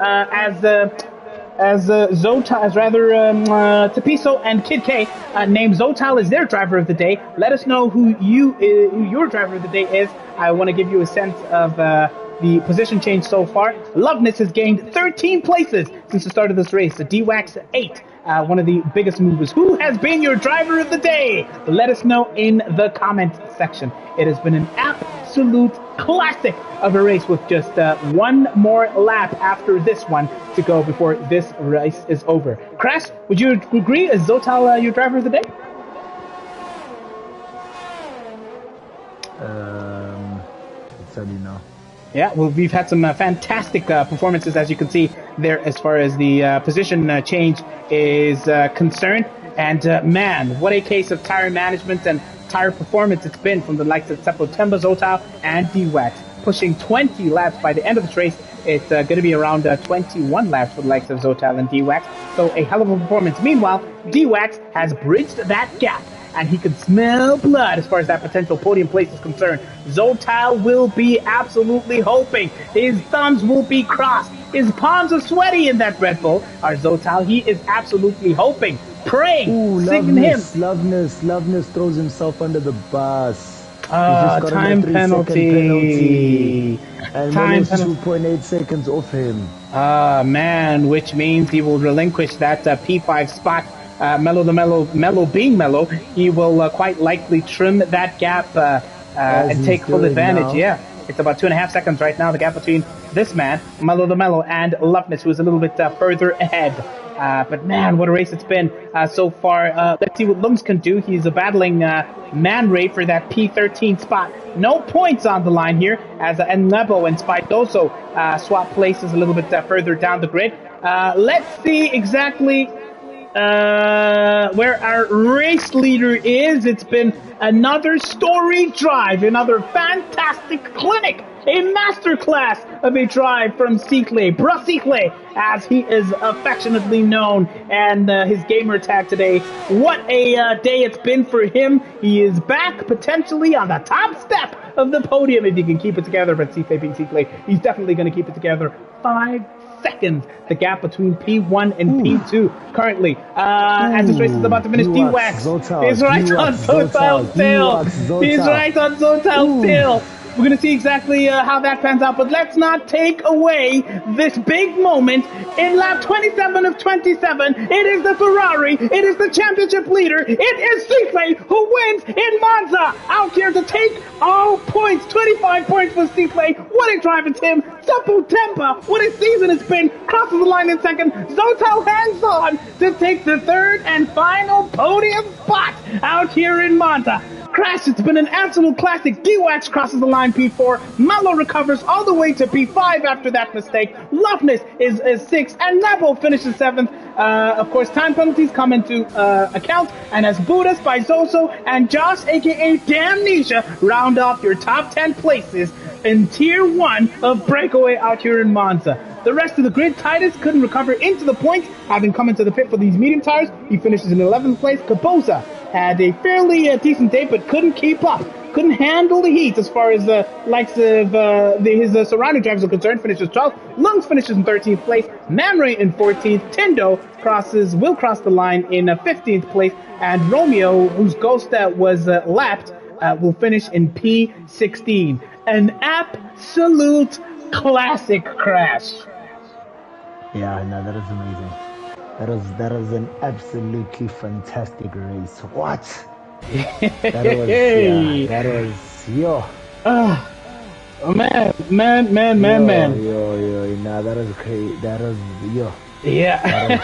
Tapiso and Kid K named Zotal as their driver of the day. Let us know who your driver of the day is. I want to give you a sense of the position change so far. Loveness has gained 13 places since the start of this race. The D-Wax 8. One of the biggest movers. Who has been your driver of the day? Let us know in the comment section. It has been an absolute classic of a race with just one more lap after this one to go before this race is over. Crash, would you agree? Is Zotal your driver of the day? No. Yeah, well, we've had some fantastic performances, as you can see there, as far as the position change is concerned. And man, what a case of tire management and tire performance it's been from the likes of September, Zotal, and D-Wax. Pushing 20 laps by the end of this race. It's going to be around 21 laps for the likes of Zotal and D-Wax. So a hell of a performance. Meanwhile, D-Wax has bridged that gap, and he can smell blood as far as that potential podium place is concerned. Zotal will be absolutely hoping. His thumbs will be crossed. His palms are sweaty in that Red Bull. Our Zotal, he is absolutely hoping, praying, singing him. Loveness throws himself under the bus. Time penalty. And time 2.8 seconds off him. Man, which means he will relinquish that P5 spot. Mellow the Mellow being Mellow, he will quite likely trim that gap and take full advantage. Now. Yeah, it's about 2.5 seconds right now, the gap between this man, Mellow the Mellow, and Loveness, who is a little bit further ahead. But man, what a race it's been so far. Let's see what Lums can do. He's battling Man Ray for that P13 spot. No points on the line here, as Nebo and Spidoso swap places a little bit further down the grid. Let's see exactly where our race leader is. It's been another story drive, another fantastic clinic, a masterclass of a drive from Cicle, Brakeaway, as he is affectionately known, and his gamer tag today. What a day it's been for him. He is back potentially on the top step of the podium if he can keep it together. But Cicle being Cicle, he's definitely going to keep it together. 5 seconds, the gap between P1 and P2 currently. As this race is about to finish, D-Wax is right on Zotal's tail. He's right on Zotal's tail. We're going to see exactly how that pans out, but let's not take away this big moment in lap 27 of 27. It is the Ferrari, it is the championship leader, it is Cicle who wins in Monza, out here to take all points, 25 points for Cicle. What a drive it's him. Sapu Tempa, what a season it's been, crosses the line in second. Zotal hands on to take the third and final podium spot out here in Monza. Crash, it's been an absolute classic. D-Wax crosses the line P4. Malo recovers all the way to P5 after that mistake. Loveness is 6th, and Nebo finishes 7th. Of course, time penalties come into account, and as Buddhas by Zoso and Josh, aka Damnesia, round off your top 10 places in Tier 1 of Brakeaway out here in Monza. The rest of the grid, Titus couldn't recover into the points, having come into the pit for these medium tires. He finishes in 11th place. Caboza had a fairly decent day, but couldn't keep up. Couldn't handle the heat as far as the likes of his surrounding drivers are concerned. Finishes 12th. Lungs finishes in 13th place. Mamre in 14th. Tindo will cross the line in 15th place. And Romeo, whose ghost was lapped, will finish in P16. An absolute classic crash. Yeah, no, that is amazing. That was an absolutely fantastic race. What? That was yo. Man. Yo. Nah, that was crazy. That was yo. Yeah. That was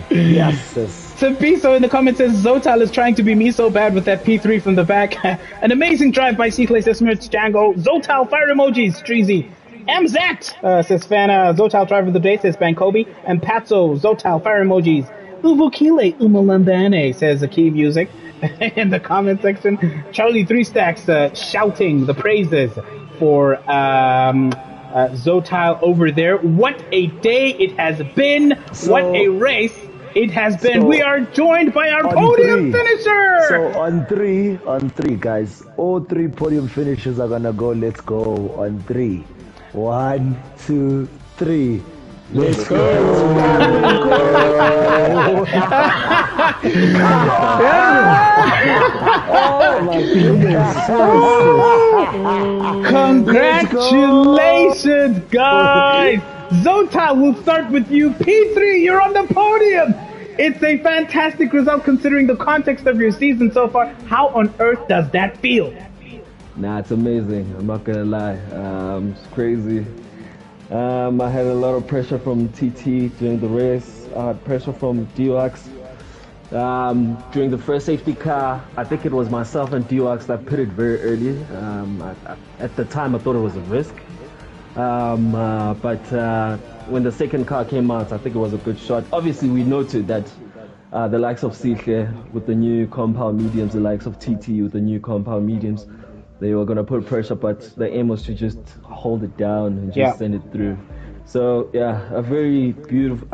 crazy. Yes. Tapiso in the comments says Zotal is trying to be me so bad with that P3 from the back. An amazing drive by Cicle, says Smirts Django. Zotal fire emojis, Streezy. MZat says Fana, Zotal driver of the day, says Bankobi. And Patso, Zotal fire emojis. Uvukile Umalambane, says the key music in the comment section. Charlie Three Stacks shouting the praises for Zotile over there. What a day it has been. What a race it has been. So, we are joined by our podium finisher. So on three, guys, all 3 podium finishers are gonna go. Let's go on 3. 1, 2, 3. Let's go. Oh my goodness. Congratulations, guys. Zotile, we'll start with you. P3, you're on the podium. It's a fantastic result considering the context of your season so far. How on earth does that feel? Nah, it's amazing. I'm not gonna lie. It's crazy. I had a lot of pressure from TT during the race. I had pressure from DOX. During the first safety car, I think it was myself and DOX that pitted very early. At the time, I thought it was a risk. But when the second car came out, I think it was a good shot. Obviously, we noted that the likes of Sihle with the new compound mediums, the likes of TT with the new compound mediums, they were going to put pressure, but the aim was to just hold it down and just send it through. So, yeah, a very beautiful,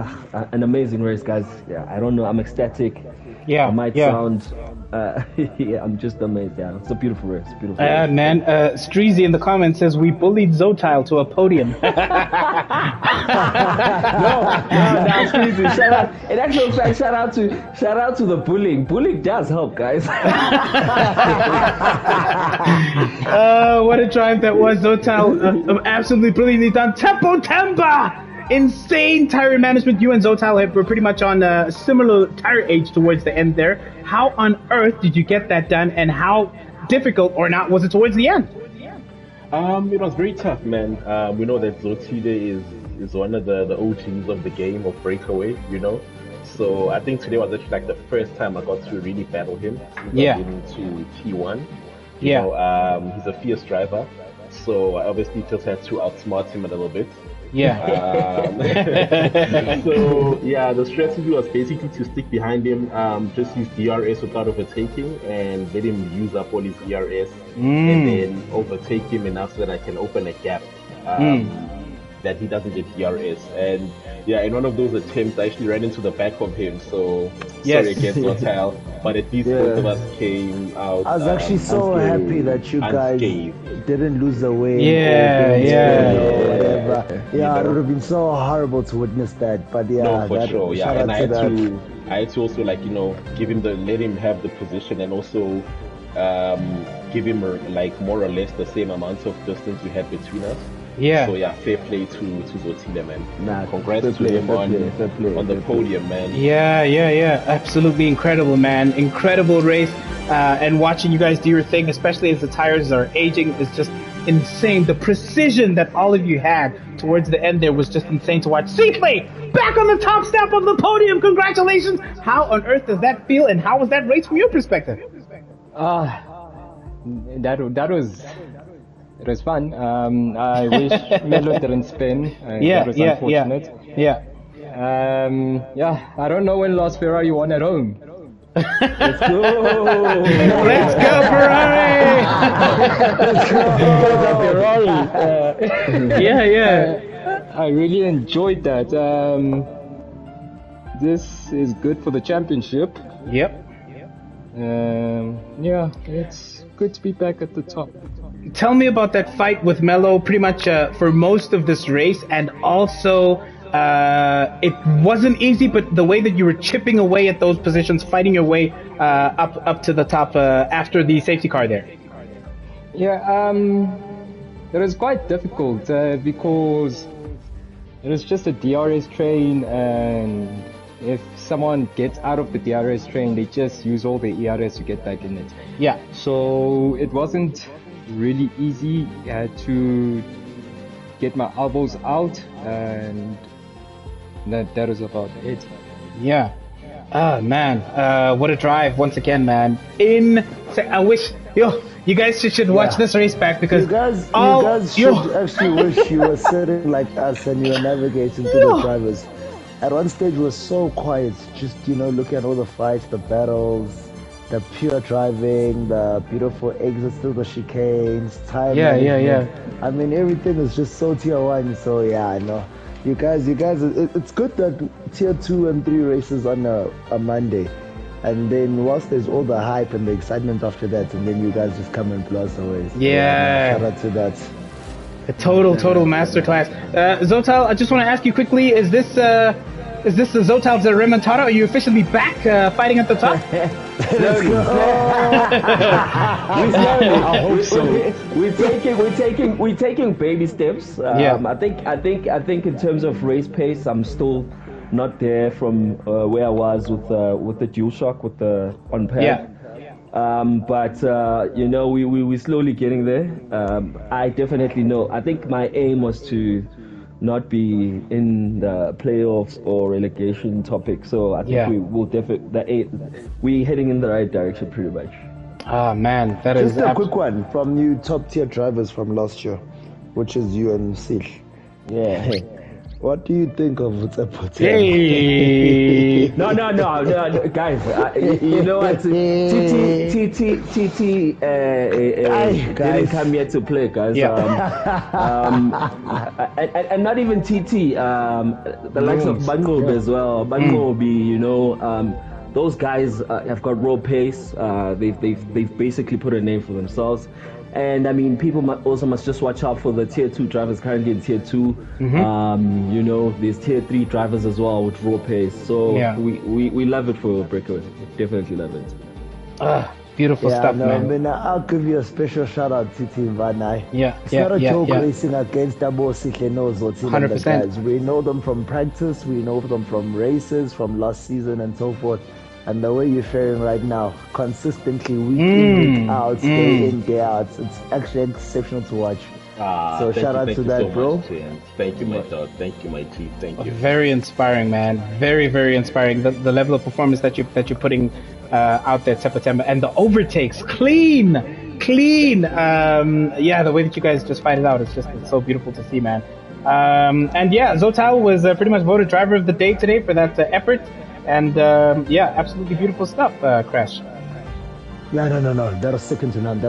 an amazing race, guys. Yeah, I don't know, I'm ecstatic. Yeah, I might sound, yeah, I'm just amazed. Yeah, it's a beautiful race. Beautiful race. Man, Streezy in the comments says we bullied Zotile to a podium. No, Streezy, shout out. In actual fact, shout out to the bullying. Bullying does help, guys. What a drive that was. Zotile absolutely brilliantly done. Tempo Temba! Insane tire management. You and Zotile were pretty much on a similar tire age towards the end there. How on earth did you get that done, and how difficult or not was it towards the end? It was very tough, man. We know that Zotile is one of the OGs of the game of Breakaway, you know. So I think today was actually like the first time I got to really battle him. Into T1. You know, he's a fierce driver, so I obviously just had to outsmart him a little bit. So yeah, the strategy was basically to stick behind him, just use DRS without overtaking, and let him use up all his DRS, and then overtake him enough so that I can open a gap that he doesn't get DRS. And yeah, in one of those attempts, I actually ran into the back of him. So sorry against Zotile, but at least both of us came out. I was actually so happy that you guys didn't lose the way. Whatever. Yeah, it would have been so horrible to witness that. But yeah, no, for sure. Yeah, and I had to also, like, you know, let him have the position, and also give him like more or less the same amount of distance we had between us. Yeah. So yeah, fair play to Zotile, man. Congrats to him on the podium, man. Yeah. Absolutely incredible, man. Incredible race. And watching you guys do your thing, especially as the tires are aging, is just insane. The precision that all of you had towards the end there was just insane to watch. Sihle, back on the top step of the podium. Congratulations. How on earth does that feel, and how was that race from your perspective? It was fun. I wish Melo didn't spin. That was unfortunate. Yeah. I don't know when Lost Ferrari won at home. Let's go! Let's go, Ferrari! Let's go, Ferrari! I really enjoyed that. This is good for the championship. Yep. It's good to be back at the top. Tell me about that fight with Melo pretty much for most of this race, and also it wasn't easy, but the way that you were chipping away at those positions, fighting your way up to the top after the safety car there. Yeah, it was quite difficult because it was just a DRS train, and if someone gets out of the DRS train, they just use all the ERS to get back in it. Yeah. So it wasn't really easy. I had to get my elbows out, and that was about it. Yeah. Man, what a drive once again, man. I wish you guys should watch this race back, because you guys should actually wish you were sitting like us and you were navigating through the drivers. at one stage was so quiet, just looking at all the fights, the battles, the pure driving, the beautiful exits through the chicanes, time management. I mean, everything is just so tier 1. So yeah, I know you guys. It's good that tier 2 and 3 races on a Monday, and then whilst there's all the hype and the excitement after that, and then you guys just come and blow us away. So, shout out to that. A total masterclass. Zotal, I just want to ask you quickly: Is this the Zotal's remontada? Are you officially back fighting at the top? I hope so. We're taking baby steps. I think in terms of race pace, I'm still not there from where I was with the dual shock with the on pad. Yeah. But we're slowly getting there. I definitely know. I think my aim was to not be in the playoffs or relegation topic. So I think we will definitely. We're heading in the right direction, pretty much. Ah man, that is just a quick one from you top tier drivers from last year, which is you and Sil. Yeah. What do you think of Tsepo? Hey. No, guys. You know what? TT didn't come here to play, guys. And not even TT. The likes of Bangob as well. Bangobi, those guys have got raw pace. They've basically put a name for themselves. And I mean, people must just watch out for the tier 2 drivers currently in tier 2. There's tier 3 drivers as well with raw pace. So we love it for Breakaway. Definitely love it. Beautiful stuff, man. I'll give you a special shout out to Team Vanai. It's not a joke racing against Dabo Siklenozo team and the guys. We know them from practice, we know them from races, from last season and so forth. And the way you're faring right now, consistently, week in, week out, day in, day out, it's actually exceptional to watch. So shout out to that, bro. Thank you, my dog. Thank you, my chief. Thank you. Very inspiring, man. Very, very inspiring. The level of performance that you're putting out there, September, and the overtakes, clean. The way that you guys just fight it out, it's so beautiful to see, man. Zotal was pretty much voted driver of the day today for that effort. And absolutely beautiful stuff, Crash. No. That was second to none.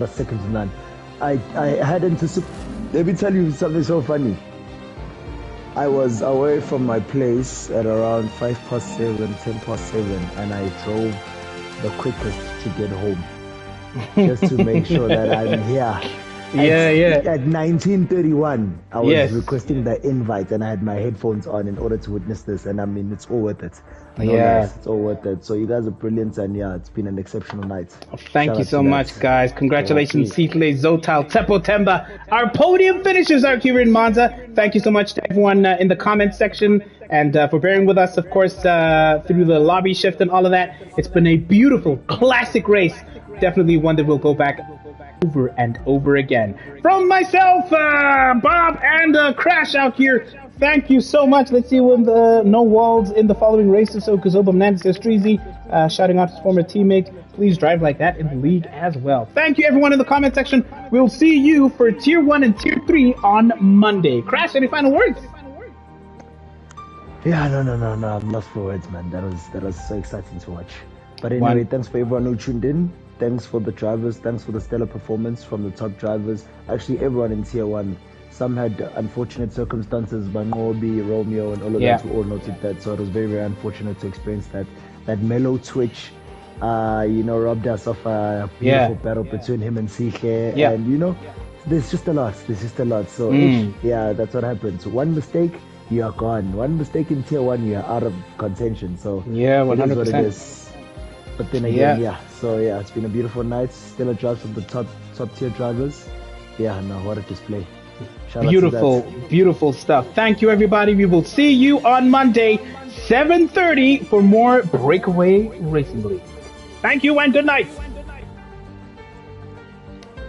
I had anticipated. Let me tell you something so funny. I was away from my place at around 7:05, 7:10, and I drove the quickest to get home, just to make sure that I'm here. At 19:31, I was requesting the invite, and I had my headphones on in order to witness this. And I mean, it's all worth it. It's all worth it. So you guys are brilliant, and it's been an exceptional night. Thank you so much, guys. Congratulations, Sitle, Zotal, Tsepo Temba. Our podium finishers are here in Monza. Thank you so much to everyone in the comment section and for bearing with us, of course, through the lobby shift and all of that. It's been a beautiful, classic race. Definitely one that we'll go back over and over again. From myself, Bob, and Crash out here, thank you so much. Let's see when the no walls in the following races. So Kazoba Mnandi says Streezy, shouting out his former teammate. Please drive like that in the league as well. Thank you, everyone in the comment section. We'll see you for Tier 1 and Tier 3 on Monday. Crash, any final words? No. I'm lost for words, man. That was so exciting to watch. But anyway, thanks for everyone who tuned in. Thanks for the drivers. Thanks for the stellar performance from the top drivers. Actually, everyone in Tier 1. Some had unfortunate circumstances, Bangobi, Romeo, and all of that. We all noted that. So it was very, very unfortunate to experience that. That mellow twitch, robbed us of a beautiful battle between him and Sikhe. And, there's just a lot. So, that's what happens. One mistake, you are gone. One mistake in Tier 1, you are out of contention. So, 100%. It is what it is. But then again, So, it's been a beautiful night. Still a drive from the top tier drivers. What a display. Beautiful stuff. Thank you, everybody. We will see you on Monday, 7:30 for more Breakaway Racing League. Thank you and good night.